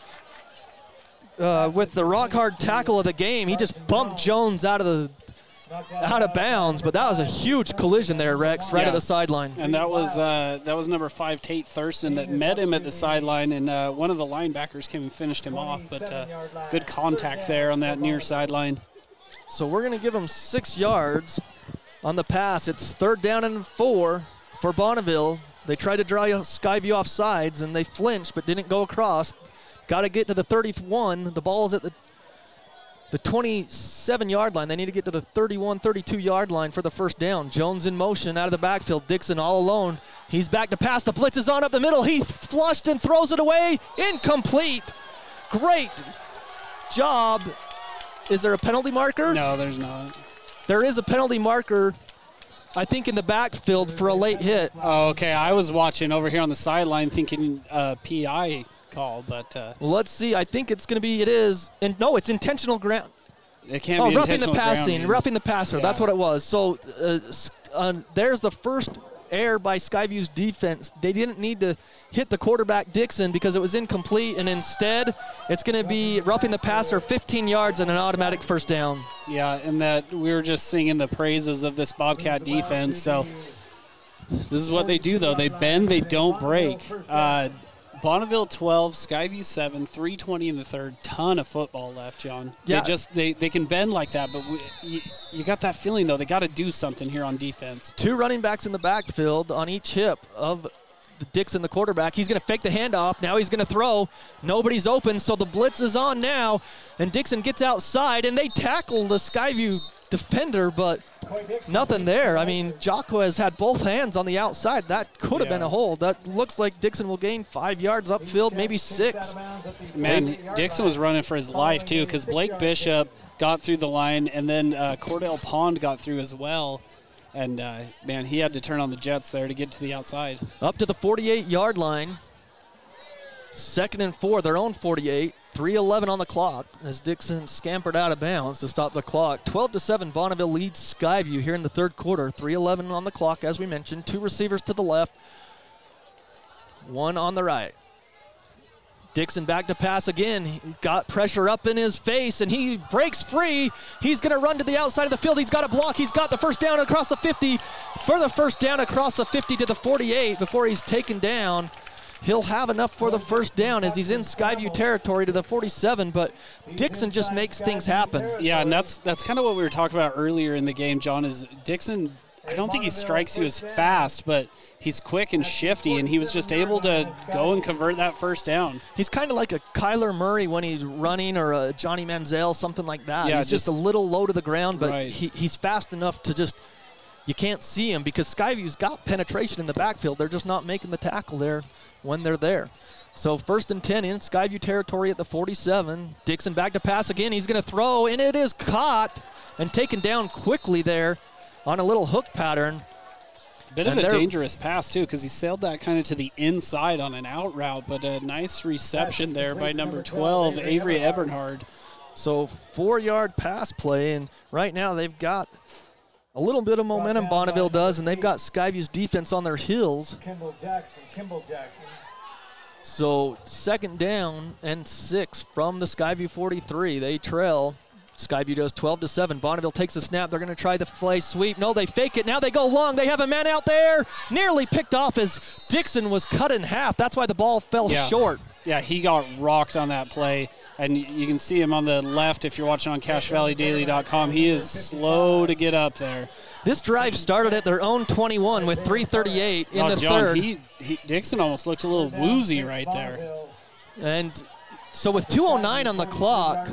with the rock-hard tackle of the game. He just bumped Jones out of bounds, but that was a huge collision there, Rex, right at the sideline. And that was number 5, Tate Thurston, that met him at the sideline, and one of the linebackers came and finished him off, but good contact there on that near sideline. So we're going to give him 6 yards on the pass. It's 3rd down and 4 for Bonneville. They tried to draw Skyview off sides, and they flinched but didn't go across. Got to get to the 31. The ball is at the 27-yard line. They need to get to the 31, 32-yard line for the 1st down. Jones in motion out of the backfield. Dixon all alone. He's back to pass. The blitz is on up the middle. He flushed and throws it away. Incomplete. Great job. Is there a penalty marker? No, there's not. There is a penalty marker, I think, in the backfield for a late hit. Oh, okay. I was watching over here on the sideline thinking PI call, but well, let's see. I think it's going to be. It is, and no, it's intentional ground. It can't be roughing the passing, grounding. roughing the passer. Yeah. That's what it was. So there's the first error by Skyview's defense. They didn't need to hit the quarterback Dixon because it was incomplete, and instead it's going to be roughing the passer 15 yards and an automatic 1st down. Yeah, and that we were just singing the praises of this Bobcat defense. So this is what they do, though. They bend, they don't break. Bonneville 12, Skyview 7, 3:20 in the 3rd. Ton of football left, John. Yeah. They can bend like that, but you got that feeling, though. They got to do something here on defense. 2 running backs in the backfield on each hip of the Dixon, the quarterback. He's going to fake the handoff. Now he's going to throw. Nobody's open, so the blitz is on now, and Dixon gets outside, and they tackle the Skyview defender, but nothing there. I mean, Jaquez had both hands on the outside. That could have been a hold. That looks like Dixon will gain 5 yards upfield, maybe 6. Man, Dixon was running for his life, too, because Blake Bishop got through the line, and then Cordell Pond got through as well. And, man, he had to turn on the jets there to get to the outside. Up to the 48-yard line. 2nd and 4, their own 48. 3:11 on the clock as Dixon scampered out of bounds to stop the clock. 12-7, Bonneville leads Skyview here in the third quarter. 3:11 on the clock, as we mentioned. 2 receivers to the left, 1 on the right. Dixon back to pass again. He got pressure up in his face, and he breaks free. He's going to run to the outside of the field. He's got a block. He's got the first down across the 50. For the first down across the 50 to the 48 before he's taken down. He'll have enough for the first down as he's in Skyview territory to the 47, but Dixon just makes things happen. Yeah, and that's kind of what we were talking about earlier in the game, John, is Dixon, I don't think he strikes you as fast, but he's quick and shifty, and he was just able to go and convert that first down. He's kind of like a Kyler Murray when he's running, or a Johnny Manziel, something like that. Yeah, he's just a little low to the ground, but right. he's fast enough to just, you can't see him because Skyview's got penetration in the backfield. They're just not making the tackle there when they're there. So 1st and 10 in Skyview territory at the 47. Dixon back to pass again. He's going to throw, and it is caught and taken down quickly there on a little hook pattern. Bit of a dangerous pass, too, because he sailed that kind of to the inside on an out route, but a nice reception there by number 12, Avery Eberhard. So 4-yard pass play, and right now they've got a little bit of momentum, Bonneville does, and they've got Skyview's defense on their heels. Kimball Jackson. So 2nd down and 6 from the Skyview 43. They trail. Skyview does 12-7. Bonneville takes the snap. They're going to try the play sweep. No, they fake it. Now they go long. They have a man out there. Nearly picked off as Dixon was cut in half. That's why the ball fell short. Yeah, he got rocked on that play. And you can see him on the left if you're watching on CacheValleyDaily.com. He is slow to get up there. This drive started at their own 21 with 3:38 in the third. Dixon almost looked a little woozy right there. And so with 2:09 on the clock,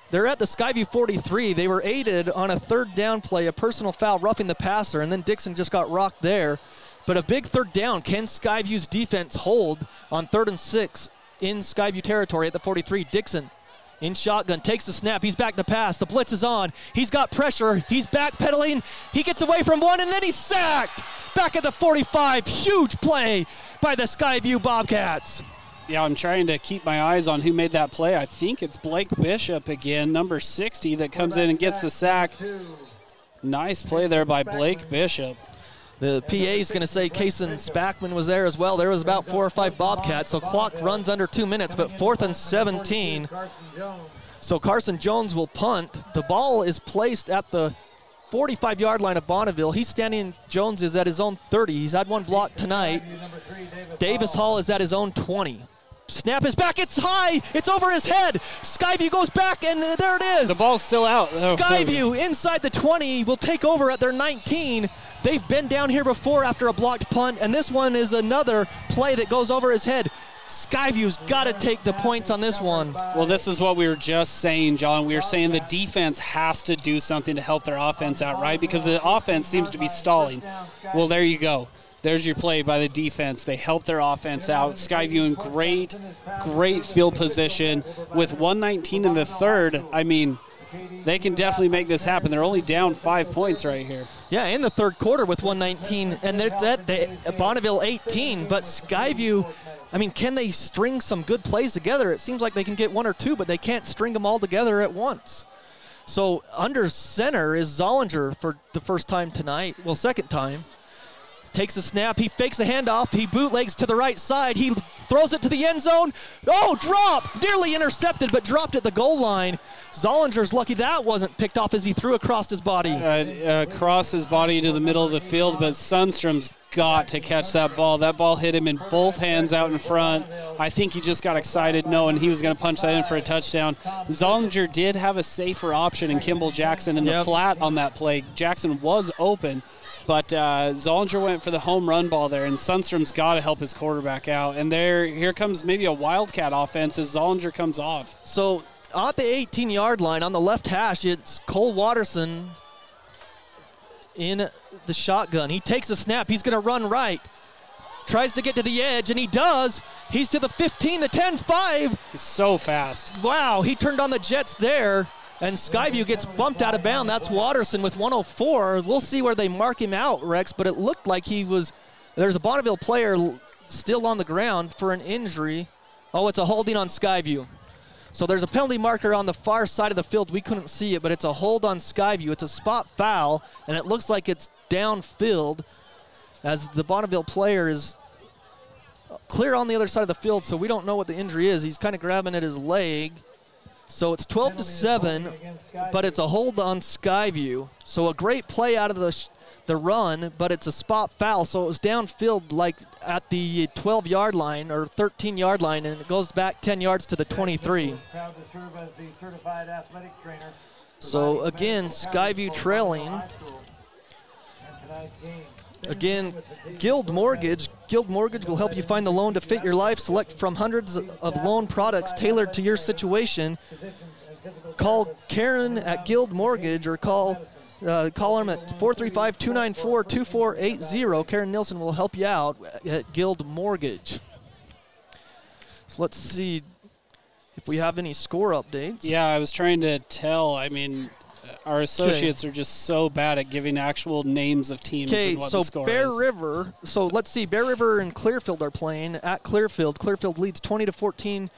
they're at the Skyview 43. They were aided on a 3rd down play, a personal foul roughing the passer, and then Dixon just got rocked there. But a big 3rd down. Can Skyview's defense hold on 3rd and 6 in Skyview territory at the 43? Dixon in shotgun, takes the snap. He's back to pass. The blitz is on. He's got pressure. He's backpedaling. He gets away from one, and then he's sacked. Back at the 45. Huge play by the Skyview Bobcats. Yeah, I'm trying to keep my eyes on who made that play. I think it's Blake Bishop again, number 60, that comes in and gets the sack. Nice play there by Blake Bishop. The PA is going to say Kason Spackman was there as well. There was about 4 or 5 Bobcats, so clock runs under 2 minutes, but 4th and 17. So Carson Jones will punt. The ball is placed at the 45-yard line of Bonneville. He's standing, Jones is at his own 30. He's had 1 block tonight. Davis Hall is at his own 20. Snap is back, it's high, it's over his head. Skyview goes back, and there it is. The ball's still out. Skyview inside the 20 will take over at their 19. They've been down here before after a blocked punt, and this one is another play that goes over his head. Skyview's got to take the points on this one. Well, this is what we were just saying, John. We were saying the defense has to do something to help their offense out, right? Because the offense seems to be stalling. Well, there you go. There's your play by the defense. They help their offense out. Skyview in great field position. With 1:19 in the third, I mean, they can definitely make this happen. They're only down 5 points right here. Yeah, in the third quarter with 1:19, and it's at the Bonneville 18. But Skyview, I mean, can they string some good plays together? It seems like they can get 1 or 2, but they can't string them all together at once. So under center is Zollinger for the first time tonight. Well, second time. Takes the snap, he fakes the handoff, he bootlegs to the right side, he throws it to the end zone. Oh, drop! Nearly intercepted, but dropped at the goal line. Zollinger's lucky that wasn't picked off as he threw across his body. Across his body to the middle of the field, but Sundstrom's got to catch that ball. That ball hit him in both hands out in front. I think he just got excited knowing he was going to punch that in for a touchdown. Zollinger did have a safer option in Kimball Jackson in the flat on that play. Jackson was open. But Zollinger went for the home run ball there, and Sundstrom's got to help his quarterback out. And here comes maybe a Wildcat offense as Zollinger comes off. So at the 18-yard line on the left hash, it's Cole Watterson in the shotgun. He takes the snap. He's going to run right. Tries to get to the edge, and he does. He's to the 15, the 10, 5. He's so fast. Wow, he turned on the jets there. And Skyview gets bumped out of bounds. That's Watterson with 104. We'll see where they mark him out, Rex, but it looked like there's a Bonneville player still on the ground for an injury. Oh, it's a holding on Skyview. So there's a penalty marker on the far side of the field. We couldn't see it, but it's a hold on Skyview. It's a spot foul, and it looks like it's downfield as the Bonneville player is clear on the other side of the field, so we don't know what the injury is. He's kind of grabbing at his leg. So it's 12-7, but it's a hold on Skyview. So a great play out of the run, but it's a spot foul. So it was downfield like at the 12-yard line or 13-yard line, and it goes back 10 yards to the 23. So again, Skyview trailing. Again, Guild Mortgage. Guild Mortgage will help you find the loan to fit your life. Select from hundreds of loan products tailored to your situation. Call Karen at Guild Mortgage or call them at 435-294-2480. Karen Nielsen will help you out at Guild Mortgage. So let's see if we have any score updates. Yeah, I was trying to tell. I mean, our associates are just so bad at giving actual names of teams and what the score Bear is. River. So let's see. Bear River and Clearfield are playing at Clearfield. Clearfield leads 20-14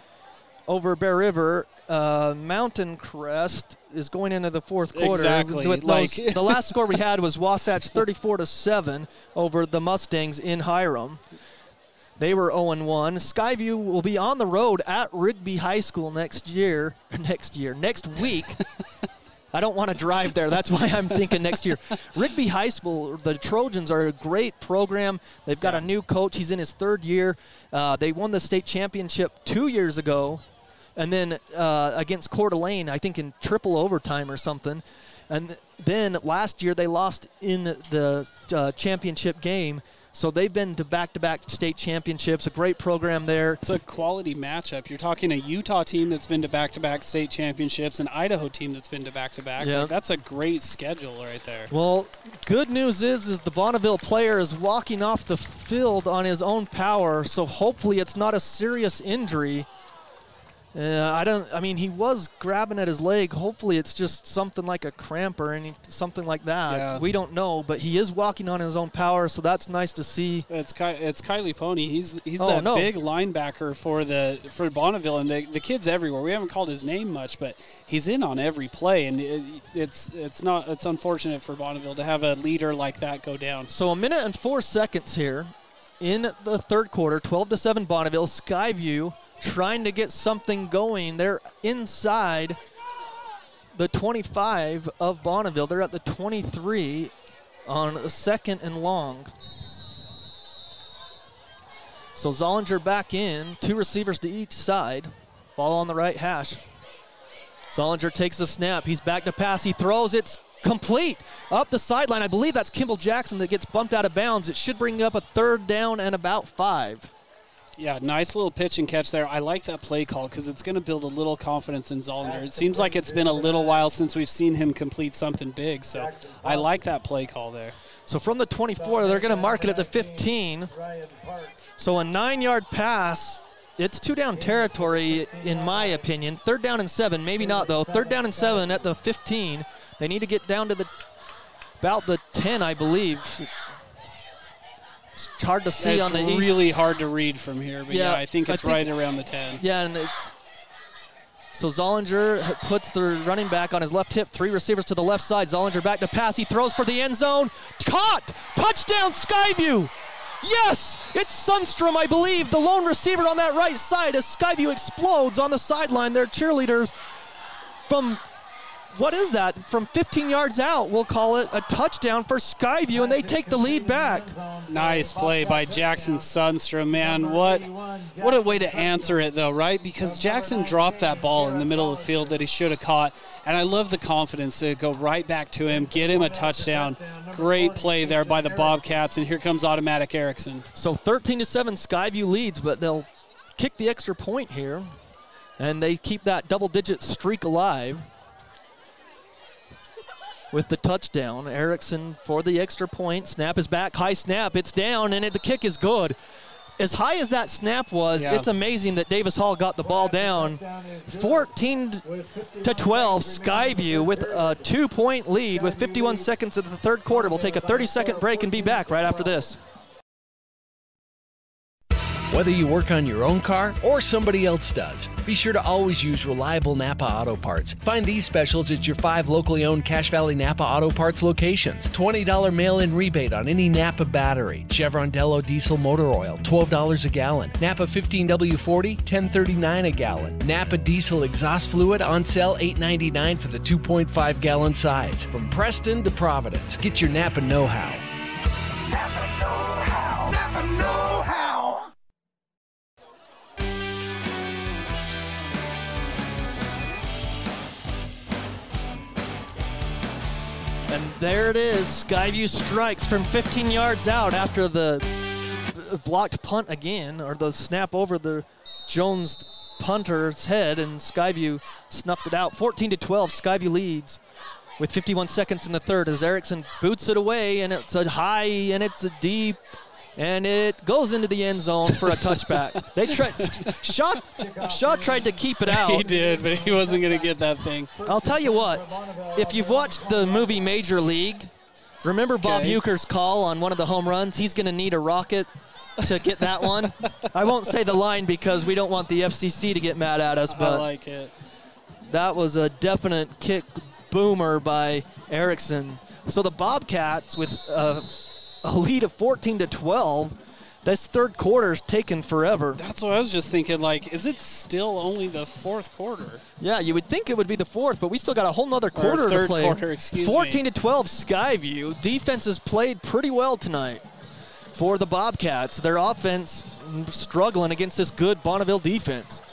over Bear River. Mountain Crest is going into the fourth quarter. Exactly. The last score we had was Wasatch 34-7 over the Mustangs in Hiram. They were 0-1. Skyview will be on the road at Rigby High School next week. I don't want to drive there. That's why I'm thinking next year. Rigby High School, the Trojans are a great program. They've got a new coach. He's in his third year. They won the state championship 2 years ago, and then against Coeur d'Alene, I think in triple overtime or something. And then last year they lost in the championship game. So they've been to back-to-back state championships, a great program there. It's a quality matchup. You're talking a Utah team that's been to back-to-back state championships, an Idaho team that's been to back-to-back. Yeah. Like, that's a great schedule right there. Well, good news is the Bonneville player is walking off the field on his own power, so hopefully it's not a serious injury. I mean, he was grabbing at his leg. Hopefully it's just something like a cramp or something like that. Yeah. We don't know, but he is walking on his own power, so that's nice to see. It's Kylie Pony. He's big linebacker for Bonneville, and the kid's everywhere. We haven't called his name much, but he's in on every play, and it's unfortunate for Bonneville to have a leader like that go down. So 1 minute and 4 seconds here in the third quarter, 12-7 Bonneville. Skyview trying to get something going. They're inside the 25 of Bonneville. They're at the 23 on a second and long. So Zollinger back in, 2 receivers to each side. Ball on the right hash. Zollinger takes the snap. He's back to pass. He throws. It's complete up the sideline. I believe that's Kimball Jackson that gets bumped out of bounds. It should bring up a 3rd down and about 5. Yeah, nice little pitch and catch there. I like that play call because it's going to build a little confidence in Zollinger. It seems like it's been a little while since we've seen him complete something big, so I like that play call there. So from the 24, they're going to mark it at the 15. So a 9-yard pass. It's 2-down territory, in my opinion. 3rd down and 7, maybe not, though. 3rd down and 7 at the 15. They need to get down to about the 10, I believe. It's hard to see on the east. It's really hard to read from here, but yeah, I think it's right around the 10. Yeah, and so Zollinger puts the running back on his left hip, 3 receivers to the left side. Zollinger back to pass. He throws for the end zone. Caught! Touchdown, Skyview! Yes! It's Sundstrom, I believe, the lone receiver on that right side as Skyview explodes on the sideline. Their cheerleaders from... What is that? From 15 yards out, we'll call it a touchdown for Skyview, and they take the lead back. Nice play by Jackson Sundstrom, man. What a way to answer it, though, right? Because Jackson dropped that ball in the middle of the field that he should have caught, and I love the confidence to go right back to him, get him a touchdown. Great play there by the Bobcats, and here comes Automatic Erickson. So 13-7, Skyview leads, but they'll kick the extra point here, and they keep that double-digit streak alive with the touchdown. Erickson for the extra point. Snap is back. High snap. It's down, and the kick is good. as high as that snap was, it's amazing that Davis Hall got the ball down. 14-12, Skyview with a 2-point lead with 51 seconds of the third quarter. We'll take a 30-second break and be back right after this. Whether you work on your own car or somebody else does, be sure to always use reliable Napa Auto Parts. Find these specials at your 5 locally owned Cache Valley Napa Auto Parts locations. $20 mail-in rebate on any Napa battery. Chevron Dello diesel motor oil, $12 a gallon. Napa 15W40, $10.39 a gallon. Napa diesel exhaust fluid on sale, $8.99 for the 2.5 gallon size. From Preston to Providence, get your Napa know-how. Napa know-how. Napa know-how. And there it is. Skyview strikes from 15 yards out after the blocked punt again, or the snap over the Jones punter's head, and Skyview snuffed it out. 14-12, Skyview leads with 51 seconds in the third as Erickson boots it away, and it's a high and it's a deep, and it goes into the end zone for a touchback. They tried. Shaw tried to keep it out. He did, but he wasn't going to get that thing. I'll tell you what, if you've watched the movie Major League, remember Bob Uecker's call on one of the home runs? He's going to need a rocket to get that one. I won't say the line because we don't want the FCC to get mad at us, but I like it. That was a definite kick boomer by Erickson. So the Bobcats with a lead of 14-12. This third quarter's taken forever. That's what I was just thinking, like, is it still only the fourth quarter? Yeah, you would think it would be the fourth, but we still got a whole nother quarter to play. Third quarter, excuse me. 14-12 Skyview. Defense has played pretty well tonight for the Bobcats. Their offense struggling against this good Bonneville defense.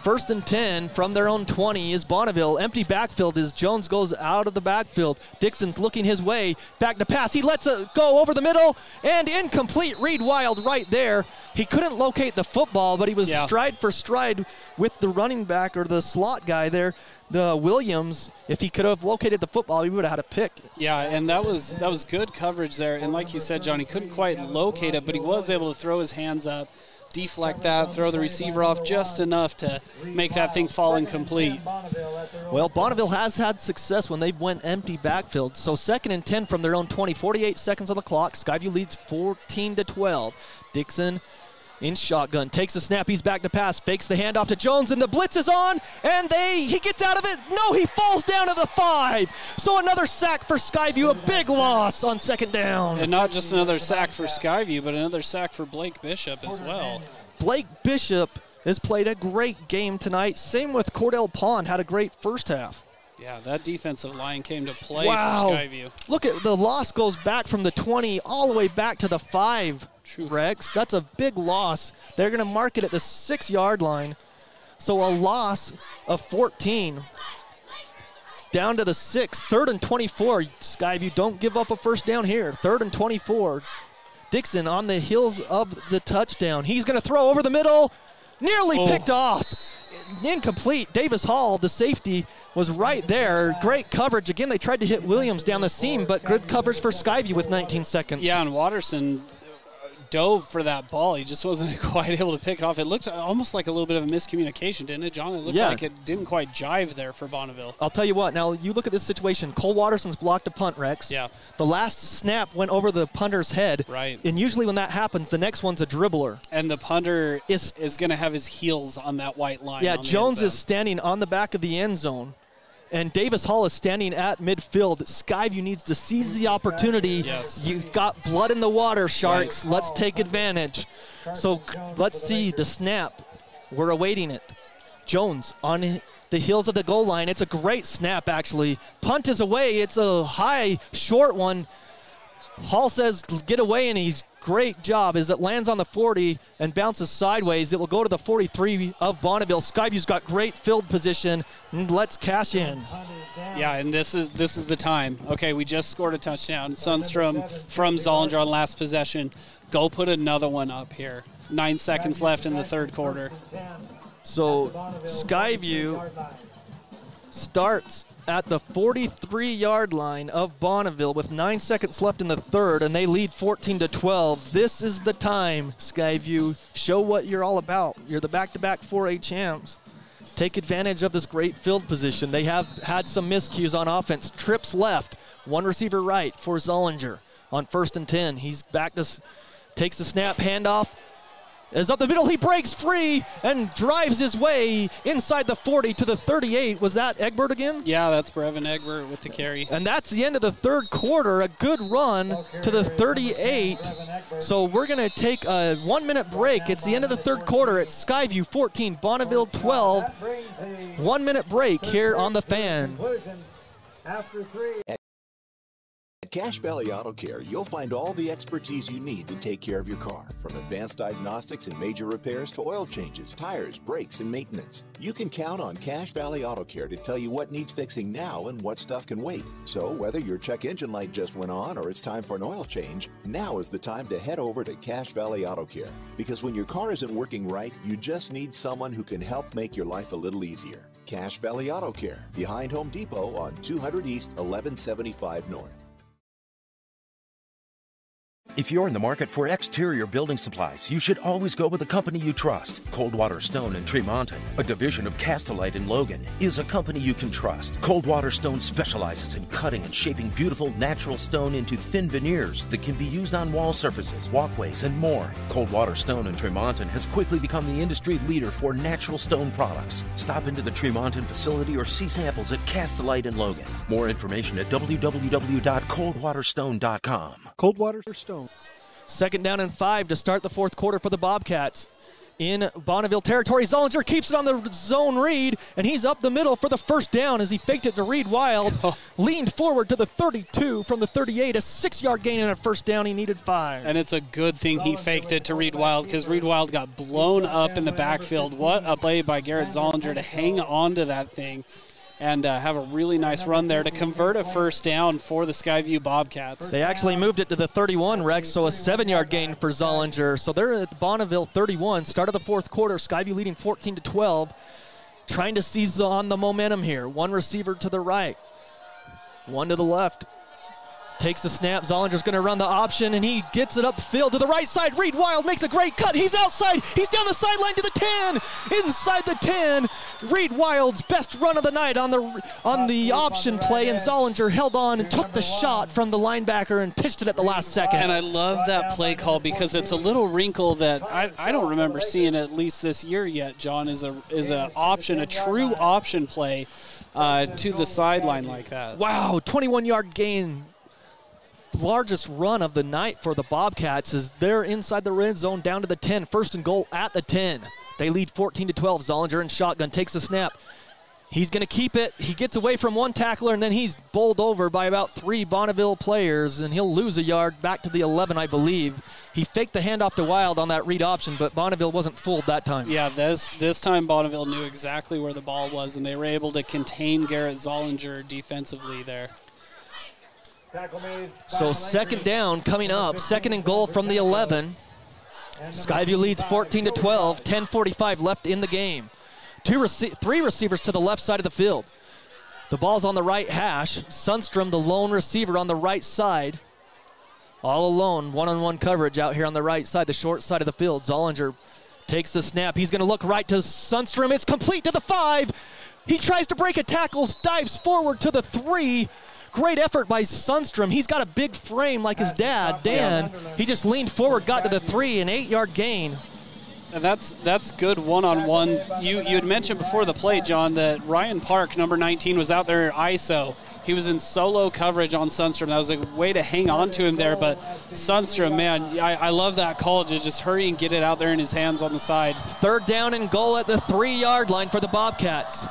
1st and 10 from their own 20 is Bonneville. Empty backfield as Jones goes out of the backfield. Dixon's looking his way. Back to pass. He lets it go over the middle and incomplete. Reed Wild right there. He couldn't locate the football, but he was stride for stride with the running back or the slot guy there, the Williams. If he could have located the football, he would have had a pick. Yeah, and that was good coverage there. And like you said, John, he couldn't quite locate it, but he was able to throw his hands up, deflect that, throw the receiver off just enough to make that thing fall incomplete. Well, Bonneville has had success when they've went empty backfield. So 2nd and 10 from their own 20, 48 seconds on the clock. Skyview leads 14-12. Dixon in shotgun, takes the snap, he's back to pass, fakes the handoff to Jones, and the blitz is on, and he gets out of it. No, he falls down to the 5. So another sack for Skyview, a big loss on 2nd down. And not just another sack for Skyview, but another sack for Blake Bishop as well. Blake Bishop has played a great game tonight. Same with Cordell Pond, had a great first half. Yeah, that defensive line came to play for Skyview. Look at the loss goes back from the 20 all the way back to the 5. Rex, that's a big loss. They're going to mark it at the 6-yard line. So a loss of 14. Down to the 6, 3rd and 24. Skyview, don't give up a first down here. 3rd and 24. Dixon on the heels of the touchdown. He's going to throw over the middle. Nearly picked off. Incomplete. Davis Hall, the safety, was right there. Great coverage. Again, they tried to hit Williams down the seam, but good coverage for Skyview with 19 seconds. Yeah, and Watterson dove for that ball. He just wasn't quite able to pick it off. It looked almost like a little bit of a miscommunication, didn't it, John? It looked like it didn't quite jive there for Bonneville. I'll tell you what. Now, you look at this situation. Cole Watterson's blocked a punt, Rex. Yeah. The last snap went over the punter's head. Right. And usually when that happens, the next one's a dribbler. And the punter is going to have his heels on that white line. Yeah, Jones is standing on the back of the end zone. And Davis Hall is standing at midfield. Skyview needs to seize the opportunity. Yes. You've got blood in the water, Sharks. Right. Let's take advantage. So let's see the snap. We're awaiting it. Jones on the heels of the goal line. It's a great snap, actually. Punt is away. It's a high, short one. Hall says get away, and he's great job as it lands on the 40 and bounces sideways. It will go to the 43 of Bonneville. Skyview's got great field position. Let's cash in. Yeah, and this is the time. Okay, we just scored a touchdown. Sundstrom from Zollinger on last possession. Go put another one up here. 9 seconds left in the third quarter. So Skyview starts at the 43-yard line of Bonneville with 9 seconds left in the third, and they lead 14-12. This is the time, Skyview. Show what you're all about. You're the back-to-back 4A champs. Take advantage of this great field position. They have had some miscues on offense. Trips left, one receiver right for Zollinger on 1st and 10. He's back to, takes the snap, handoff, is up the middle. He breaks free and drives his way inside the 40 to the 38. Was that Egbert again? Yeah, that's Brevin Egbert with the carry. And that's the end of the third quarter. A good run to the 38. So we're going to take a 1-minute break. It's the end of the third quarter. It's Skyview 14, Bonneville 12. 1-minute break here on the Fan. After 3. At Cache Valley Auto Care, you'll find all the expertise you need to take care of your car, from advanced diagnostics and major repairs to oil changes, tires, brakes, and maintenance. You can count on Cache Valley Auto Care to tell you what needs fixing now and what stuff can wait. So whether your check engine light just went on or it's time for an oil change, now is the time to head over to Cache Valley Auto Care. Because when your car isn't working right, you just need someone who can help make your life a little easier. Cache Valley Auto Care, behind Home Depot on 200 East, 1175 North. If you're in the market for exterior building supplies, you should always go with a company you trust. Coldwater Stone in Tremonton, a division of Castellite in Logan, is a company you can trust. Coldwater Stone specializes in cutting and shaping beautiful natural stone into thin veneers that can be used on wall surfaces, walkways, and more. Coldwater Stone in Tremonton has quickly become the industry leader for natural stone products. Stop into the Tremonton facility or see samples at Castellite in Logan. More information at www.coldwaterstone.com. Coldwater Stone. 2nd down and 5 to start the fourth quarter for the Bobcats. In Bonneville territory, Zollinger keeps it on the zone read, and he's up the middle for the first down as he faked it to Reed Wild. Leaned forward to the 32 from the 38, a 6-yard gain and a first down. He needed 5. And it's a good thing he faked it to Reed Wild, because Reed Wild got blown up in the backfield. What a play by Garrett Zollinger to hang on to that thing and have a really nice run there to convert a first down for the Skyview Bobcats. They actually moved it to the 31, Rex, so a 7-yard gain for Zollinger. So they're at Bonneville 31, start of the fourth quarter, Skyview leading 14-12, trying to seize on the momentum here. One receiver to the right, one to the left. Takes the snap, Zollinger's going to run the option, and he gets it upfield to the right side. Reed Wild makes a great cut. He's outside. He's down the sideline to the 10. Inside the 10. Reed Wild's best run of the night on the option play, and Zollinger held on and took the shot from the linebacker and pitched it at the last second. And I love that play call because it's a little wrinkle that I don't remember seeing at least this year yet, John, is a option, a true option play to the sideline like that. Wow, 21-yard gain. Largest run of the night for the Bobcats as they're inside the red zone down to the 10. 1st and goal at the 10. They lead 14-12. Zollinger in shotgun takes the snap. He's going to keep it. He gets away from one tackler, and then he's bowled over by about 3 Bonneville players, and he'll lose a yard back to the 11, I believe. He faked the handoff to Wild on that read option, but Bonneville wasn't fooled that time. Yeah, this time Bonneville knew exactly where the ball was, and they were able to contain Garrett Zollinger defensively there. So 2nd down coming up, 2nd and goal from the 11. Skyview leads 14-12, 10:45 left in the game. 3 receivers to the left side of the field. The ball's on the right hash. Sundstrom, the lone receiver on the right side. All alone, one-on-one coverage out here on the right side, the short side of the field. Zollinger takes the snap. He's going to look right to Sundstrom. It's complete to the 5. He tries to break a tackle, dives forward to the 3. Great effort by Sundstrom. He's got a big frame like his dad, Dan. He just leaned forward, got to the 3, an 8-yard gain. And that's good one-on-one. You had mentioned before the play, John, that Ryan Park, number 19, was out there ISO. He was in solo coverage on Sundstrom. That was a way to hang on to him there. But Sundstrom, man, I love that call to just hurry and get it out there in his hands on the side. 3rd down and goal at the 3-yard line for the Bobcats.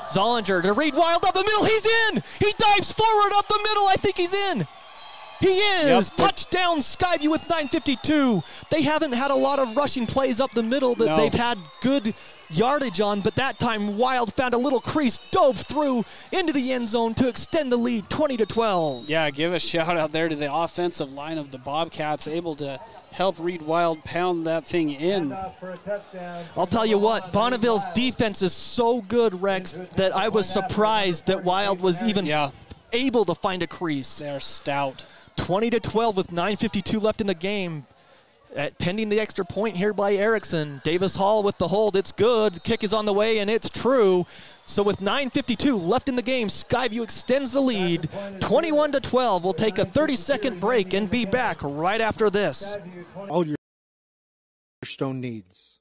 Zollinger to Reed Wild up the middle. He's in. He dives forward up the middle. I think he's in. He is! Yep. Touchdown Skyview with 9:52. They haven't had a lot of rushing plays up the middle that they've had good yardage on, but that time Wild found a little crease, dove through into the end zone to extend the lead 20-12. Yeah, give a shout out there to the offensive line of the Bobcats, able to help Reed Wild pound that thing in. I'll tell you what, Bonneville's defense is so good, Rex, that I was surprised that Wild was even able to find a crease. They are stout. 20-12 with 9:52 left in the game. Pending the extra point here by Erickson. Davis Hall with the hold. It's good. Kick is on the way, and it's true. So with 9:52 left in the game, Skyview extends the lead 21-12. We'll take a 30-second break and be back right after this. All your stone needs.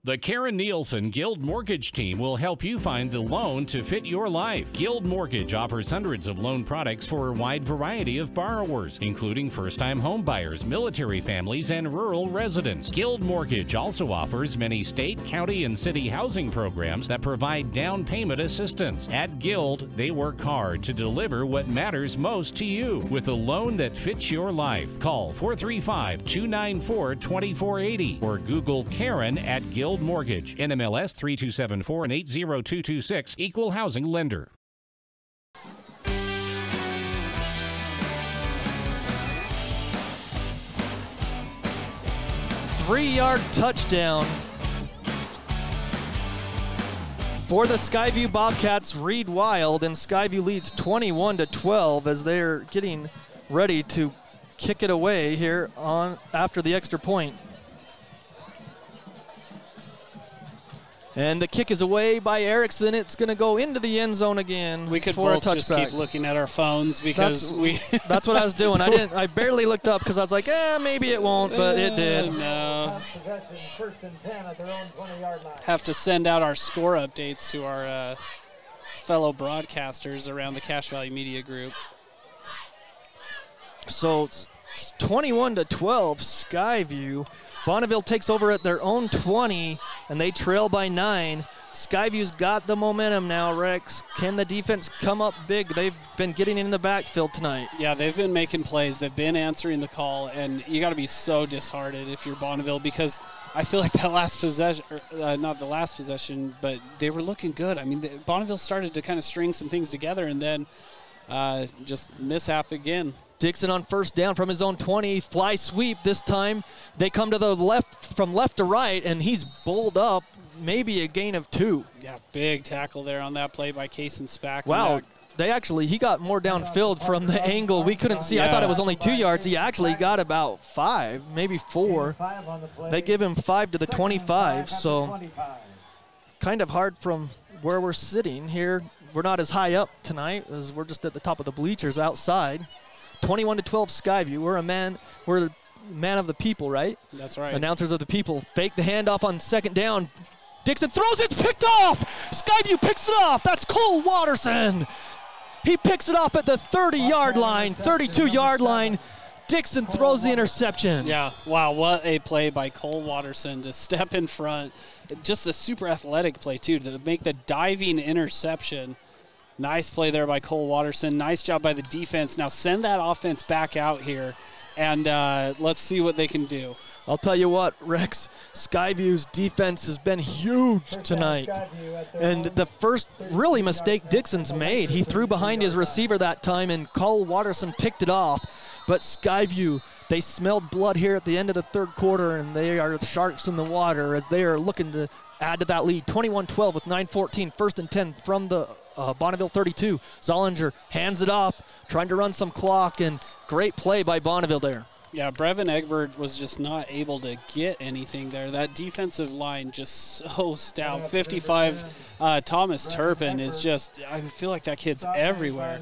The Karen Nielsen Guild Mortgage Team will help you find the loan to fit your life. Guild Mortgage offers hundreds of loan products for a wide variety of borrowers, including first-time home buyers, military families, and rural residents. Guild Mortgage also offers many state, county, and city housing programs that provide down payment assistance. At Guild, they work hard to deliver what matters most to you with a loan that fits your life. Call 435-294-2480 or Google Karen at Guild Mortgage, NMLS 3274 and 80226, Equal Housing Lender. Three-yard touchdown for the Skyview Bobcats. Reed Wild, and Skyview leads 21-12 as they're getting ready to kick it away here on after the extra point. And the kick is away by Erickson. It's going to go into the end zone again. We could for both a touchback. just keep looking at our phones because that's what I was doing. I barely looked up because I was like, maybe it won't, but it did. No. Have to send out our score updates to our fellow broadcasters around the Cache Valley Media Group. So it's 21-12 Skyview. Bonneville takes over at their own 20, and they trail by 9. Skyview's got the momentum now, Rex. Can the defense come up big? They've been getting in the backfield tonight. Yeah, they've been making plays. They've been answering the call, and you got to be so disheartened if you're Bonneville because I feel like that last possession, not the last possession, but they were looking good. I mean, Bonneville started to kind of string some things together, and then just mishap again. Dixon on first down from his own 20, fly sweep this time. They come to the left, from left to right, and he's bowled up, maybe a gain of 2. Yeah, big tackle there on that play by Kason Spack. Wow, he got more downfield from the angle we couldn't see. Yeah. I thought it was only 2 yards. He actually got about 5, maybe 4. They give him 5 to the 25, so kind of hard from where we're sitting here. We're not as high up tonight as we're just at the top of the bleachers outside. 21-12 Skyview. We're a man of the people, right? That's right. Announcers of the people. Fake the handoff on second down. Dixon throws it, picked off. Skyview picks it off. That's Cole Watterson. He picks it off at the 30-yard line, 32-yard line. Dixon throws the interception. Yeah, wow, what a play by Cole Watterson to step in front. Just a super athletic play, too, to make the diving interception. Nice play there by Cole Watterson. Nice job by the defense. Now send that offense back out here, and let's see what they can do. I'll tell you what, Rex, Skyview's defense has been huge tonight. And the first really mistake Dixon's made, he threw behind his receiver that time, and Cole Watterson picked it off. But Skyview, they smelled blood here at the end of the third quarter, and they are sharks in the water as they are looking to add to that lead. 21-12 with 9:14, first and 10 from the Bonneville 32. Zollinger hands it off, trying to run some clock, and great play by Bonneville there. Yeah, Brevin Egbert was just not able to get anything there. That defensive line just so stout. 55, Thomas Turpin is just, I feel like that kid's everywhere.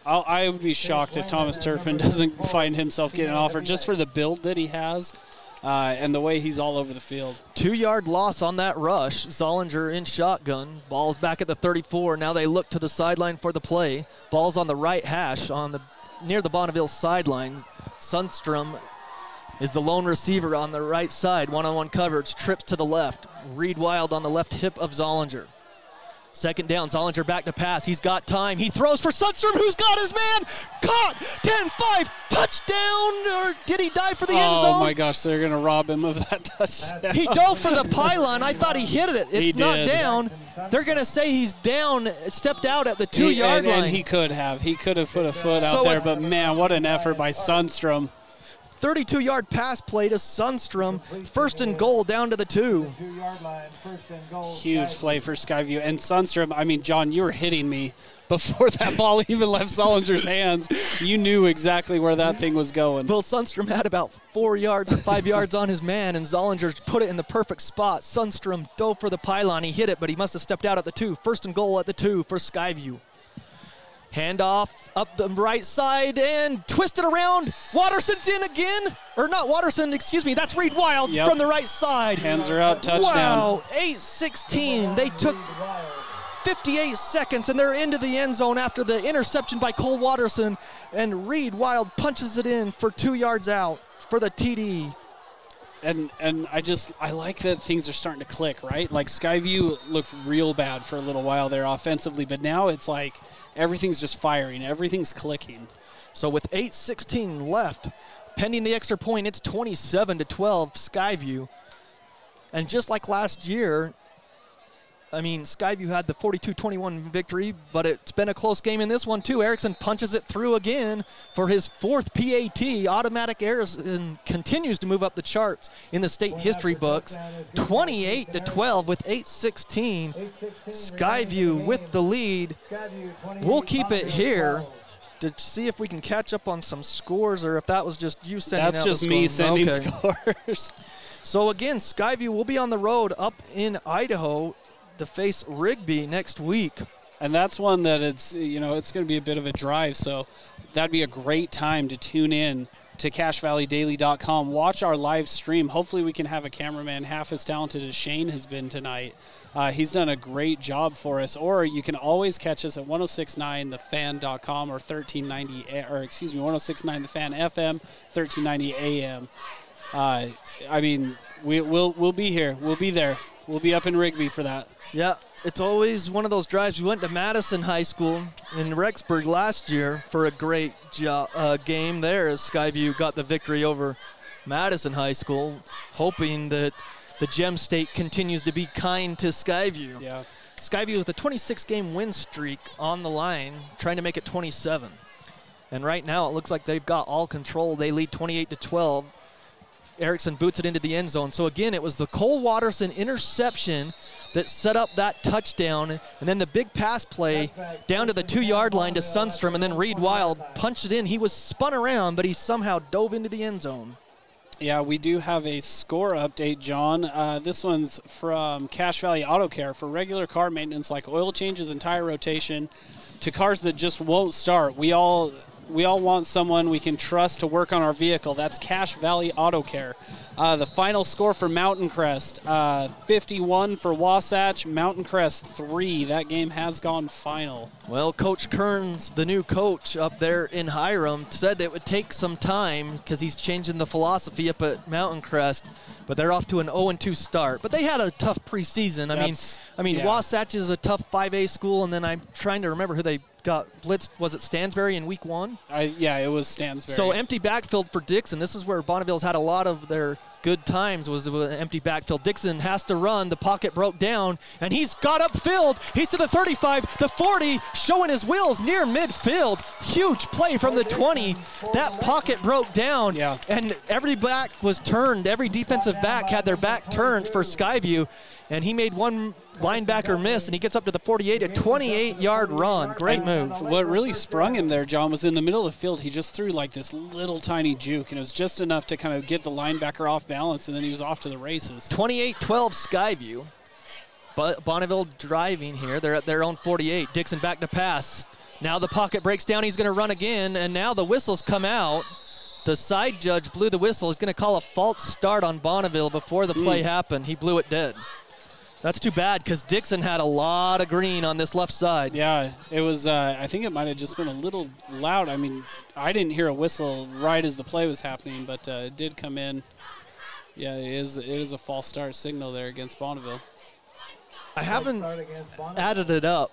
I would be shocked if Thomas Turpin doesn't find himself getting an offer just for the build that he has. And the way he's all over the field. 2-yard loss on that rush. Zollinger in shotgun. Ball's back at the 34. Now they look to the sideline for the play. Ball's on the right hash near the Bonneville sideline. Sundstrom is the lone receiver on the right side. One-on-one coverage. Trips to the left. Reed Wild on the left hip of Zollinger. Second down, Zollinger back to pass. He's got time. He throws for Sundstrom, who's got his man. Caught. 10-5. Touchdown. Or did he dive for the end zone? Oh, my gosh. They're going to rob him of that touchdown. He dove for the pylon. I thought he hit it. It's not down. They're going to say he's down, stepped out at the 2-yard line. And he could have. He could have put a foot out there. But, man, what an effort by Sundstrom. 32-yard pass play to Sundstrom. First and goal down to the 2. Huge play for Skyview. And Sundstrom, I mean, John, you were hitting me before that ball even left Zollinger's hands. You knew exactly where that thing was going. Well, Sundstrom had about 4 yards or 5 yards on his man, and Zollinger put it in the perfect spot. Sundstrom dove for the pylon. He hit it, but he must have stepped out at the 2. First and goal at the 2 for Skyview. Handoff up the right side and twisted around. Watterson's in again. Or not Watterson, excuse me. That's Reed Wild from the right side. Hands are out, touchdown. Wow, 8-16. They took 58 seconds and they're into the end zone after the interception by Cole Watterson. And Reed Wild punches it in for 2 yards out for the TD. And I like that things are starting to click, right? Like Skyview looked real bad for a little while there offensively, but now it's like everything's just firing. Everything's clicking. So with 8:16 left, pending the extra point, it's 27-12 Skyview. And just like last year, I mean, Skyview had the 42-21 victory, but it's been a close game in this one too. Erickson punches it through again for his 4th PAT. Automatic Erickson continues to move up the charts in the state history books. 28-12 with 8:16. Skyview with the lead. We'll keep it here to see if we can catch up on some scores, or if that was just you sending out the scores. That's just me sending scores. So again, Skyview will be on the road up in Idaho to face Rigby next week. And that's one that it's going to be a bit of a drive, so that'd be a great time to tune in to CacheValleyDaily.com. Watch our live stream. Hopefully we can have a cameraman half as talented as Shane has been tonight. He's done a great job for us. Or you can always catch us at 1069thefan.com or 1069 The Fan FM, 1390 AM. I mean, we'll be here. We'll be there. We'll be up in Rigby for that. Yeah, it's always one of those drives. We went to Madison High School in Rexburg last year for a great game there as Skyview got the victory over Madison High School, hoping that the Gem State continues to be kind to Skyview. Yeah. Skyview with a 26-game win streak on the line, trying to make it 27. And right now it looks like they've got all control. They lead 28-12. Erickson boots it into the end zone. So again, it was the Cole Watterson interception that set up that touchdown, and then the big pass play down to the 2-yard line to Sundstrom, and then Reed Wild punched it in. He was spun around, but he somehow dove into the end zone. Yeah, we do have a score update, John. This one's from Cache Valley Auto Care for regular car maintenance like oil changes and tire rotation to cars that just won't start. We all want someone we can trust to work on our vehicle. That's Cache Valley Auto Care. The final score for Mountain Crest, 51 for Wasatch, Mountain Crest 3. That game has gone final. Well, Coach Kearns, the new coach up there in Hiram, said it would take some time because he's changing the philosophy up at Mountain Crest, but they're off to an 0-2 start. But they had a tough preseason. I mean, yeah. Wasatch is a tough 5A school, and then I'm trying to remember who they got blitzed. Was it Stansbury in week 1? Yeah, it was Stansbury. So empty backfield for Dixon. This is where Bonneville's had a lot of their good times, was an empty backfield. Dixon has to run. The pocket broke down, and he's got upfield. He's to the 35, the 40, showing his wheels near midfield. Huge play from the 20. That pocket broke down, and every back was turned. Every defensive back had their back turned for Skyview, and he made one linebacker miss, and he gets up to the 48, a 28-yard run. Great move. What really sprung him there, John, was in the middle of the field. He just threw like this little tiny juke, and it was just enough to kind of get the linebacker off balance, and then he was off to the races. 28-12 Skyview. But Bonneville driving here. They're at their own 48. Dixon back to pass. Now the pocket breaks down. He's going to run again, and now the whistles come out. The side judge blew the whistle. He's going to call a false start on Bonneville before the play happened. He blew it dead. That's too bad because Dixon had a lot of green on this left side. Yeah, it was, I think it might have just been a little loud. I mean, I didn't hear a whistle right as the play was happening, but it did come in. Yeah, it is a false start signal there against Bonneville. I haven't added it up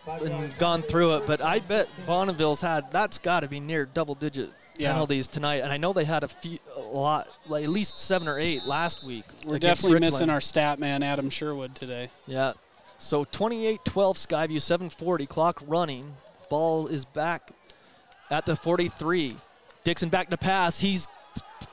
and gone through it, but I bet Bonneville's that's got to be near double-digit penalties tonight, and I know they had a lot, like at least 7 or 8 last week. We're definitely missing our stat man, Adam Sherwood, today. Yeah. So 28-12 Skyview, 7:40, clock running. Ball is back at the 43. Dixon back to pass. He's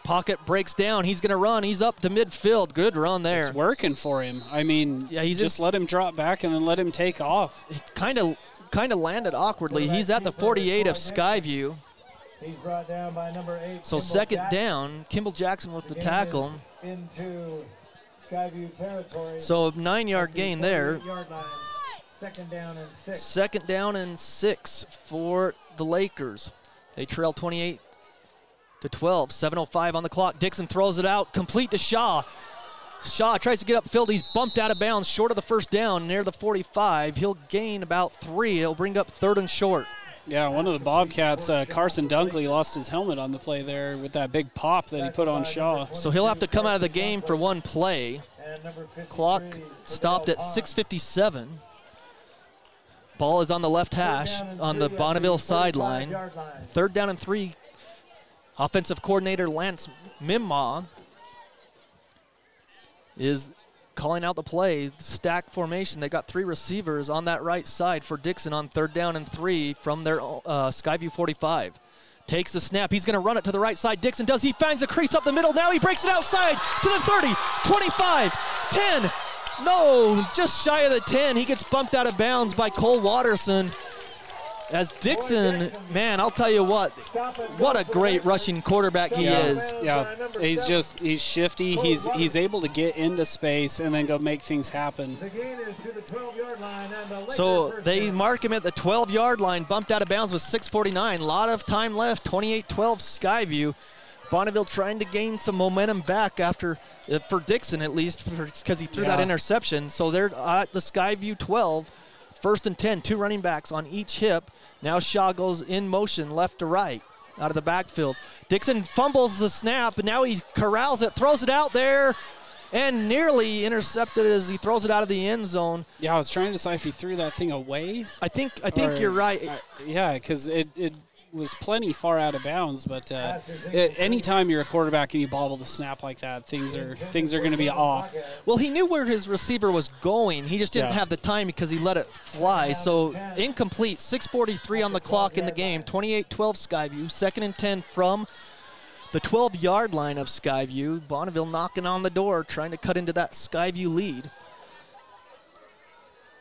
pocket breaks down. He's going to run. He's up to midfield. Good run there. It's working for him. I mean, yeah, he's just let him drop back and then let him take off. It kind of landed awkwardly. He's at the 48 of Skyview. He's brought down by number 8. So second down, Kimball Jackson with the tackle. Into Skyview territory. So 9-yard gain there. Second down and 6. Second down and 6 for the Lakers. They trail 28-12. 7:05 on the clock. Dixon throws it out, complete to Shaw. Shaw tries to get upfield. He's bumped out of bounds, short of the first down, near the 45. He'll gain about 3. He'll bring up 3rd and short. Yeah, one of the Bobcats, Carson Dunkley, lost his helmet on the play there with that big pop that he put on Shaw. So he'll have to come out of the game for one play. Clock stopped at 6:57. Ball is on the left hash on the Bonneville sideline. 3rd down and 3. Offensive coordinator Lance Mimma is calling out the play, stack formation. They got 3 receivers on that right side for Dixon on 3rd down and 3 from their Skyview 45. Takes the snap. He's going to run it to the right side. Dixon does. He finds a crease up the middle. Now he breaks it outside to the 30, 25, 10. No, just shy of the 10. He gets bumped out of bounds by Cole Watterson. As Dixon, man, I'll tell you what a great rushing quarterback he is. Yeah, he's shifty. He's able to get into space and then go make things happen. So they mark him at the 12-yard line, bumped out of bounds with 6:49. A lot of time left, 28-12 Skyview. Bonneville trying to gain some momentum back after, for Dixon at least, because he threw that interception. So they're at the Skyview 12. 1st and 10, 2 running backs on each hip. Now Shaw goes in motion left to right out of the backfield. Dixon fumbles the snap, and now he corrals it, throws it out there, and nearly intercepted as he throws it out of the end zone. Yeah, I was trying to decide if he threw that thing away. I think you're right. Yeah, because it was plenty far out of bounds, but anytime you're a quarterback and you bobble the snap like that, things are going to be off. Well, he knew where his receiver was going. He just didn't have the time because he let it fly. So incomplete. 6:43 on the clock in the game. 28-12 Skyview. 2nd and 10 from the 12-yard line of Skyview. Bonneville knocking on the door, trying to cut into that Skyview lead.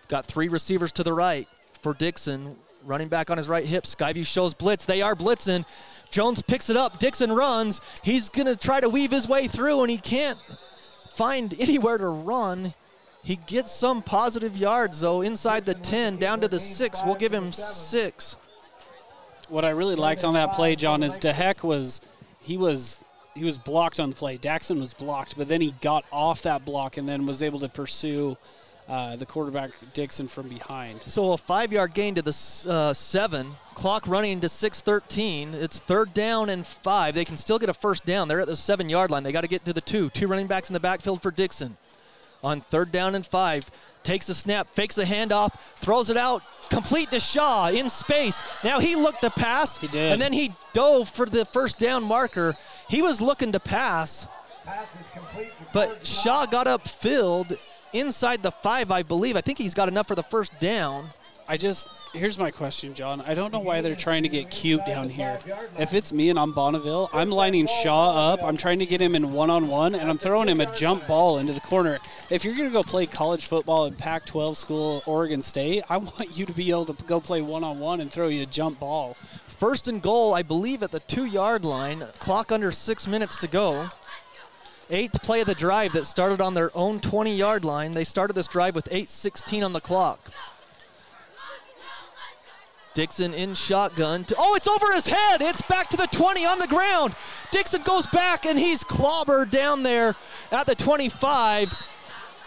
Got 3 receivers to the right for Dixon. Running back on his right hip. Skyview shows blitz. They are blitzing. Jones picks it up. Dixon runs. He's going to try to weave his way through, and he can't find anywhere to run. He gets some positive yards, though, inside the 10, down to the 6. We'll give him 6. What I really liked on that play, John, is DeHeck was blocked on the play. Daxon was blocked, but then he got off that block and then was able to pursue the quarterback Dixon from behind. So a 5-yard gain to the 7. Clock running to 6:13. It's 3rd down and 5. They can still get a 1st down. They're at the 7-yard line. They got to get to the 2. 2 running backs in the backfield for Dixon. On 3rd down and 5. Takes the snap, fakes the handoff, throws it out, complete to Shaw in space. Now he looked to pass. He did. And then he dove for the 1st down marker. He was looking to pass, but Shaw got upfield inside the 5, I believe. I think he's got enough for the 1st down. Here's my question, John. I don't know why they're trying to get cute down here. If it's me and I'm Bonneville, I'm lining Shaw up. I'm trying to get him in one-on-one, and I'm throwing him a jump ball into the corner. If you're going to go play college football at Pac-12 school, Oregon State, I want you to be able to go play one-on-one and throw you a jump ball. 1st and goal, I believe, at the 2-yard line. Clock under 6 minutes to go. 8th play of the drive that started on their own 20-yard line. They started this drive with 8:16 on the clock. Dixon in shotgun. It's over his head. It's back to the 20 on the ground. Dixon goes back, and he's clobbered down there at the 25,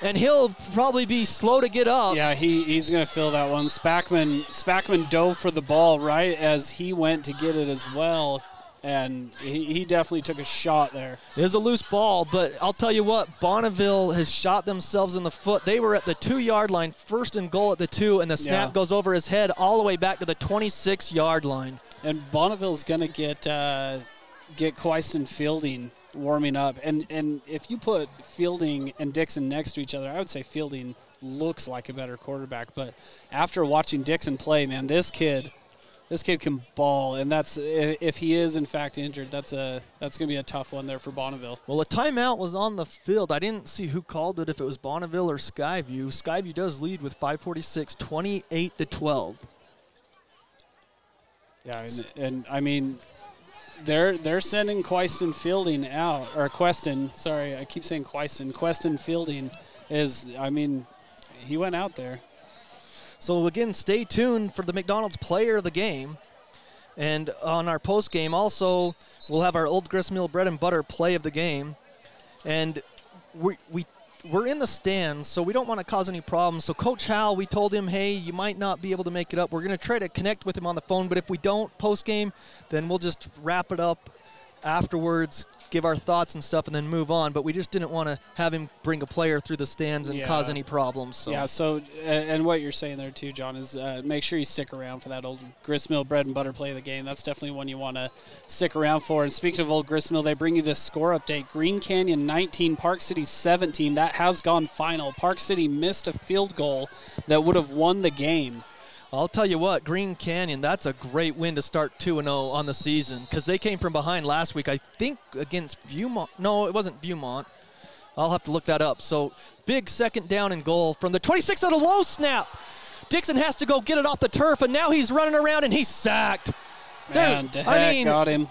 and he'll probably be slow to get up. Yeah, he's going to fill that one. Spackman dove for the ball right as he went to get it as well. and he definitely took a shot there. It was a loose ball, but I'll tell you what, Bonneville has shot themselves in the foot. They were at the 2-yard line, 1st and goal at the 2, and the snap goes over his head all the way back to the 26-yard line. And Bonneville's going to get Quaiston Fielding warming up. And if you put Fielding and Dixon next to each other, I would say Fielding looks like a better quarterback. But after watching Dixon play, man, this kid can ball, and that's if he is in fact injured, that's going to be a tough one there for Bonneville. Well, a timeout was on the field. I didn't see who called it, if it was Bonneville or Skyview. Skyview does lead with 5:46, 28-12. Yeah, and I mean, they're sending Quaiston Fielding out, or Queston. Sorry, I keep saying Quaiston. Queston Fielding is, I mean, he went out there. So, again, stay tuned for the McDonald's player of the game. And on our post game, also, we'll have our Old Grist Mill bread and butter play of the game. And we're in the stands, so we don't want to cause any problems. So Coach Howell, we told him, hey, you might not be able to make it up. We're going to try to connect with him on the phone, but if we don't post game, then we'll just wrap it up afterwards, give our thoughts and stuff, and then move on. But we just didn't want to have him bring a player through the stands and cause any problems. So. Yeah, so, and what you're saying there too, John, is make sure you stick around for that Old Grist Mill bread and butter play of the game. That's definitely one you want to stick around for. And speaking of Old Grist Mill, they bring you this score update. Green Canyon 19, Park City 17. That has gone final. Park City missed a field goal that would have won the game. I'll tell you what, Green Canyon, that's a great win to start 2-0 on the season, because they came from behind last week, I think, against Viewmont. No, it wasn't Viewmont. I'll have to look that up. So, big second down and goal from the 26 at a low snap. Dixon has to go get it off the turf, and now he's running around, and he's sacked. Man, got him.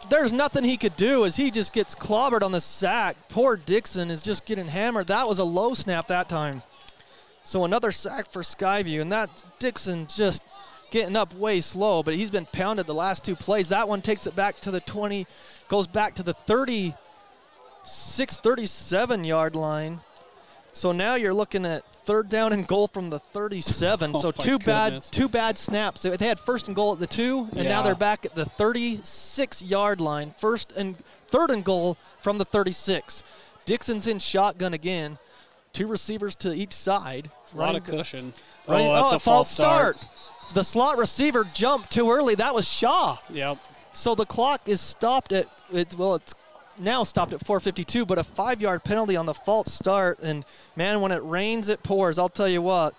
There's nothing he could do as he just gets clobbered on the sack. Poor Dixon is just getting hammered. That was a low snap that time. So another sack for Skyview, and that Dixon just getting up way slow, but he's been pounded the last 2 plays. That one takes it back to the 20, goes back to the 36, 37-yard line. So now you're looking at 3rd down and goal from the 37. So two bad snaps. They had 1st and goal at the 2, and now they're back at the 36-yard line. 3rd and goal from the 36. Dixon's in shotgun again. 2 receivers to each side. A lot of cushion. That's a false start. The slot receiver jumped too early. That was Shaw. Yep. So the clock is stopped at, it's now stopped at 4:52, but a 5-yard penalty on the false start. And, man, when it rains, it pours. I'll tell you what.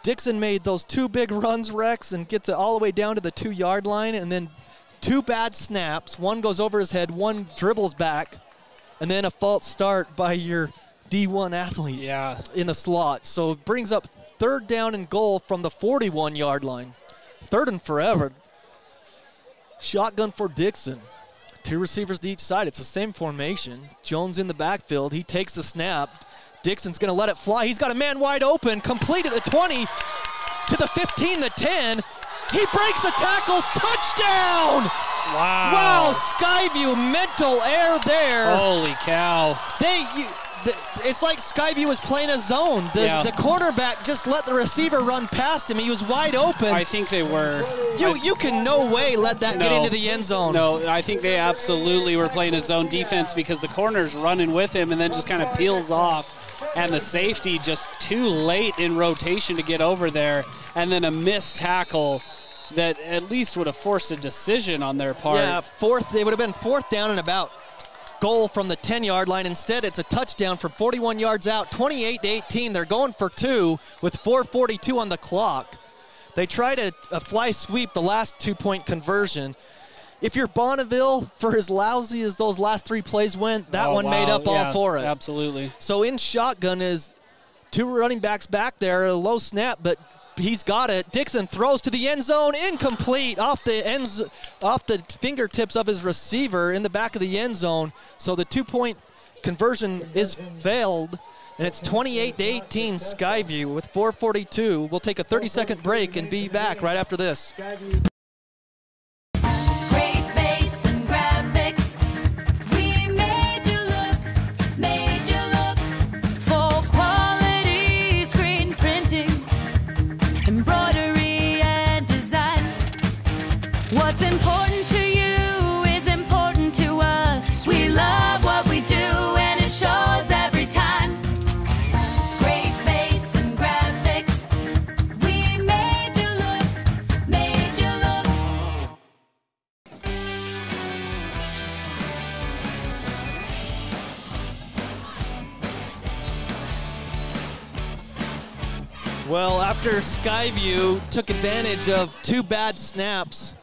Dixon made those 2 big runs, Rex, and gets it all the way down to the 2-yard line. And then 2 bad snaps. One goes over his head. One dribbles back. And then a false start by your D1 athlete in the slot. So it brings up 3rd down and goal from the 41-yard line. 3rd and forever. Shotgun for Dixon. 2 receivers to each side. It's the same formation. Jones in the backfield. He takes the snap. Dixon's going to let it fly. He's got a man wide open. Complete at the 20 to the 15, the 10. He breaks the tackles. Touchdown! Wow, Skyview mental error there. Holy cow. It's like Skyview was playing a zone. The quarterback just let the receiver run past him. He was wide open. I think they were. You can no way let that get into the end zone. No, I think they absolutely were playing a zone defense because the corner's running with him and then just kind of peels off. And the safety just too late in rotation to get over there. And then a missed tackle that at least would have forced a decision on their part. Yeah, they would have been 4th down and about. Goal from the 10-yard line. Instead, it's a touchdown from 41 yards out, 28-18. They're going for 2 with 4:42 on the clock. They tried a fly sweep, the last 2-point conversion. If you're Bonneville, for as lousy as those last 3 plays went, that one made up all for it. Absolutely. So in shotgun is 2 running backs back there, a low snap, but he's got it. Dixon throws to the end zone, incomplete, off the fingertips of his receiver in the back of the end zone. So the 2-point conversion is failed, and it's 28-18 Skyview with 4:42. We'll take a 30-second break and be back right after this. What's important to you Well, after Skyview took advantage of 2 bad snaps,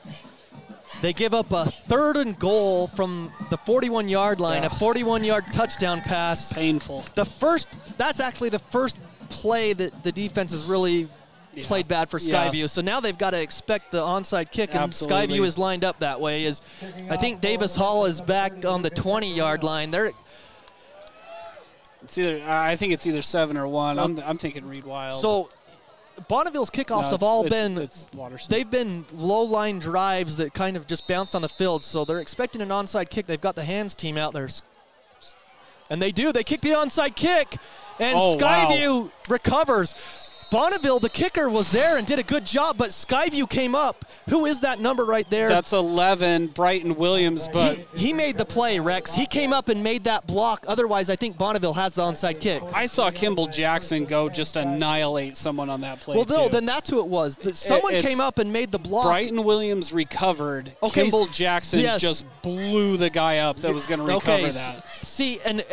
they give up a 3rd and goal from the 41-yard line, a 41-yard touchdown pass. Painful. That's actually the first play that the defense has really played bad for Skyview. Yeah. So now they've got to expect the onside kick, and Absolutely. Skyview is lined up that way. I think Davis Hall is back on the 20-yard line. I think it's either 7 or 1. I'm thinking Reed Wild. So Bonneville's kickoffs have all been, it's they've been low-line drives that kind of just bounced on the field. So they're expecting an onside kick. They've got the hands team out there. And they do. They kick the onside kick. And Skyview recovers. Bonneville, the kicker, was there and did a good job, but Skyview came up. Who is that number right there? That's 11, Brighton Williams. But he made the play, Rex. He came up and made that block. Otherwise, I think Bonneville has the onside kick. I saw Kimball Jackson go just annihilate someone on that play. Well, no, then that's who it was. Someone came up and made the block. Brighton Williams recovered. Kimball Jackson just blew the guy up that was going to recover that. See, and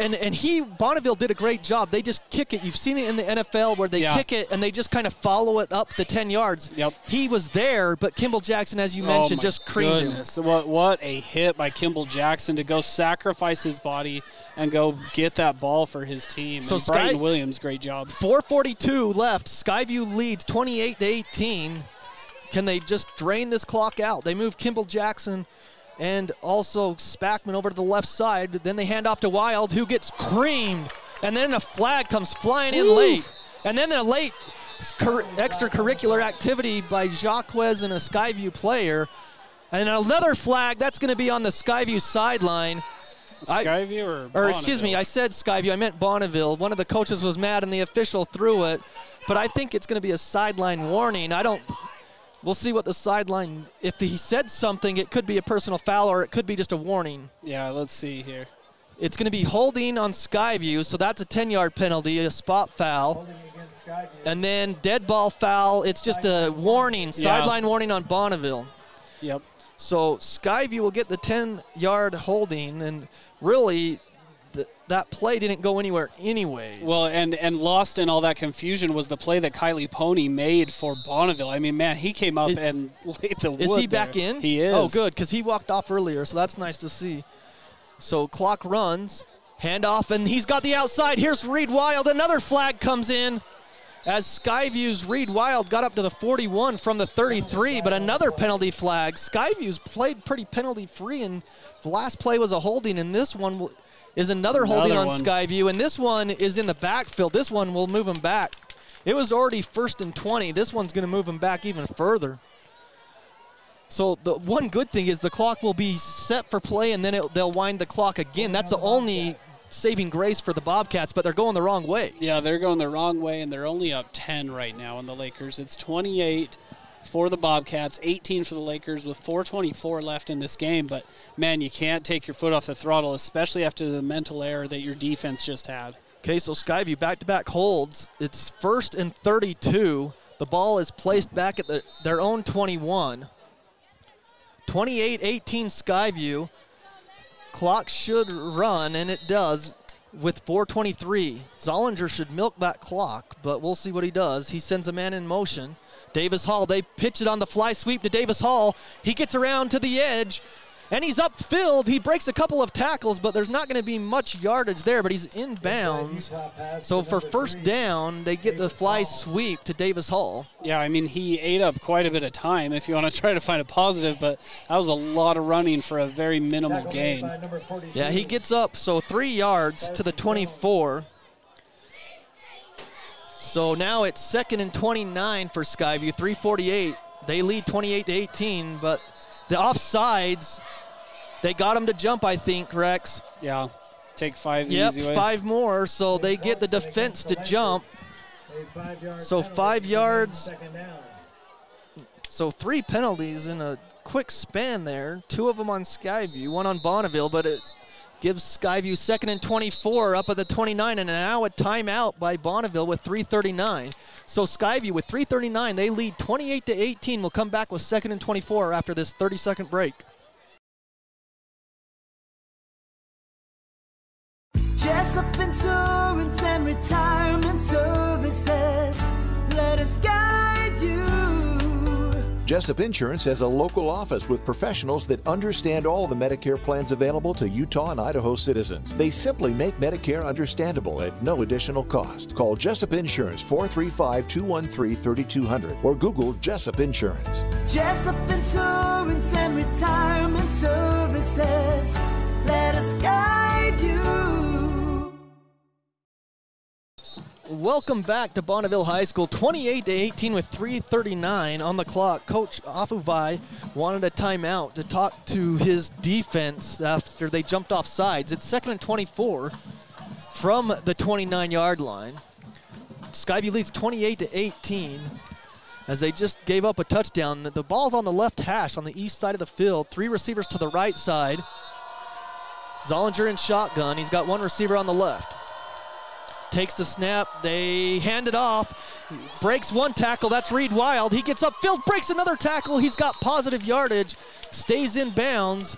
Bonneville did a great job. They just kick it. You've seen it in the NFL where they kick it and they just kind of follow it up the 10 yards. Yep. He was there, but Kimball Jackson, as you mentioned, just creamed him. What a hit by Kimball Jackson to go sacrifice his body and go get that ball for his team. So Brighton Williams, great job. 4:42 left. Skyview leads 28-18. Can they just drain this clock out? They move Kimball Jackson and also Spackman over to the left side. Then they hand off to Wild, who gets creamed. And then a flag comes flying in late. And then a late extracurricular activity by Jacquez and a Skyview player. And another flag, that's going to be on the Skyview sideline. Skyview or excuse me, I said Skyview, I meant Bonneville. One of the coaches was mad and the official threw it. But I think it's going to be a sideline warning. We'll see what the sideline, if he said something, it could be a personal foul or it could be just a warning. Yeah, let's see here. It's going to be holding on Skyview, so that's a 10-yard penalty, a spot foul. And then dead ball foul, it's just a warning, sideline warning on Bonneville. Yep. So Skyview will get the 10-yard holding, and really that play didn't go anywhere anyways. Well, and lost in all that confusion was the play that Kylie Pony made for Bonneville. I mean, man, he came up and laid the wood. Is he back in? He is. Oh, good, because he walked off earlier, so that's nice to see. So clock runs, handoff, and he's got the outside. Here's Reed Wild. Another flag comes in as Skyview's Reed Wild got up to the 41 from the 33, but another penalty flag. Skyview's played pretty penalty-free, and the last play was a holding, and this one is another holding on Skyview, and this one is in the backfield. This one will move him back. It was already 1st and 20. This one's going to move him back even further. So the one good thing is the clock will be set for play, and then they'll wind the clock again. That's the only saving grace for the Bobcats, but they're going the wrong way. Yeah, they're going the wrong way, and they're only up 10 right now on the Lakers. It's 28 for the Bobcats, 18 for the Lakers with 4:24 left in this game. But, man, you can't take your foot off the throttle, especially after the mental error that your defense just had. Okay, so Skyview back-to-back holds. It's 1st and 32. The ball is placed back at their own 21. 28-18 Skyview. Clock should run, and it does, with 4:23. Zollinger should milk that clock, but we'll see what he does. He sends a man in motion. Davis Hall, they pitch it on the fly sweep to Davis Hall. He gets around to the edge, and he's upfield. He breaks a couple of tackles, but there's not going to be much yardage there, but he's in bounds. So for first down, they get the fly sweep to Davis Hall. Yeah, I mean, he ate up quite a bit of time if you want to try to find a positive, but that was a lot of running for a very minimal gain. Yeah, he gets up, so 3 yards to the 24. So now it's 2nd and 29 for Skyview, 3:48. They lead 28-18, but the offsides, they got him to jump, I think, Rex. Yeah, take 5 the easy way. Yep, 5 more, so they get the defense to jump. So 5 yards. So 3 penalties in a quick span there. 2 of them on Skyview, 1 on Bonneville, but it gives Skyview 2nd and 24 up at the 29, and now a timeout by Bonneville with 3:39. So Skyview with 3:39, they lead 28-18. We'll come back with 2nd and 24 after this 30-second break. Jessup Insurance and Retirement Services. Let us Jessup Insurance has a local office with professionals that understand all the Medicare plans available to Utah and Idaho citizens. They simply make Medicare understandable at no additional cost. Call Jessup Insurance 435-213-3200 or Google Jessup Insurance. Jessup Insurance and Retirement Services. Let us guide you. Welcome back to Bonneville High School. 28-18 with 3:39 on the clock. Coach Afuvai wanted a timeout to talk to his defense after they jumped off sides. It's 2nd and 24 from the 29-yard line. Skyview leads 28-18 as they just gave up a touchdown. The ball's on the left hash on the east side of the field. 3 receivers to the right side. Zollinger in shotgun. He's got 1 receiver on the left. Takes the snap. They hand it off. Breaks 1 tackle. That's Reed Wild. He gets upfield, breaks another tackle. He's got positive yardage. Stays in bounds.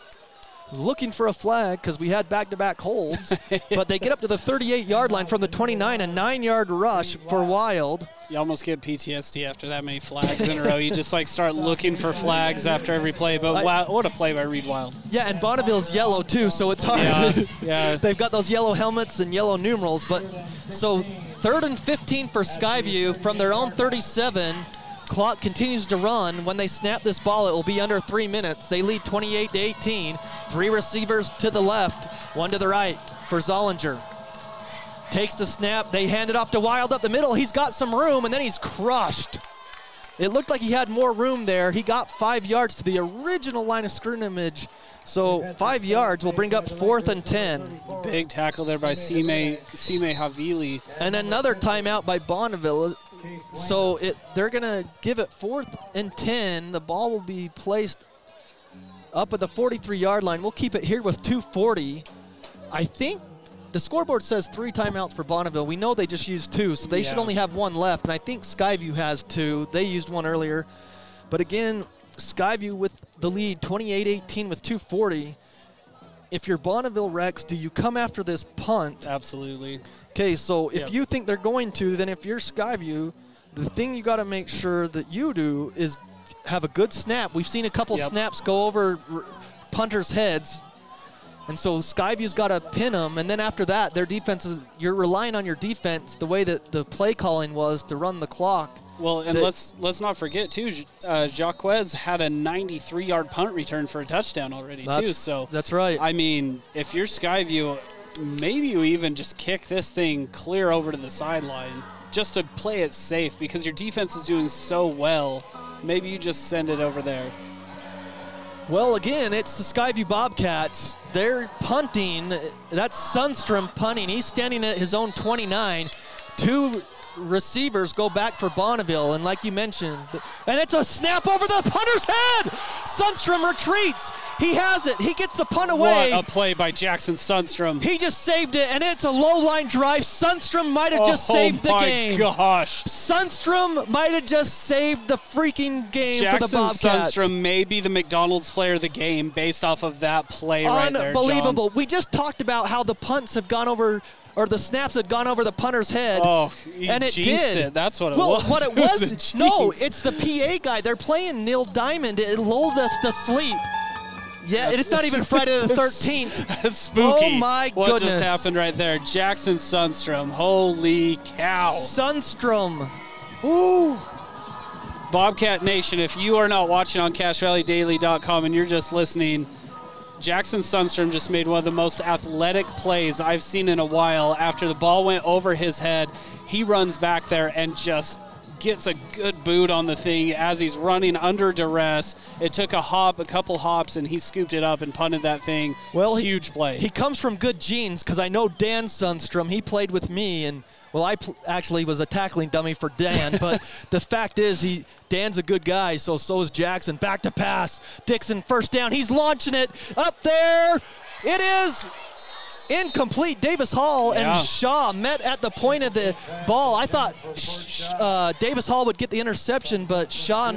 Looking for a flag because we had back-to-back holds. But they get up to the 38-yard line from the 29. A 9-yard rush for Wild. You almost get PTSD after that many flags in a row. You just like start looking for flags after every play. But wow, what a play by Reed Wild. Yeah, and Bonneville's yellow too, so it's hard. Yeah. They've got those yellow helmets and yellow numerals. But so 3rd and 15 for Skyview from their own 37. Clock continues to run. When they snap this ball, it will be under 3 minutes. They lead 28-18. 3 receivers to the left, 1 to the right for Zollinger. Takes the snap. They hand it off to Wild up the middle. He's got some room, and then he's crushed. It looked like he had more room there. He got 5 yards to the original line of scrimmage. So 5 yards will bring up 4th and 10. Big tackle there by Sime Havili. And another timeout by Bonneville. So they're going to give it 4th and 10. The ball will be placed up at the 43-yard line. We'll keep it here with 2:40. I think the scoreboard says 3 timeouts for Bonneville. We know they just used 2, so they should only have 1 left. And I think Skyview has 2. They used 1 earlier. But again, Skyview with the lead, 28-18 with 2:40. If you're Bonneville Rex, do you come after this punt? Absolutely. Okay, so if you think they're going to, then if you're Skyview, the thing you got to make sure that you do is have a good snap. We've seen a couple snaps go over punters' heads. And so Skyview's got to pin them, and then after that, their defense is, you're relying on your defense the way that the play calling was to run the clock. Well, and let's not forget, too, Jacquez had a 93-yard punt return for a touchdown already, too. So that's right. I mean, if you're Skyview, maybe you even just kick this thing clear over to the sideline just to play it safe because your defense is doing so well. Maybe you just send it over there. Well, again, it's the Skyview Bobcats. They're punting. That's Sundstrom punting. He's standing at his own 29. 2 receivers go back for Bonneville, and like you mentioned, and it's a snap over the punter's head. Sundstrom retreats. He has it. He gets the punt away. What a play by Jackson Sundstrom. He just saved it, and it's a low-line drive. Sundstrom might have just saved the game. Oh, my gosh. Sundstrom might have just saved the freaking game for the Bobcats. Jackson Sundstrom may be the McDonald's player of the game based off of that play right there, Unbelievable. John. We just talked about how the punts have gone over, or the snaps had gone over the punter's head. Oh, and it jinxed did. It. That's what it well, was. What it was? No, it's the PA guy. They're playing Neil Diamond. It lulled us to sleep. Yeah, it's not even Friday the 13th. That's spooky. Oh, my goodness. What just happened right there? Jackson Sundstrom. Holy cow. Sundstrom. Ooh. Bobcat Nation, if you are not watching on CashValleyDaily.com and you're just listening, Jackson Sundstrom just made one of the most athletic plays I've seen in a while. After the ball went over his head, he runs back there and just gets a good boot on the thing as he's running under duress. It took a couple hops, and he scooped it up and punted that thing. Well, huge play. He comes from good genes because I know Dan Sundstrom. He played with me, and well, I actually was a tackling dummy for Dan, but the fact is Dan's a good guy, so is Jackson. Back to pass. Dixon first down. He's launching it up there. It is incomplete. Davis Hall and Shaw met at the point of the ball. I thought Davis Hall would get the interception, but Shaw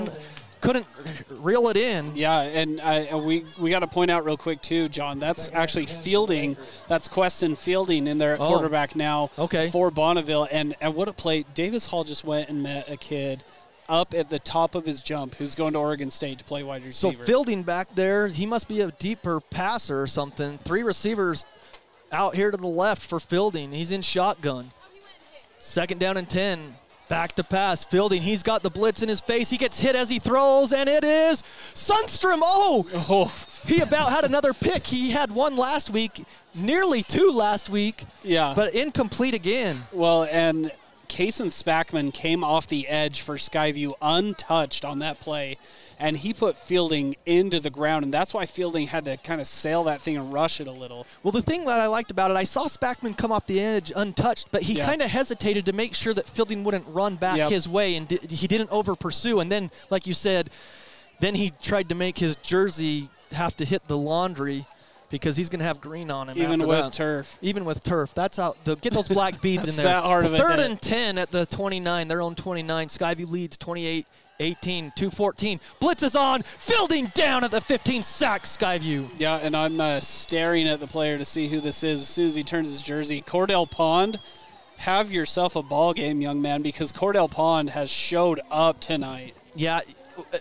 couldn't reel it in. Yeah, and we got to point out real quick too, John, that's actually Fielding. That's Queston Fielding in there at quarterback now for Bonneville. And what a play. Davis Hall just went and met a kid up at the top of his jump, who's going to Oregon State to play wide receiver. So Fielding back there, he must be a deeper passer or something. 3 receivers out here to the left for Fielding. He's in shotgun. 2nd down and 10. Back to pass. Fielding, he's got the blitz in his face. He gets hit as he throws, and it is Sundstrom. Oh, he about had another pick. He had 1 last week, nearly 2 last week. Yeah. But incomplete again. Well, and Kason Spackman came off the edge for Skyview untouched on that play, and he put Fielding into the ground, and that's why Fielding had to kind of sail that thing and rush it a little. Well, the thing that I liked about it, I saw Spackman come off the edge untouched, but he kind of hesitated to make sure that Fielding wouldn't run back his way, and he didn't over-pursue. And then, like you said, then he tried to make his jersey have to hit the laundry because he's going to have green on him. Even with turf. Even with turf. That's how – get those black beads in there. That hard of a 3rd hit. and 10 at the 29, their own 29. Skyview leads 28-18, 2:14. Blitz is on. Fielding down at the 15. Sack Skyview. Yeah, and I'm staring at the player to see who this is as soon as he turns his jersey. Cordell Pond, have yourself a ball game, young man, because Cordell Pond has showed up tonight. Yeah,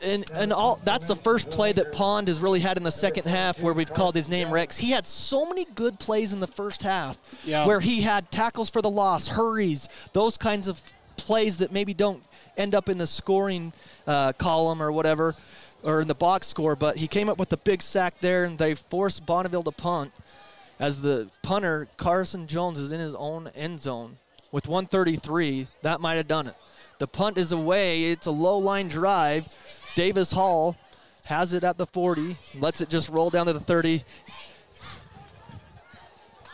and all that's the first play that Pond has really had in the second half where we've called his name Rex. He had so many good plays in the first half where he had tackles for the loss, hurries, those kinds of plays that maybe don't end up in the scoring column or whatever, or in the box score, but he came up with a big sack there, and they forced Bonneville to punt as the punter, Carson Jones, is in his own end zone. With 1:33, that might have done it. The punt is away. It's a low-line drive. Davis Hall has it at the 40, lets it just roll down to the 30.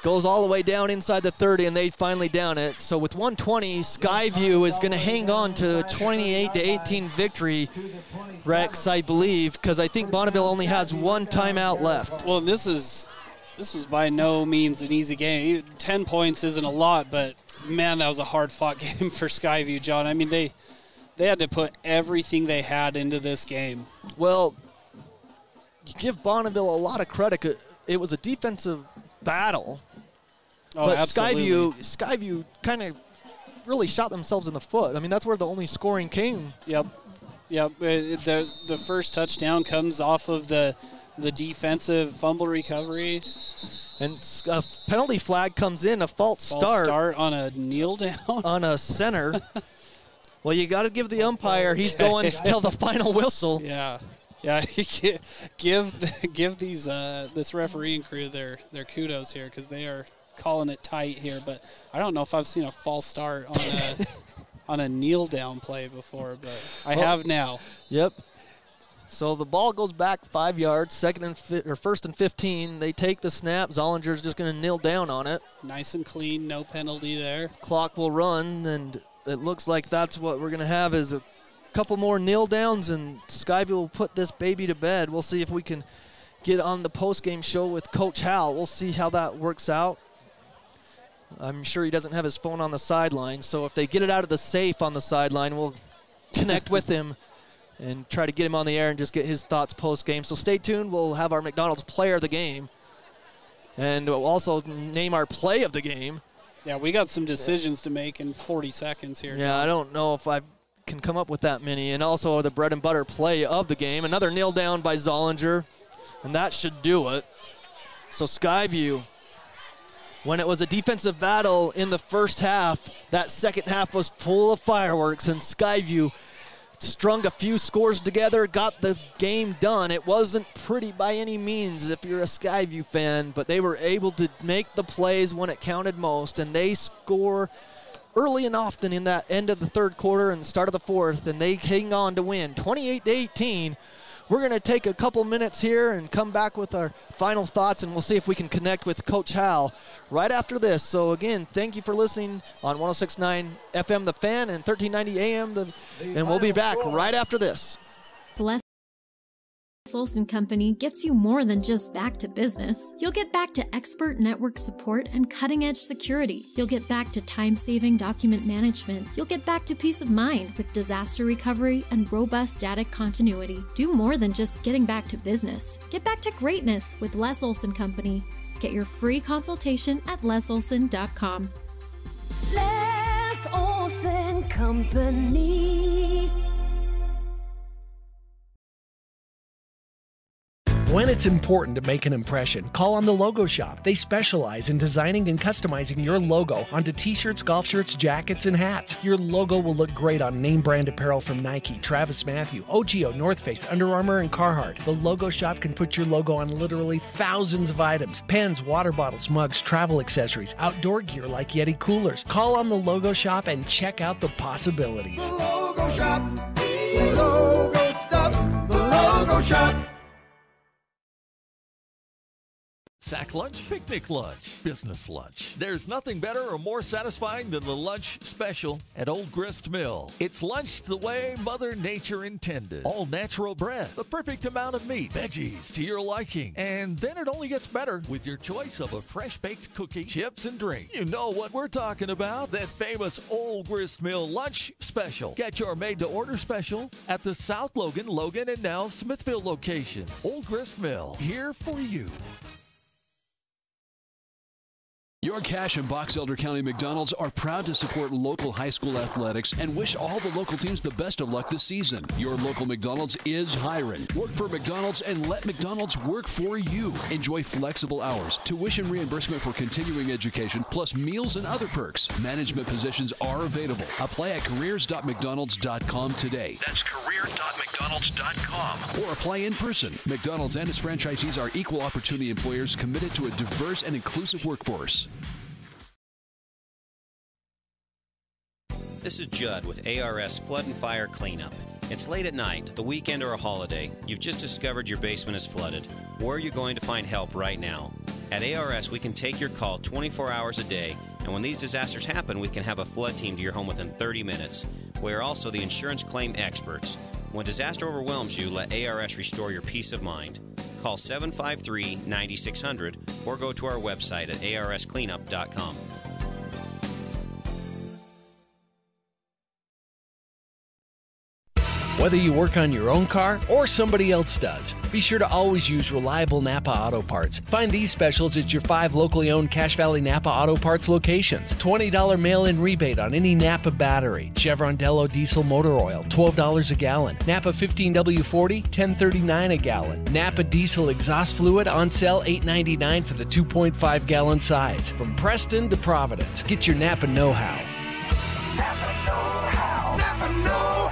Goes all the way down inside the 30, and they finally down it. So with 1:20, Skyview is going to hang on to a 28-18 victory, Rex, I believe, because I think Bonneville only has 1 timeout left. Well, this was by no means an easy game. 10 points isn't a lot, but, man, that was a hard-fought game for Skyview, John. I mean, they had to put everything they had into this game. Well, you give Bonneville a lot of credit. It was a defensive battle. Oh, but absolutely. Skyview kind of really shot themselves in the foot. I mean, that's where the only scoring came. Yep. The first touchdown comes off of the defensive fumble recovery. And a penalty flag comes in, a false start on a kneel down. On a center. Well, you got to give the umpire, he's going till the final whistle. Yeah. Give these this refereeing crew their kudos here, because they are calling it tight here. But I don't know if I've seen a false start on a kneel down play before, but I have now. Yep. So the ball goes back 5 yards, 1st and 15. They take the snap. Zollinger's just going to kneel down on it. Nice and clean, no penalty there. Clock will run, and it looks like that's what we're going to have is a couple more kneel downs, and Skyview will put this baby to bed. We'll see if we can get on the post-game show with Coach Hal. We'll see how that works out. I'm sure he doesn't have his phone on the sideline, so if they get it out of the safe on the sideline, we'll connect with him and try to get him on the air and just get his thoughts post-game. So stay tuned. We'll have our McDonald's player of the game, and we'll also name our play of the game. Yeah, we got some decisions to make in 40 seconds here. Yeah, John. I don't know if I can come up with that many. And also the bread and butter play of the game. Another kneel down by Zollinger, and that should do it. So Skyview, when it was a defensive battle in the first half, that second half was full of fireworks, and Skyview strung a few scores together, got the game done. It wasn't pretty by any means if you're a Skyview fan, but they were able to make the plays when it counted most, and they score early and often in that end of the third quarter and start of the fourth, and they hang on to win 28-18. We're going to take a couple minutes here and come back with our final thoughts, and we'll see if we can connect with Coach Hal right after this. So, again, thank you for listening on 106.9 FM The Fan and 1390 AM, and we'll be back right after this. Bless Olson Company gets you more than just back to business. You'll get back to expert network support and cutting-edge security. You'll get back to time-saving document management. You'll get back to peace of mind with disaster recovery and robust data continuity. Do more than just getting back to business. Get back to greatness with Les Olson Company. Get your free consultation at lesolson.com. Les Olson Company. When it's important to make an impression, call on the Logo Shop. They specialize in designing and customizing your logo onto t-shirts, golf shirts, jackets, and hats. Your logo will look great on name brand apparel from Nike, Travis Mathew, OGO, North Face, Under Armour, and Carhartt. The Logo Shop can put your logo on literally thousands of items: pens, water bottles, mugs, travel accessories, outdoor gear like Yeti coolers. Call on the Logo Shop and check out the possibilities. The Logo Shop. The logo stuff. The Logo Shop. Sack lunch, picnic lunch, business lunch. There's nothing better or more satisfying than the lunch special at Old Grist Mill. It's lunch the way Mother Nature intended. All natural bread, the perfect amount of meat, veggies to your liking. And then it only gets better with your choice of a fresh-baked cookie, chips, and drink. You know what we're talking about, that famous Old Grist Mill lunch special. Get your made-to-order special at the South Logan, and now Smithville locations. Old Grist Mill, here for you. Your Cache and Box Elder County McDonald's are proud to support local high school athletics and wish all the local teams the best of luck this season. Your local McDonald's is hiring. Work for McDonald's and let McDonald's work for you. Enjoy flexible hours, tuition reimbursement for continuing education, plus meals and other perks. Management positions are available. Apply at careers.mcdonalds.com today. That's careers.mcdonalds.com. Or apply in person. McDonald's and its franchisees are equal opportunity employers committed to a diverse and inclusive workforce. This is Judd with ARS Flood and Fire Cleanup. It's late at night, the weekend, or a holiday. You've just discovered your basement is flooded. Where are you going to find help right now? At ARS, we can take your call 24 hours a day, and when these disasters happen, we can have a flood team to your home within 30 minutes. We are also the insurance claim experts. When disaster overwhelms you, let ARS restore your peace of mind. Call 753-9600 or go to our website at arscleanup.com. Whether you work on your own car or somebody else does, be sure to always use reliable Napa Auto Parts. Find these specials at your 5 locally owned Cache Valley Napa Auto Parts locations. $20 mail-in rebate on any Napa battery. Chevron Dello diesel motor oil, $12 a gallon. Napa 15W40, $10.39 a gallon. Napa diesel exhaust fluid on sale, $8.99 for the 2.5 gallon size. From Preston to Providence, get your Napa know-how. Napa know-how. Napa know-how.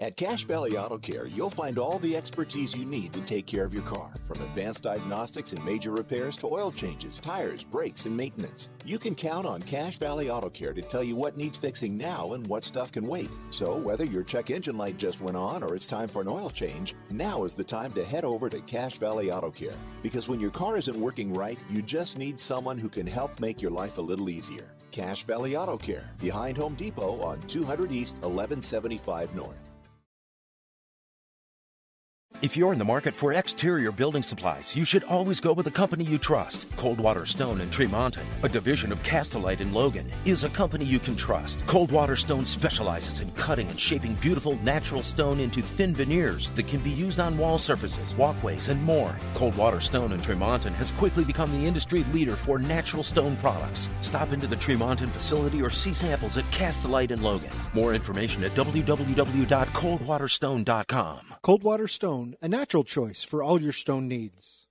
At Cache Valley Auto Care, you'll find all the expertise you need to take care of your car, from advanced diagnostics and major repairs to oil changes, tires, brakes, and maintenance. You can count on Cache Valley Auto Care to tell you what needs fixing now and what stuff can wait. So whether your check engine light just went on or it's time for an oil change, now is the time to head over to Cache Valley Auto Care. Because when your car isn't working right, you just need someone who can help make your life a little easier. Cache Valley Auto Care, behind Home Depot on 200 East, 1175 North. If you're in the market for exterior building supplies, you should always go with a company you trust. Coldwater Stone in Tremonton, a division of Castellite in Logan, is a company you can trust. Coldwater Stone specializes in cutting and shaping beautiful natural stone into thin veneers that can be used on wall surfaces, walkways, and more. Coldwater Stone in Tremonton has quickly become the industry leader for natural stone products. Stop into the Tremonton facility or see samples at Castellite in Logan. More information at www.coldwaterstone.com. Coldwater Stone, a natural choice for all your stone needs.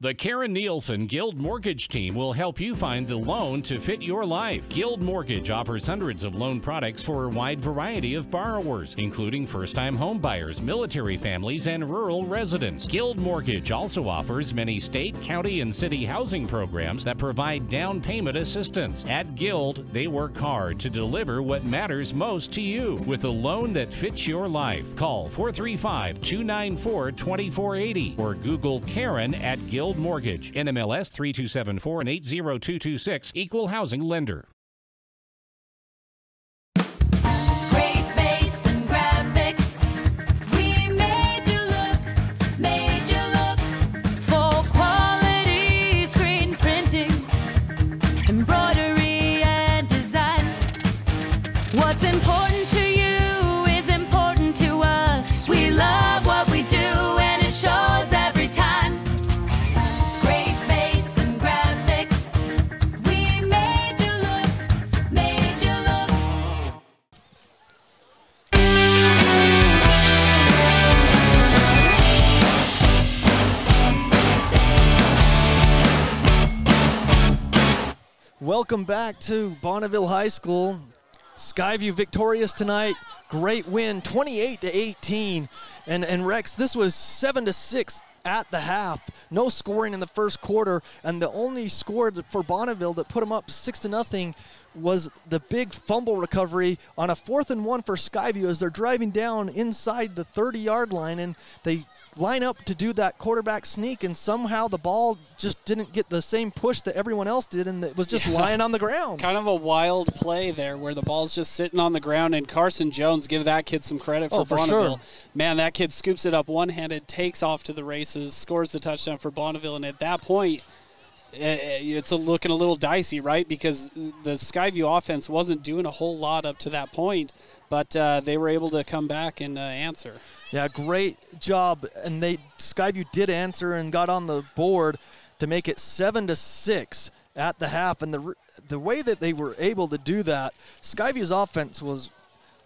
The Karen Nielsen Guild Mortgage Team will help you find the loan to fit your life. Guild Mortgage offers hundreds of loan products for a wide variety of borrowers, including first-time home buyers, military families, and rural residents. Guild Mortgage also offers many state, county, and city housing programs that provide down payment assistance. At Guild, they work hard to deliver what matters most to you with a loan that fits your life. Call 435-294-2480 or Google Karen at Guild Mortgage, NMLS 3274 and 80226, Equal Housing Lender. Great bass and graphics. We made you look for quality screen printing, embroidery and design. What's important to you is important to us. We love what we do and it shows every time. Great bass and graphics. We made you look Welcome back to Bonneville High School. Skyview victorious tonight. Great win, 28-18. And Rex, this was 7-6 at the half. No scoring in the first quarter, and the only score for Bonneville that put them up 6-0 was the big fumble recovery on a 4th and 1 for Skyview as they're driving down inside the 30-yard line, and they line up to do that quarterback sneak, and somehow the ball just didn't get the same push that everyone else did, and it was just lying on the ground. Kind of a wild play there where the ball's just sitting on the ground, and Carson Jones, give that kid some credit for Bonneville. Sure. Man, that kid scoops it up one-handed, takes off to the races, scores the touchdown for Bonneville, and at that point, it's looking a little dicey, right? Because the Skyview offense wasn't doing a whole lot up to that point, but they were able to come back and answer. Yeah, great job, and Skyview did answer and got on the board to make it 7-6 at the half. And the way that they were able to do that, Skyview's offense was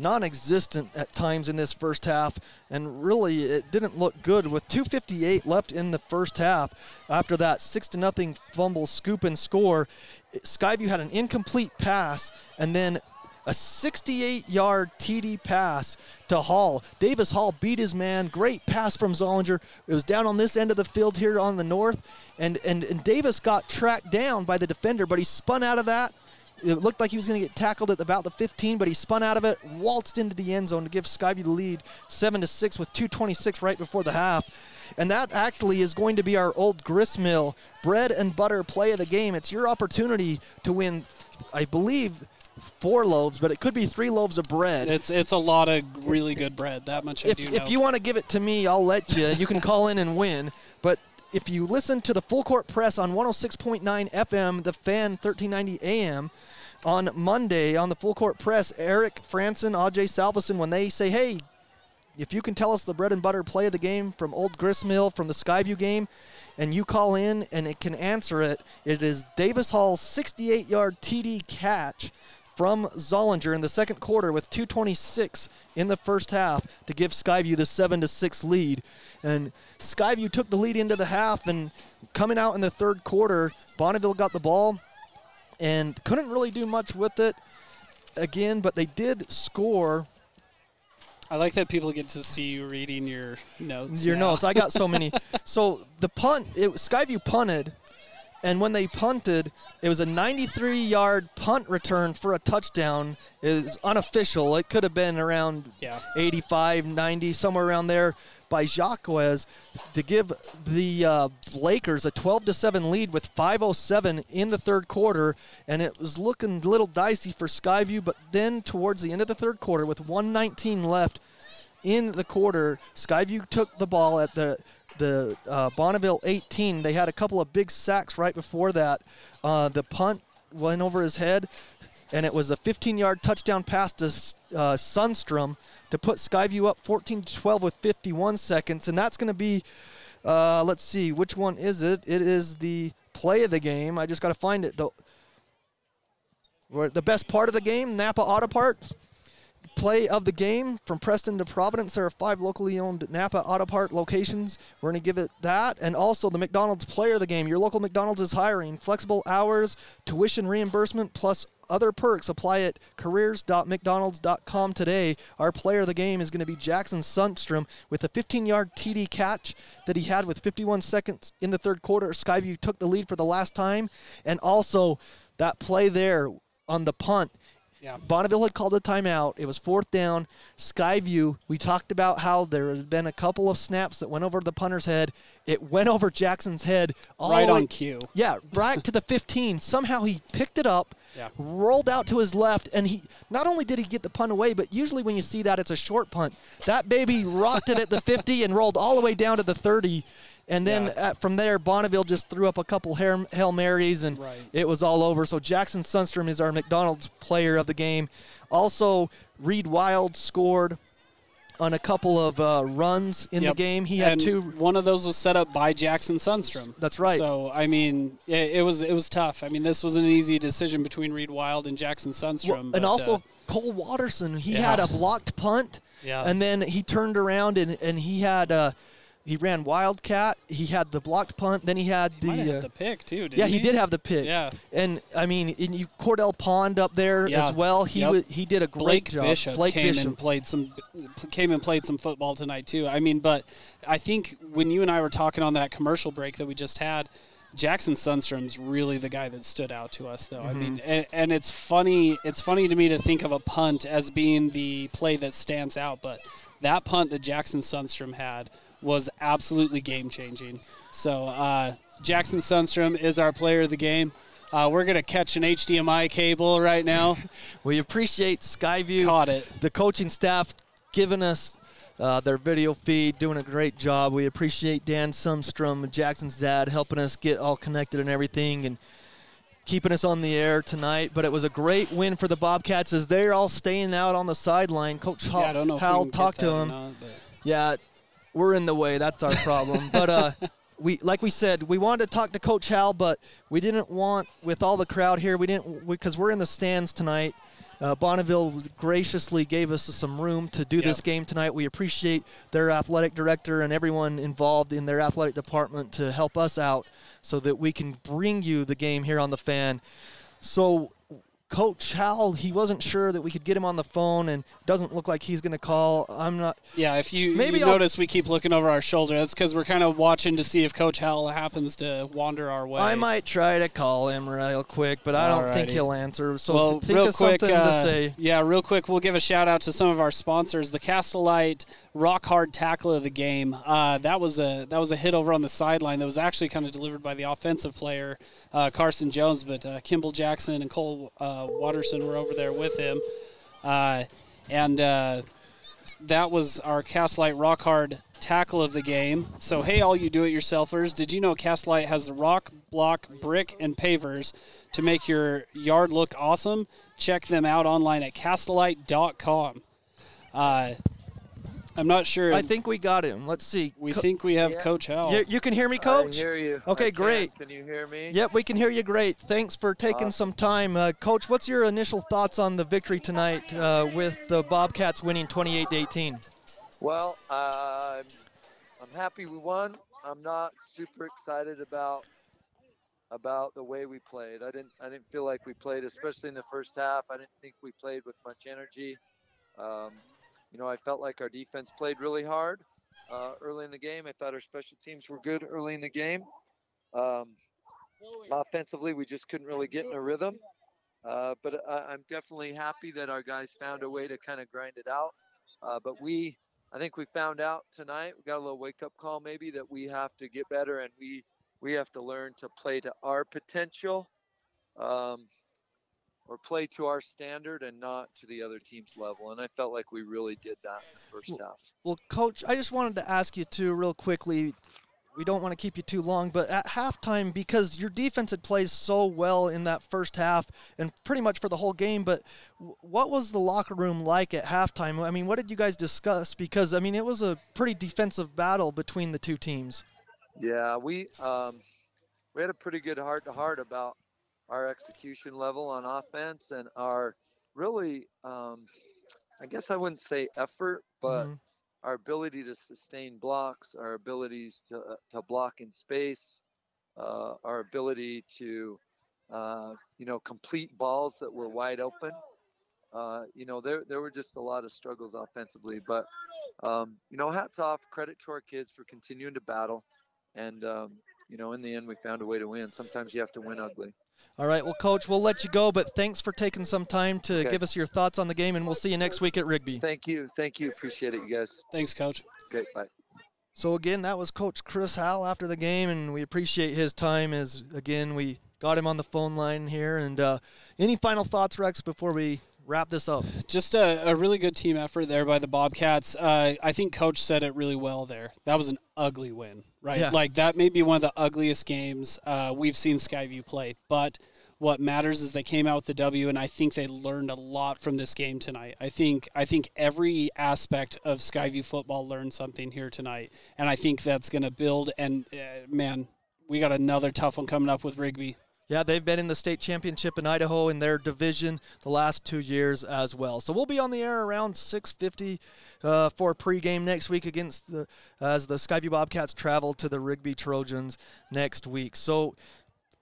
non-existent at times in this first half, and really it didn't look good. With 2:58 left in the first half, after that 6-0 fumble scoop and score, Skyview had an incomplete pass and then a 68-yard TD pass to Hall. Davis Hall beat his man. Great pass from Zollinger. It was down on this end of the field here on the north, and Davis got tracked down by the defender, but he spun out of that. It looked like he was going to get tackled at about the 15, but he spun out of it, waltzed into the end zone to give Skyview the lead, 7-6 with 2:26 right before the half. And that actually is going to be our Old Gristmill bread and butter play of the game. It's your opportunity to win, I believe, 4 loaves, but it could be 3 loaves of bread. It's a lot of really good bread. That much I do know. If you want to give it to me, I'll let you. You can call in and win. But if you listen to the Full Court Press on 106.9 FM, the Fan 1390 AM, on Monday on the Full Court Press, Eric Franson, Ajay Salveson, when they say, hey, if you can tell us the bread and butter play of the game from Old Gristmill, from the Skyview game, and you call in and it can answer it, it is Davis Hall's 68-yard TD catch from Zollinger in the second quarter with 2:26 in the first half to give Skyview the 7-6 lead. And Skyview took the lead into the half, and coming out in the third quarter, Bonneville got the ball and couldn't really do much with it again, but they did score. I like that people get to see you reading your notes. Your notes. I got so many. So the punt, Skyview punted, and when they punted, it was a 93-yard punt return for a touchdown. It is unofficial. It could have been around 85, 90, somewhere around there by Jacquez to give the Lakers a 12-7 lead with 5:07 in the third quarter, and it was looking a little dicey for Skyview, but then towards the end of the third quarter with 1:19 left in the quarter, Skyview took the ball at the Bonneville 18. They had a couple of big sacks right before that. The punt went over his head, and it was a 15-yard touchdown pass to Sundstrom to put Skyview up 14-12 with 51 seconds. And that's going to be, let's see, which one is it? It is the play of the game. I just got to find it. The best part of the game, Napa Auto Parts. Play of the game from Preston to Providence. There are 5 locally owned Napa Auto Part locations. We're going to give it that. And also the McDonald's player of the game. Your local McDonald's is hiring. Flexible hours, tuition reimbursement, plus other perks. Apply at careers.mcdonalds.com today. Our player of the game is going to be Jackson Sundstrom with a 15-yard TD catch that he had with 51 seconds in the third quarter. Skyview took the lead for the last time. And also that play there on the punt. Yeah. Bonneville had called a timeout. It was 4th down. Skyview, we talked about how there had been a couple of snaps that went over the punter's head. It went over Jackson's head. Right on cue. Yeah, right to the 15. Somehow he picked it up, rolled out to his left, and he not only did he get the punt away, but usually when you see that, it's a short punt. That baby rocked it at the 50 and rolled all the way down to the 30. And then from there, Bonneville just threw up a couple Hail Marys, and it was all over. So Jackson Sundstrom is our McDonald's player of the game. Also, Reed Wild scored on a couple of runs in the game. He had 2. One of those was set up by Jackson Sundstrom. That's right. So, I mean, it was tough. I mean, this was an easy decision between Reed Wild and Jackson Sundstrom. And also Cole Watterson. He had a blocked punt, and then he turned around and he had He ran Wildcat. He had the blocked punt. Then he had He might have had the pick, too, didn't yeah, he? he did have the pick. Yeah. And, I mean, Cordell Pond up there as well. He did a great job. Bishop came and played some football tonight, too. I mean, but I think when you and I were talking on that commercial break that we just had, Jackson Sundstrom's really the guy that stood out to us, though. I mean, and it's funny to me to think of a punt as being the play that stands out, but that punt that Jackson Sundstrom had was absolutely game-changing. So Jackson Sundstrom is our player of the game. We're going to catch an HDMI cable right now. We appreciate Skyview. Caught it. The coaching staff giving us their video feed, doing a great job. We appreciate Dan Sundstrom, Jackson's dad, helping us get all connected and everything and keeping us on the air tonight. But it was a great win for the Bobcats as they're all staying out on the sideline. Coach Hal talked to him. Yeah, we're in the way. That's our problem. But like we said, we wanted to talk to Coach Hal, but we didn't want, with all the crowd here, because we're in the stands tonight. Bonneville graciously gave us some room to do this game tonight. We appreciate their athletic director and everyone involved in their athletic department to help us out so that we can bring you the game here on the Fan. So Coach Hal, he wasn't sure that we could get him on the phone, and doesn't look like he's going to call. I'm not. Yeah, if you notice, we keep looking over our shoulder. That's because we're kind of watching to see if Coach Hal happens to wander our way. I might try to call him real quick, but I don't think he'll answer. So think real of quick, something to say. Yeah, real quick, we'll give a shout-out to some of our sponsors. The Castellite Rock Hard Tackle of the Game. That was a hit over on the sideline that was actually kind of delivered by the offensive player, Carson Jones, but Kimball Jackson and Cole Watterson were over there with him. That was our Castellite Rock Hard Tackle of the Game. So, hey, all you do-it-yourselfers, did you know Castellite has the rock, block, brick, and pavers to make your yard look awesome? Check them out online at castellite.com. I'm not sure. I think we got him. Let's see. We think we have Coach Hal. You can hear me, Coach? I hear you. Okay, great. Can you hear me? Yep, we can hear you great. Thanks for taking some time. Coach, what's your initial thoughts on the victory tonight with the Bobcats winning 28-18? Well, I'm happy we won. I'm not super excited about the way we played. I didn't feel like we played, especially in the first half. I didn't think we played with much energy. I felt like our defense played really hard early in the game. I thought our special teams were good early in the game. Offensively, we just couldn't really get in a rhythm. But I'm definitely happy that our guys found a way to kind of grind it out. But I think we found out tonight, we got a little wake-up call maybe, that we have to get better and we have to learn to play to our potential. Or play to our standard and not to the other team's level. And I felt like we really did that in the first half. Well, Coach, I just wanted to ask you, too, real quickly. We don't want to keep you too long, but at halftime, because your defense had played so well in that first half and pretty much for the whole game, but what was the locker room like at halftime? I mean, what did you guys discuss? Because, I mean, it was a pretty defensive battle between the two teams. Yeah, we had a pretty good heart-to-heart about our execution level on offense and our really, I guess I wouldn't say effort, but our ability to sustain blocks, our abilities to block in space, our ability to, complete balls that were wide open. There were just a lot of struggles offensively, but, hats off, credit to our kids for continuing to battle. And, in the end, we found a way to win. Sometimes you have to win ugly. All right, well, Coach, we'll let you go, but thanks for taking some time to give us your thoughts on the game, and we'll see you next week at Rigby. Thank you. Appreciate it, you guys. Thanks, Coach. Okay, bye. So, again, that was Coach Chris Hal after the game, and we appreciate his time as, again, we got him on the phone line here. And any final thoughts, Rex, before we wrap this up? Just a really good team effort there by the Bobcats. I think Coach said it really well there. That was an ugly win, right? Yeah. Like, that may be one of the ugliest games we've seen Skyview play. But what matters is they came out with the W, and I think they learned a lot from this game tonight. I think every aspect of Skyview football learned something here tonight, and I think that's going to build. And, man, we got another tough one coming up with Rigby. Yeah, they've been in the state championship in Idaho in their division the last 2 years as well. So we'll be on the air around 6:50 for pregame next week as the Skyview Bobcats travel to the Rigby Trojans next week. So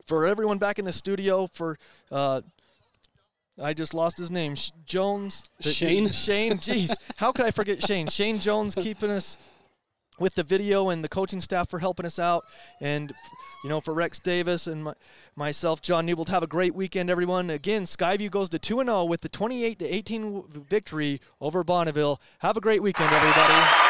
for everyone back in the studio, for I just lost his name, Jones. Shane? Shane, geez, how could I forget Shane? Shane Jones keeping us with the video, and the coaching staff for helping us out. And, you know, for Rex Davis and myself, John Newbold, have a great weekend, everyone. Again, Skyview goes to 2-0 with the 28-18 victory over Bonneville. Have a great weekend, everybody.